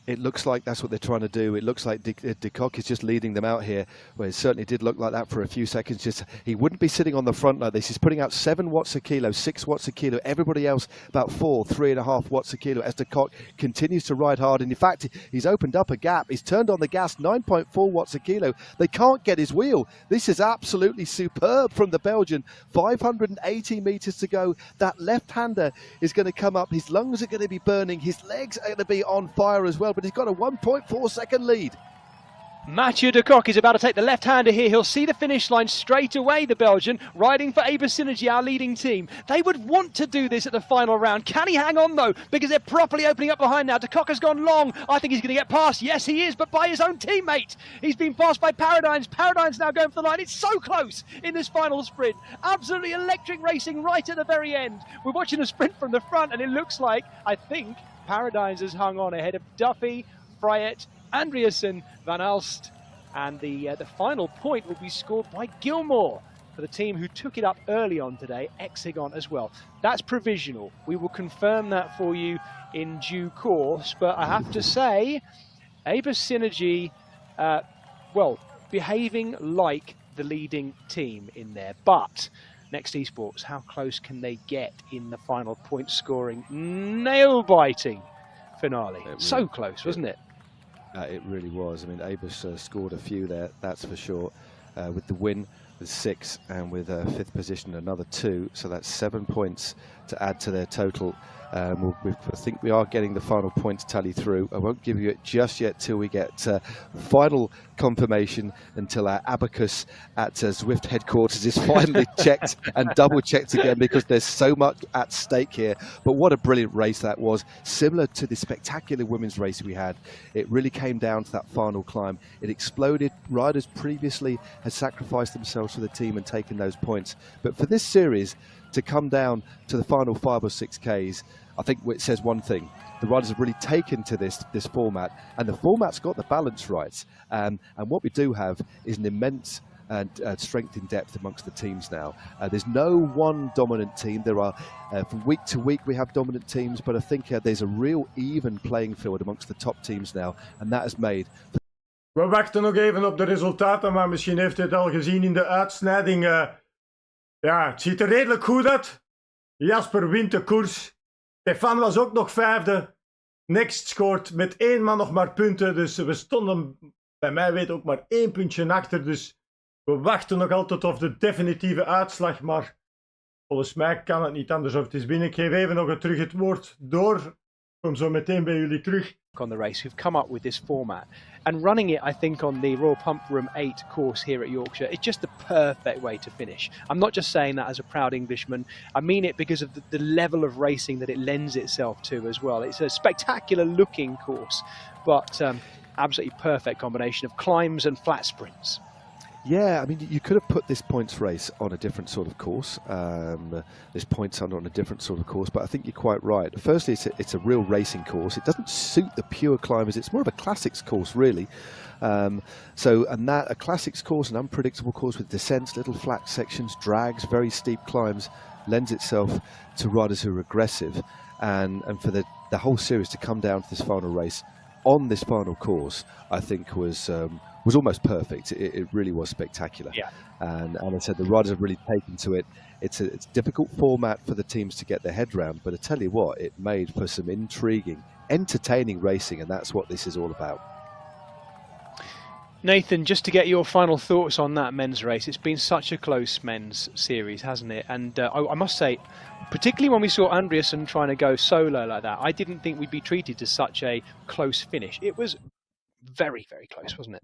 It looks like that's what they're trying to do. It looks like De Kock is just leading them out here. Well, it certainly did look like that for a few seconds. Just he wouldn't be sitting on the front like this. He's putting out 7 watts a kilo, 6 watts a kilo. Everybody else about 4, 3.5 watts a kilo as De Kock continues to ride hard. And in fact, he's opened up a gap. He's turned on the gas, 9.4 watts a kilo. They can't get his wheel. This is absolutely superb from the Belgian. 580 meters to go. That left-hander is going to come up. His lungs are going to be burning. His legs are going to be on fire as well. But he's got a 1.4 second lead. Mathieu de Kock is about to take the left-hander here. He'll see the finish line straight away, the Belgian, riding for Aber Synergy, our leading team. They would want to do this at the final round. Can he hang on, though? Because they're properly opening up behind now. De Kock has gone long. I think he's going to get past. Yes, he is, but by his own teammate. He's been passed by Paradigms. Paradigms now going for the line. It's so close in this final sprint. Absolutely electric racing right at the very end. We're watching a sprint from the front, and it looks like, I think, Paradigms has hung on ahead of Duffy, Fryatt, Andreasen, Van Alst, and the final point will be scored by Gilmore for the team who took it up early on today, Hexagon as well. That's provisional. We will confirm that for you in due course, but I have to say, Aber Synergy, well, behaving like the leading team in there, but Next Esports, how close can they get in the final point scoring, nail-biting finale? So close, wasn't it? It really was. I mean, Aber's scored a few there, that's for sure. With the win, with 6, and with 5th position, another 2. So that's 7 points to add to their total. I think we are getting the final points tally through. I won't give you it just yet till we get final confirmation, until our abacus at Zwift headquarters is finally checked and double checked again, because there's so much at stake here. But what a brilliant race that was. Similar to the spectacular women's race we had, it really came down to that final climb. It exploded. Riders previously had sacrificed themselves for the team and taken those points. But for this series to come down to the final 5 or 6 Ks, I think it says one thing. The riders have really taken to this format, and the format's got the balance right. And what we do have is an immense strength in depth amongst the teams now. There's no one dominant team. There are, from week to week, we have dominant teams, but I think there's a real even playing field amongst the top teams now, and that has made... We wachten nog even op de resultaten, maar misschien heeft u het al gezien in de uitsnijding. Ja, het ziet er redelijk goed uit. Jasper wint de koers. Stefan was ook nog 5e. Next scoort met 1 man nog maar punten. Dus we stonden, bij mij weet ook, maar 1 puntje achter. Dus we wachten nog altijd op de definitieve uitslag. Maar volgens mij kan het niet anders of het is binnen. Ik geef even nog terug het woord door. Ik kom zo meteen bij jullie terug. on the race who've come up with this format. And running it, I think, on the Royal Pumproom 8 course here at Yorkshire, it's just the perfect way to finish. I'm not just saying that as a proud Englishman. I mean it because of the level of racing that it lends itself to as well. It's a spectacular looking course, but absolutely perfect combination of climbs and flat sprints. Yeah, I mean, you could have put this points race on a different sort of course, this points on a different sort of course, but I think you're quite right. Firstly, it's a real racing course. It doesn't suit the pure climbers. It's more of a classics course, really. A classics course, an unpredictable course with descents, little flat sections, drags, very steep climbs, lends itself to riders who are aggressive. And for the whole series to come down to this final race on this final course, I think was almost perfect. It really was spectacular. Yeah. And I said the riders have really taken to it. It's a difficult format for the teams to get their head around, but I tell you what, it made for some intriguing, entertaining racing, and that's what this is all about. Nathan, just to get your final thoughts on that men's race, it's been such a close men's series, hasn't it? And I must say, particularly when we saw Andreasen trying to go solo like that, I didn't think we'd be treated to such a close finish. It was very, very close, wasn't it?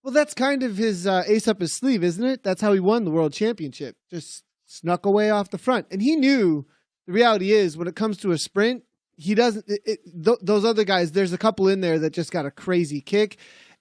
Well, that's kind of his ace up his sleeve, isn't it? That's how he won the world championship. Just snuck away off the front. And he knew the reality is when it comes to a sprint, he doesn't, those other guys, there's a couple in there that just got a crazy kick.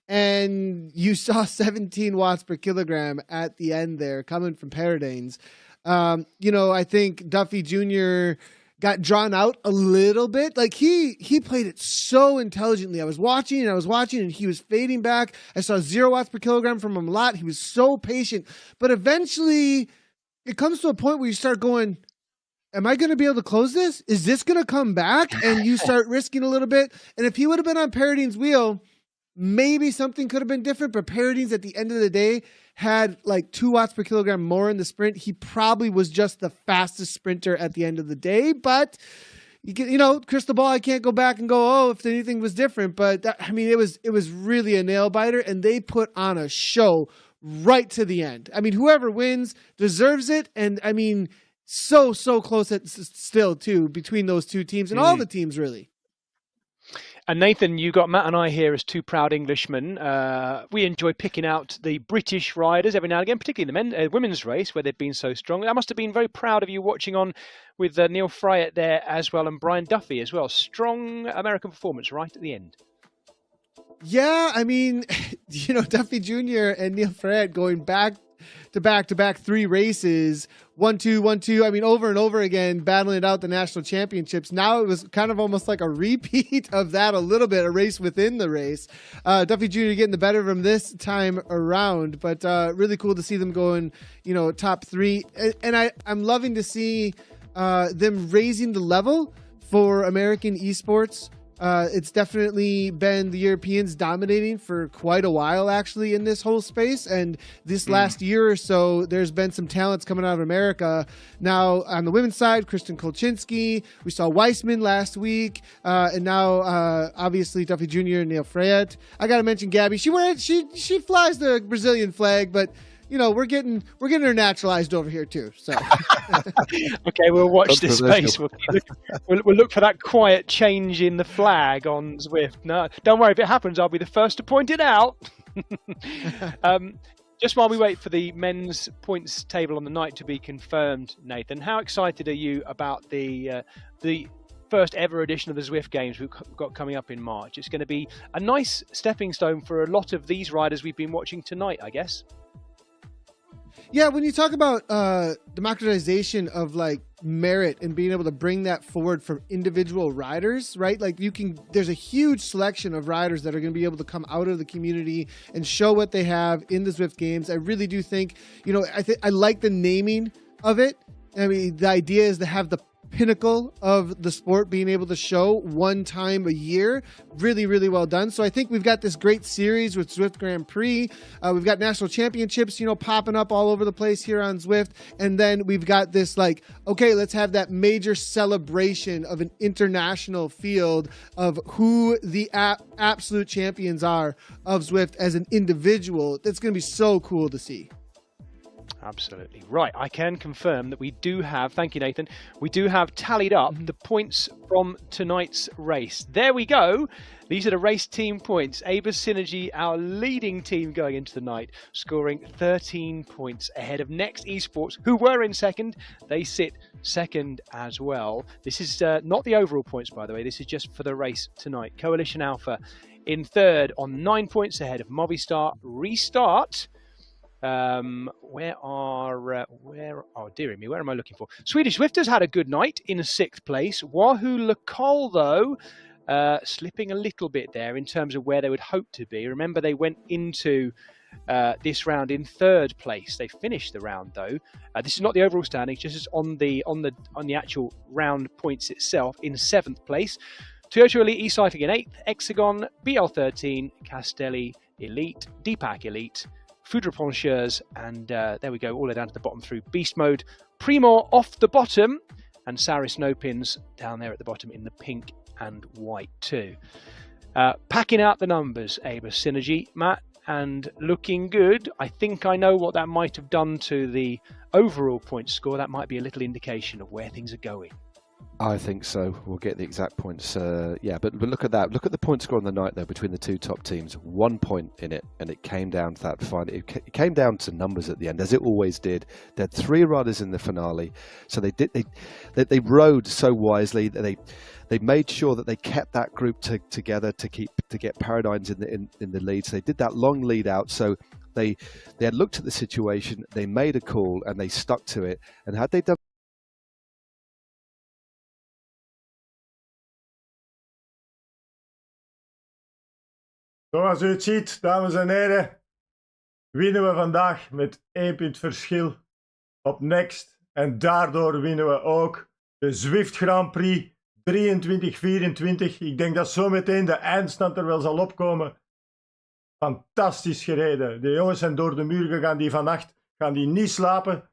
And you saw 17 watts per kilogram at the end there coming from Paradanes. I think Duffy Jr. got drawn out a little bit. Like he played it so intelligently. I was watching and he was fading back. I saw 0 watts per kilogram from him a lot. He was so patient, but eventually it comes to a point where you start going, am I going to be able to close this? Is this going to come back? And you start risking a little bit. And if he would have been on Paradine's wheel, maybe something could have been different, but Paradine's at the end of the day had like 2 watts per kilogram more in the sprint. He probably was just the fastest sprinter at the end of the day, but crystal ball, I can't go back and go, if anything was different, but it was really a nail biter, and they put on a show right to the end. I mean, whoever wins deserves it. And I mean, so close still too, between those two teams and all the teams really. And Nathan, you got Matt and I here as two proud Englishmen. We enjoy picking out the British riders every now and again, particularly the women's race where they've been so strong. I must have been very proud of you watching on with Neil Fryatt there as well, and Brian Duffy as well. Strong American performance right at the end. Yeah, I mean, Duffy Jr. and Neil Fryatt going back to back 3 races, 1-2, 1-2. I mean, over and over again, battling it out the national championships. Now it was kind of almost like a repeat of that a little bit, a race within the race. Duffy Jr. getting the better of him this time around, but really cool to see them going, top 3. And I'm loving to see them raising the level for American esports. It's definitely been the Europeans dominating for quite a while, actually, in this whole space. And this last year or so, there's been some talents coming out of America. Now, on the women's side, Kristen Kolczynski, we saw Weissman last week, and now, obviously, Duffy Jr. and Neil Fryatt. I got to mention Gabby. She flies the Brazilian flag, but we're getting her naturalized over here too. So okay, we'll watch this space. We'll look for that quiet change in the flag on Zwift. No, don't worry. If it happens, I'll be the first to point it out. Just while we wait for the men's points table on the night to be confirmed, Nathan, how excited are you about the first ever edition of the Zwift Games we've got coming up in March? It's going to be a nice stepping stone for a lot of these riders we've been watching tonight, I guess. Yeah, when you talk about democratization of like merit and being able to bring that forward from individual riders, right? Like there's a huge selection of riders that are going to be able to come out of the community and show what they have in the Zwift Games. I really do think, I like the naming of it. I mean, the idea is to have the pinnacle of the sport being able to show one time a year. Really, really well done. So I think we've got this great series with Zwift Grand Prix. We've got national championships, popping up all over the place here on Zwift. And then we've got this let's have that major celebration of an international field of who the absolute champions are of Zwift as an individual. That's going to be so cool to see. Absolutely. Right, I can confirm that we do have, thank you Nathan, we do have tallied up the points from tonight's race. There we go. These are the race team points. Abus Synergy, our leading team going into the night, scoring 13 points ahead of Next Esports, who were in second. They sit second as well. This is not the overall points, by the way. This is just for the race tonight. Coalition Alpha in third on 9 points ahead of Movistar Restart. Oh dearie me, where am I looking for? Swedish Zwifters had a good night in sixth place. Wahoo Lecole, though, slipping a little bit there in terms of where they would hope to be. Remember, they went into this round in third place. They finished the round though. This is not the overall standings, just on the actual round points itself. In seventh place, Toyota Elite E-Cycling in eighth, Hexagon, BL13, Castelli Elite, Deepak Elite, Foudre Poncheurs, and there we go, all the way down to the bottom through Beast Mode. Primor off the bottom, and Saris No Pins down there at the bottom in the pink and white too. Packing out the numbers, Abus Synergy, Matt, and looking good. I think I know what that might have done to the overall point score. That might be a little indication of where things are going. I think so. We'll get the exact points. But look at that. Look at the point score on the night there between the two top teams. 1 point in it, and it came down to that final. It came down to numbers at the end, as it always did. They had 3 riders in the finale, so they rode so wisely. They made sure that they kept that group together to get Paradigms in the lead. So they did that long lead out. So they had looked at the situation, they made a call, and they stuck to it. And had they done Zoals u het ziet, dames en heren, winnen we vandaag met 1 punt verschil op Next. En daardoor winnen we ook de Zwift Grand Prix 23-24. Ik denk dat zometeen de eindstand er wel zal opkomen. Fantastisch gereden. De jongens zijn door de muur gegaan die vannacht. Gaan die niet slapen.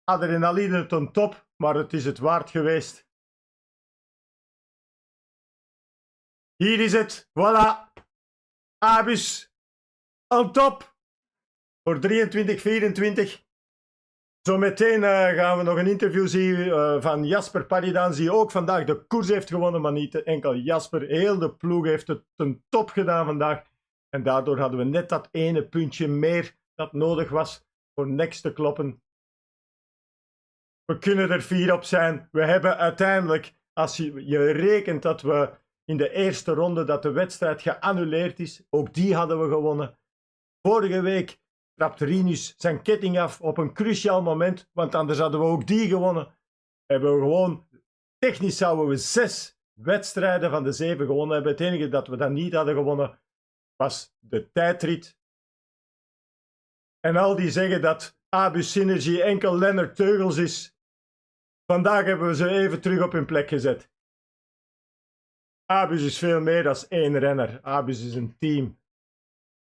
Adrenaline ten top, maar het is het waard geweest. Hier is het. Voilà. Abus on top voor 23-24. Zometeen gaan we nog een interview zien van Jasper Paridans, die ook vandaag de koers heeft gewonnen, maar niet enkel Jasper. Heel de ploeg heeft het ten top gedaan vandaag. En daardoor hadden we net dat ene puntje meer dat nodig was voor Next te kloppen. We kunnen er 4 op zijn. We hebben uiteindelijk, als je rekent dat we in de eerste ronde dat de wedstrijd geannuleerd is, ook die hadden we gewonnen. Vorige week trapte Rinus zijn ketting af op een cruciaal moment, want anders hadden we ook die gewonnen. Hebben we gewoon, technisch zouden we 6 wedstrijden van de 7 gewonnen hebben. Het enige dat we dan niet hadden gewonnen was de tijdrit. En al die zeggen dat Abus Synergy enkel Lennart Teugels is. Vandaag hebben we ze even terug op hun plek gezet. Abus is veel meer dan 1 renner. Abus is een team.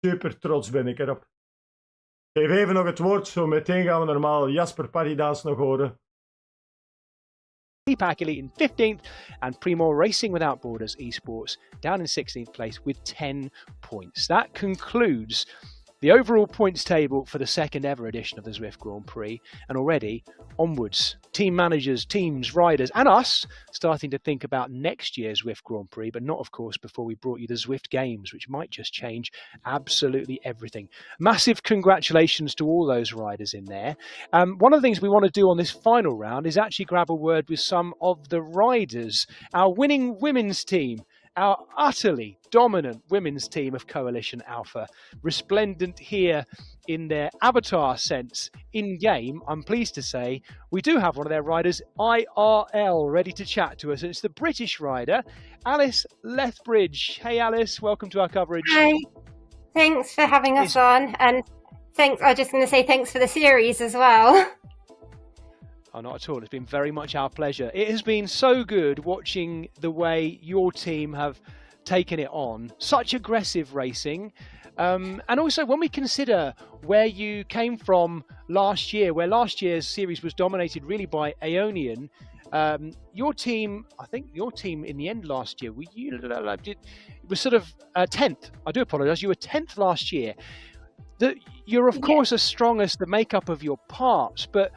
Super trots ben ik erop. Ik geef even nog het woord. Zo meteen gaan we normaal Jasper Paridans nog horen. Deepak Elite in 15th and Primor Racing Without Borders Esports down in 16th place with 10 points. That concludes the overall points table for the second ever edition of the Zwift Grand Prix, and already onwards, team managers, teams, riders and us starting to think about next year's Zwift Grand Prix, but not of course before we brought you the Zwift Games, which might just change absolutely everything. Massive congratulations to all those riders in there. One of the things we want to do on this final round is actually grab a word with some of the riders. Our winning women's team, our utterly dominant women's team of Coalition Alpha, resplendent here in their avatar sense in-game. I'm pleased to say we do have one of their riders, IRL, ready to chat to us. And it's the British rider, Alice Lethbridge. Hey Alice, welcome to our coverage. Hi, thanks for having us on. And thanks, I was just going to say thanks for the series as well. Oh, not at all. It's been very much our pleasure. It has been so good watching the way your team have taken it on. Such aggressive racing. And also when we consider where you came from last year, where last year's series was dominated really by Aeonian, your team, I think your team in the end last year, was sort of 10th. I do apologise. You were 10th last year. You're of course as strong as the makeup of your parts, but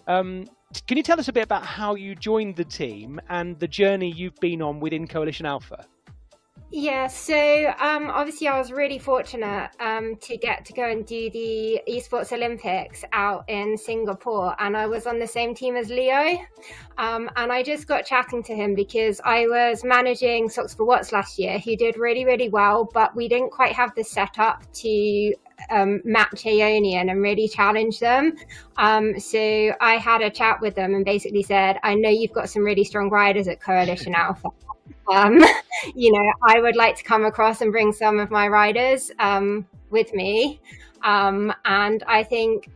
can you tell us a bit about how you joined the team and the journey you've been on within Coalition Alpha? Yeah, so obviously I was really fortunate to get to go and do the Esports Olympics out in Singapore, and I was on the same team as Leo, and I just got chatting to him because I was managing Socks for Watts last year, who did really, really well, but we didn't quite have the setup to match Aeonian and really challenge them. So I had a chat with them and basically said, I know you've got some really strong riders at Coalition Alpha. I would like to come across and bring some of my riders with me. And I think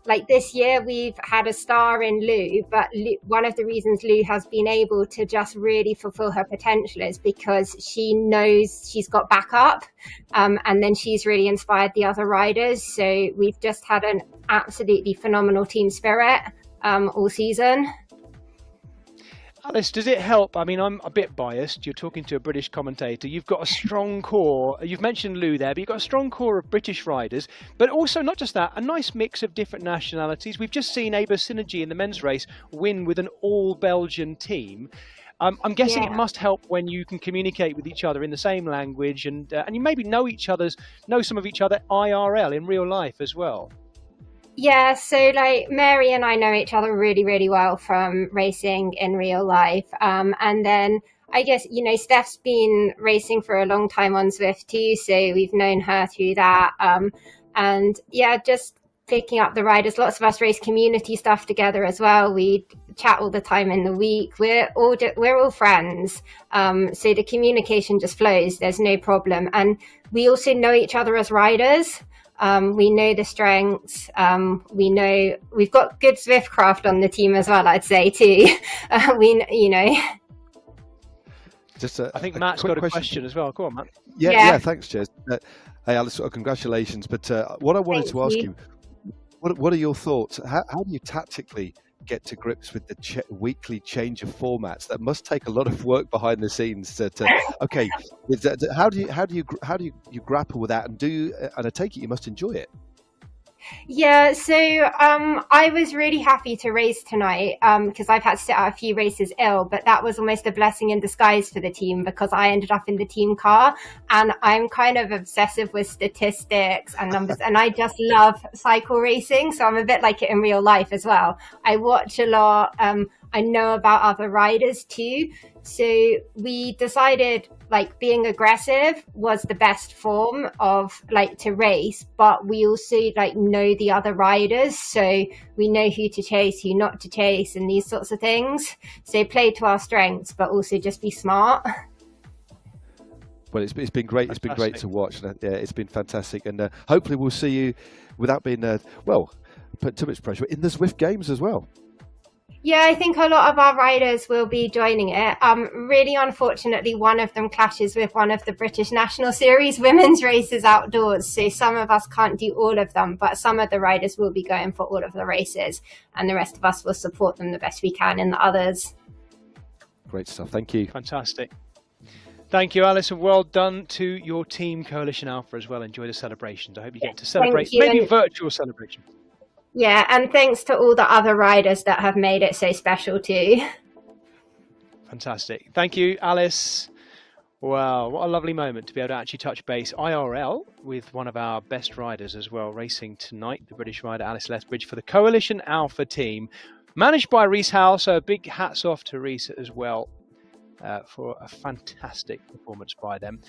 like this year we've had a star in Lou, but one of the reasons Lou has been able to just really fulfill her potential is because she knows she's got backup, and then she's really inspired the other riders. So we've just had an absolutely phenomenal team spirit all season. Alice, does it help? I mean, I'm a bit biased. You're talking to a British commentator. You've got a strong core. You've mentioned Lou there, but you've got a strong core of British riders, but also not just that, a nice mix of different nationalities. We've just seen Aber Synergy in the men's race win with an all-Belgian team. I'm guessing it must help when you can communicate with each other in the same language, and you maybe know some of each other IRL in real life as well. Yeah, so like Mary and I know each other really, really well from racing in real life. And then I guess, Steph's been racing for a long time on Zwift too, so we've known her through that. And yeah, just picking up the riders. Lots of us race community stuff together as well. We chat all the time in the week. We're all friends. So the communication just flows. There's no problem. And we also know each other as riders. We know the strengths. We know we've got good Zwiftcraft on the team as well, I'd say too. I think Matt's got a question as well. Go on, Matt. Yeah, thanks, Jez. Hey, Alice, congratulations. But what I wanted to ask you, what are your thoughts? How do you tactically get to grips with the weekly change of formats? That must take a lot of work behind the scenes. Okay, how do you grapple with that? And I take it you must enjoy it. Yeah, so I was really happy to race tonight because I've had to sit out a few races ill, but that was almost a blessing in disguise for the team because I ended up in the team car, and I'm kind of obsessive with statistics and numbers, and I just love cycle racing, so I'm a bit like it in real life as well. I watch a lot. I know about other riders too. So we decided like being aggressive was the best form of like to race, but we also like know the other riders. So we know who to chase, who not to chase, and these sorts of things. So play to our strengths, but also just be smart. Well, it's been great. It's been great to watch. Yeah, it's been fantastic. And hopefully we'll see you without being, put too much pressure in the Zwift Games as well. Yeah, I think a lot of our riders will be joining it. Really unfortunately, one of them clashes with one of the British National Series women's races outdoors. So some of us can't do all of them, but some of the riders will be going for all of the races, and the rest of us will support them the best we can in the others. Great stuff. Thank you. Fantastic. Thank you, Alice, and well done to your team, Coalition Alpha, as well. Enjoy the celebrations. I hope you get to celebrate, maybe a virtual celebration. Yeah, and thanks to all the other riders that have made it so special too. Fantastic. Thank you, Alice. Wow, what a lovely moment to be able to actually touch base IRL with one of our best riders as well, racing tonight, the British rider Alice Lethbridge for the Coalition Alpha team, managed by Reese Howell, so a big hats off to Reese as well for a fantastic performance by them.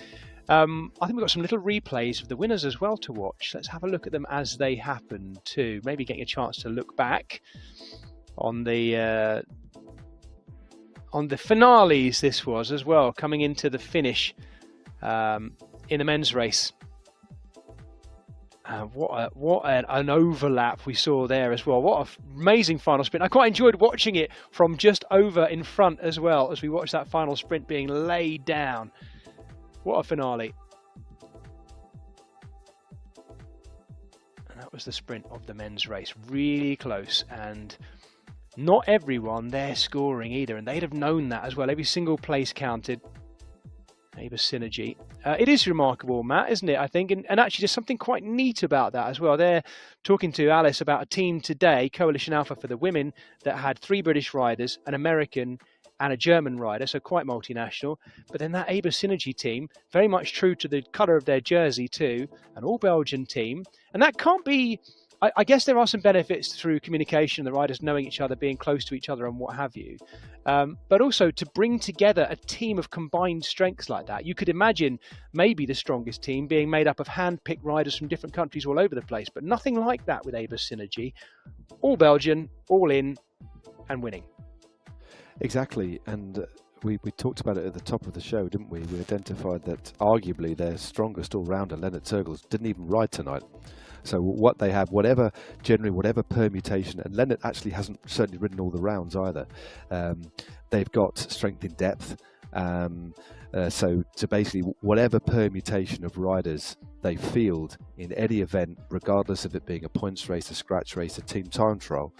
I think we've got some little replays of the winners as well to watch. Let's have a look at them as they happen too. Maybe getting a chance to look back on the finales. This was as well, coming into the finish in the men's race. What an overlap we saw there as well. What an amazing final sprint. I quite enjoyed watching it from just over in front as well as we watched that final sprint being laid down. What a finale. And that was the sprint of the men's race. Really close, and not everyone there scoring either, and they'd have known that as well. Every single place counted. Aber Synergy. It is remarkable, Matt, isn't it? I think, and actually there's something quite neat about that as well. They're talking to Alice about a team today, Coalition Alpha for the women, that had 3 British riders, an American and a German rider, so quite multinational. But then that Aber Synergy team, very much true to the colour of their jersey too, an all-Belgian team. And that can't be... I guess there are some benefits through communication, the riders knowing each other, being close to each other and what have you. But also to bring together a team of combined strengths like that. You could imagine maybe the strongest team being made up of hand-picked riders from different countries all over the place, but nothing like that with Aber Synergy. All Belgian, all in, and winning. Exactly, and we talked about it at the top of the show, didn't we? We identified that arguably their strongest all-rounder, Lennart Turgels, didn't even ride tonight. So what they have, whatever permutation, and Lennart actually hasn't certainly ridden all the rounds either. They've got strength in depth. So basically, whatever permutation of riders they field in any event, regardless of it being a points race, a scratch race, a team time trial,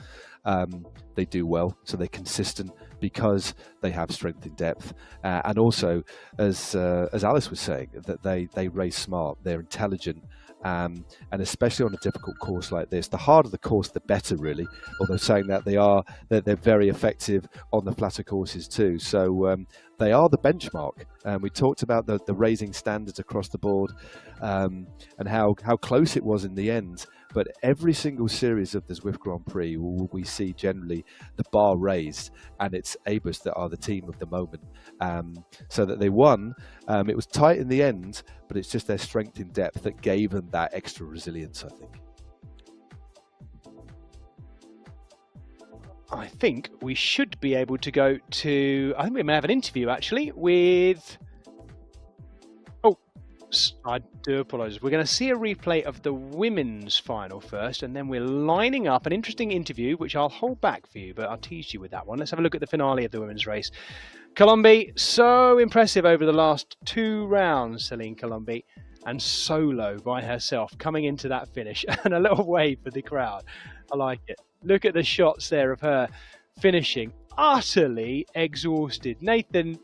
they do well. So they're consistent because they have strength in depth, and also, as Alice was saying, that they race smart. They're intelligent. And especially on a difficult course like this, the harder the course, the better, really. Although saying that they're very effective on the flatter courses too. So they are the benchmark. We talked about the raising standards across the board, and how close it was in the end. But every single series of the Zwift Grand Prix, we see generally the bar raised, and it's Abers that are the team of the moment. So that they won. It was tight in the end, but it's just their strength in depth that gave them that extra resilience, I think. I think we should be able to go to... I think we may have an interview, actually, with... I do apologise. We're going to see a replay of the women's final first, and then we're lining up an interesting interview, which I'll hold back for you, but I'll tease you with that one. Let's have a look at the finale of the women's race. Colombi, so impressive over the last 2 rounds, Celine Colombi, and solo by herself, coming into that finish, and a little wave for the crowd. I like it. Look at the shots there of her finishing, utterly exhausted. Nathan,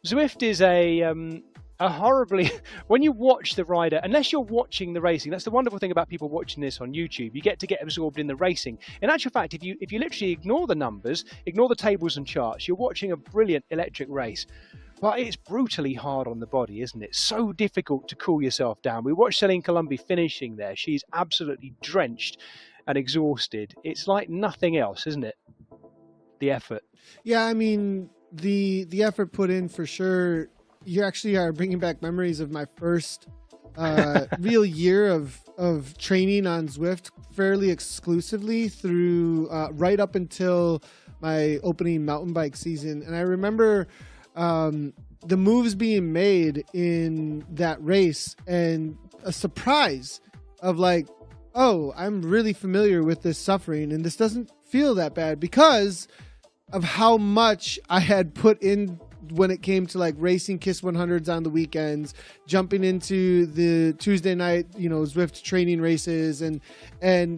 Zwift is a horribly, when you watch the rider, unless you're watching the racing, that's the wonderful thing about people watching this on YouTube, you get absorbed in the racing. In actual fact, if you literally ignore the numbers, ignore the tables and charts, you're watching a brilliant electric race. But it's brutally hard on the body, isn't it? So difficult to cool yourself down. We watched Celine Colombi finishing there. She's absolutely drenched and exhausted. It's like nothing else, isn't it? The effort. Yeah, I mean, the effort put in for sure. You actually are bringing back memories of my first real year of training on Zwift, fairly exclusively through right up until my opening mountain bike season. And I remember the moves being made in that race and a surprise of like, oh, I'm really familiar with this suffering and this doesn't feel that bad because of how much I had put in when it came to like racing KISS 100s on the weekends, jumping into the Tuesday night, Zwift training races and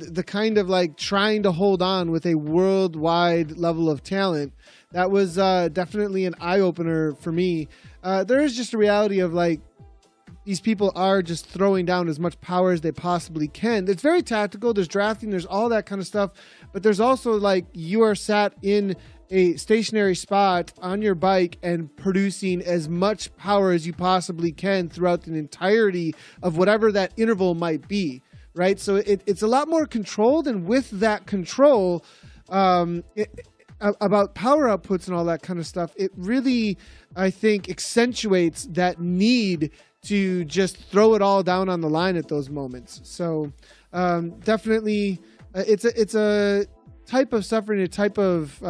the kind of like trying to hold on with a worldwide level of talent. That was definitely an eye opener for me. There is just a reality of like, these people are just throwing down as much power as they possibly can. It's very tactical. There's drafting, there's all that kind of stuff, but there's also like you are sat in a stationary spot on your bike and producing as much power as you possibly can throughout the entirety of whatever that interval might be, right? So it's a lot more controlled, and with that control about power outputs and all that kind of stuff, it really, I think, accentuates that need to just throw it all down on the line at those moments. So definitely it's a type of suffering, a type of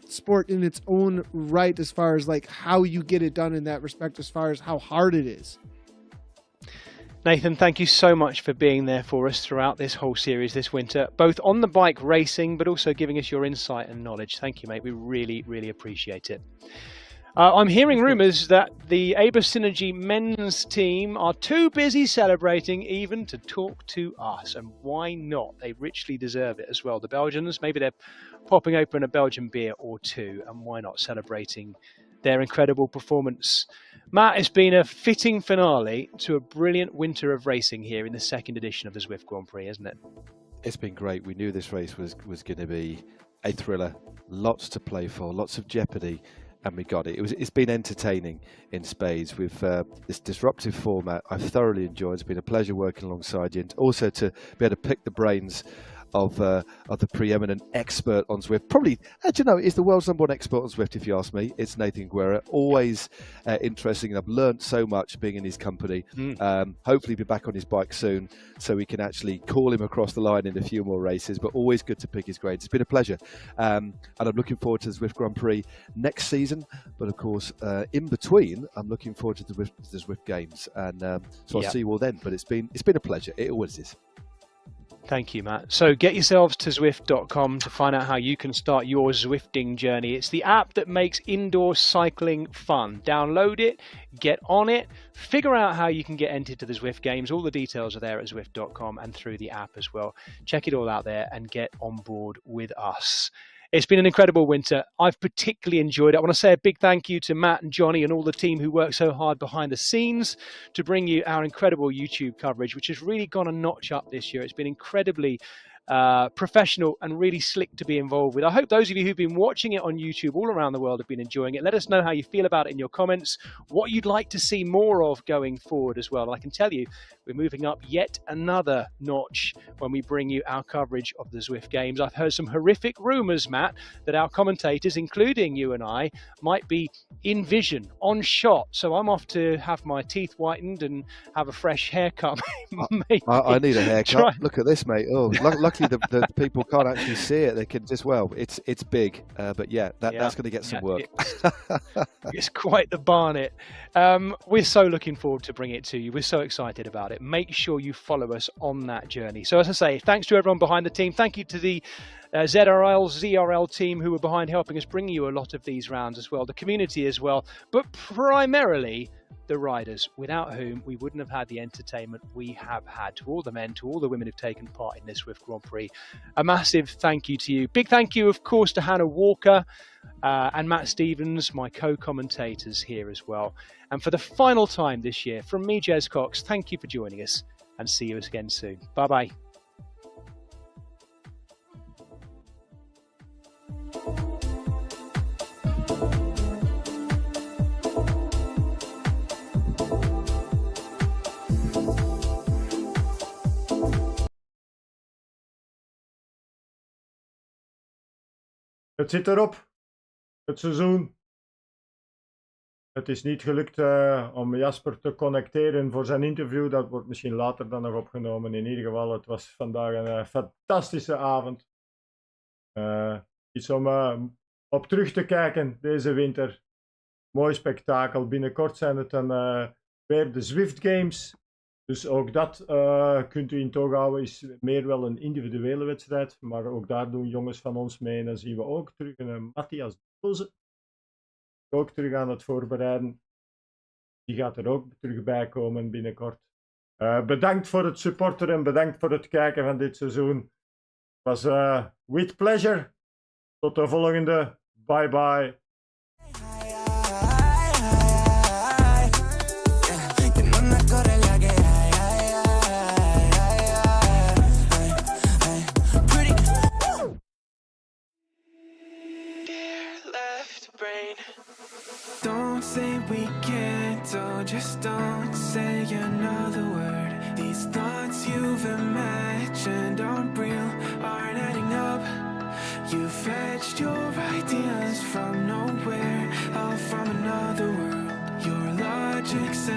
sport in its own right, as far as like how you get it done in that respect, as far as how hard it is. Nathan, thank you so much for being there for us throughout this whole series this winter, both on the bike racing, but also giving us your insight and knowledge. Thank you, mate. We really, really appreciate it. I'm hearing rumours that the Aber Synergy men's team are too busy celebrating even to talk to us. And why not? They richly deserve it as well. The Belgians, maybe they're popping open a Belgian beer or two. And why not celebrating their incredible performance. Matt, it's been a fitting finale to a brilliant winter of racing here in the second edition of the Zwift Grand Prix, hasn't it? It's been great. We knew this race was going to be a thriller, lots to play for, lots of jeopardy, and we got it. It's been entertaining in spades with this disruptive format. I've thoroughly enjoyed. It's been a pleasure working alongside you, and also to be able to pick the brains of the preeminent expert on Zwift. Probably, you know, is the world's #1 expert on Zwift, if you ask me. It's Nathan Guerra. Always interesting, and I've learned so much being in his company. Hopefully be back on his bike soon so we can actually call him across the line in a few more races, but always good to pick his grades. It's been a pleasure. And I'm looking forward to the Zwift Grand Prix next season, but of course, in between, I'm looking forward to the Zwift Games, and so I'll see you all then. But it's been a pleasure. It always is. Thank you, Matt. So get yourselves to Zwift.com to find out how you can start your Zwifting journey. It's the app that makes indoor cycling fun. Download it, get on it, figure out how you can get entered to the Zwift Games. All the details are there at Zwift.com and through the app as well. Check it all out there and get on board with us. It's been an incredible winter. I've particularly enjoyed it. I want to say a big thank you to Matt and Johnny and all the team who worked so hard behind the scenes to bring you our incredible YouTube coverage, which has really gone a notch up this year. It's been incredibly professional and really slick to be involved with. I hope those of you who've been watching it on YouTube all around the world have been enjoying it. Let us know how you feel about it in your comments, what you'd like to see more of going forward as well. And I can tell you, we're moving up yet another notch when we bring you our coverage of the Zwift Games. I've heard some horrific rumours, Matt, that our commentators, including you and I, might be in vision, on shot. So I'm off to have my teeth whitened and have a fresh haircut. I need a haircut. Look at this, mate. Oh, luckily the people can't actually see it. They can just, well, it's big. But yeah, that's going to get some work. It's quite the barnet. We're so looking forward to bring it to you. We're so excited about it. Make sure you follow us on that journey. So as I say, thanks to everyone behind the team. Thank you to the ZRL team who were behind helping us bring you a lot of these rounds as well, the community as well, but primarily the riders, without whom we wouldn't have had the entertainment we have had. To all the men, to all the women who've taken part in this Zwift Grand Prix, a massive thank you to you. Big thank you, of course, to Hannah Walker and Matt Stevens, my co-commentators here as well. And for the final time this year, from me, Jez Cox, thank you for joining us, and see you again soon. Bye-bye. Het zit erop, het seizoen. Het is niet gelukt om Jasper te connecteren voor zijn interview. Dat wordt misschien later dan nog opgenomen. In ieder geval, het was vandaag een fantastische avond. Iets om op terug te kijken deze winter. Mooi spektakel. Binnenkort zijn het dan weer de Zwift Games. Dus ook dat kunt u in toog houden, is meer wel een individuele wedstrijd. Maar ook daar doen jongens van ons mee. En dan zien we ook terug een Matthias Doze. Ook terug aan het voorbereiden. Die gaat er ook terug bij komen binnenkort. Bedankt voor het supporten en bedankt voor het kijken van dit seizoen. Het was with pleasure. Tot de volgende. Bye bye. Don't say we can't, oh, just don't say another word. These thoughts you've imagined aren't real, aren't adding up. You fetched your ideas from nowhere, all from another world. Your logic's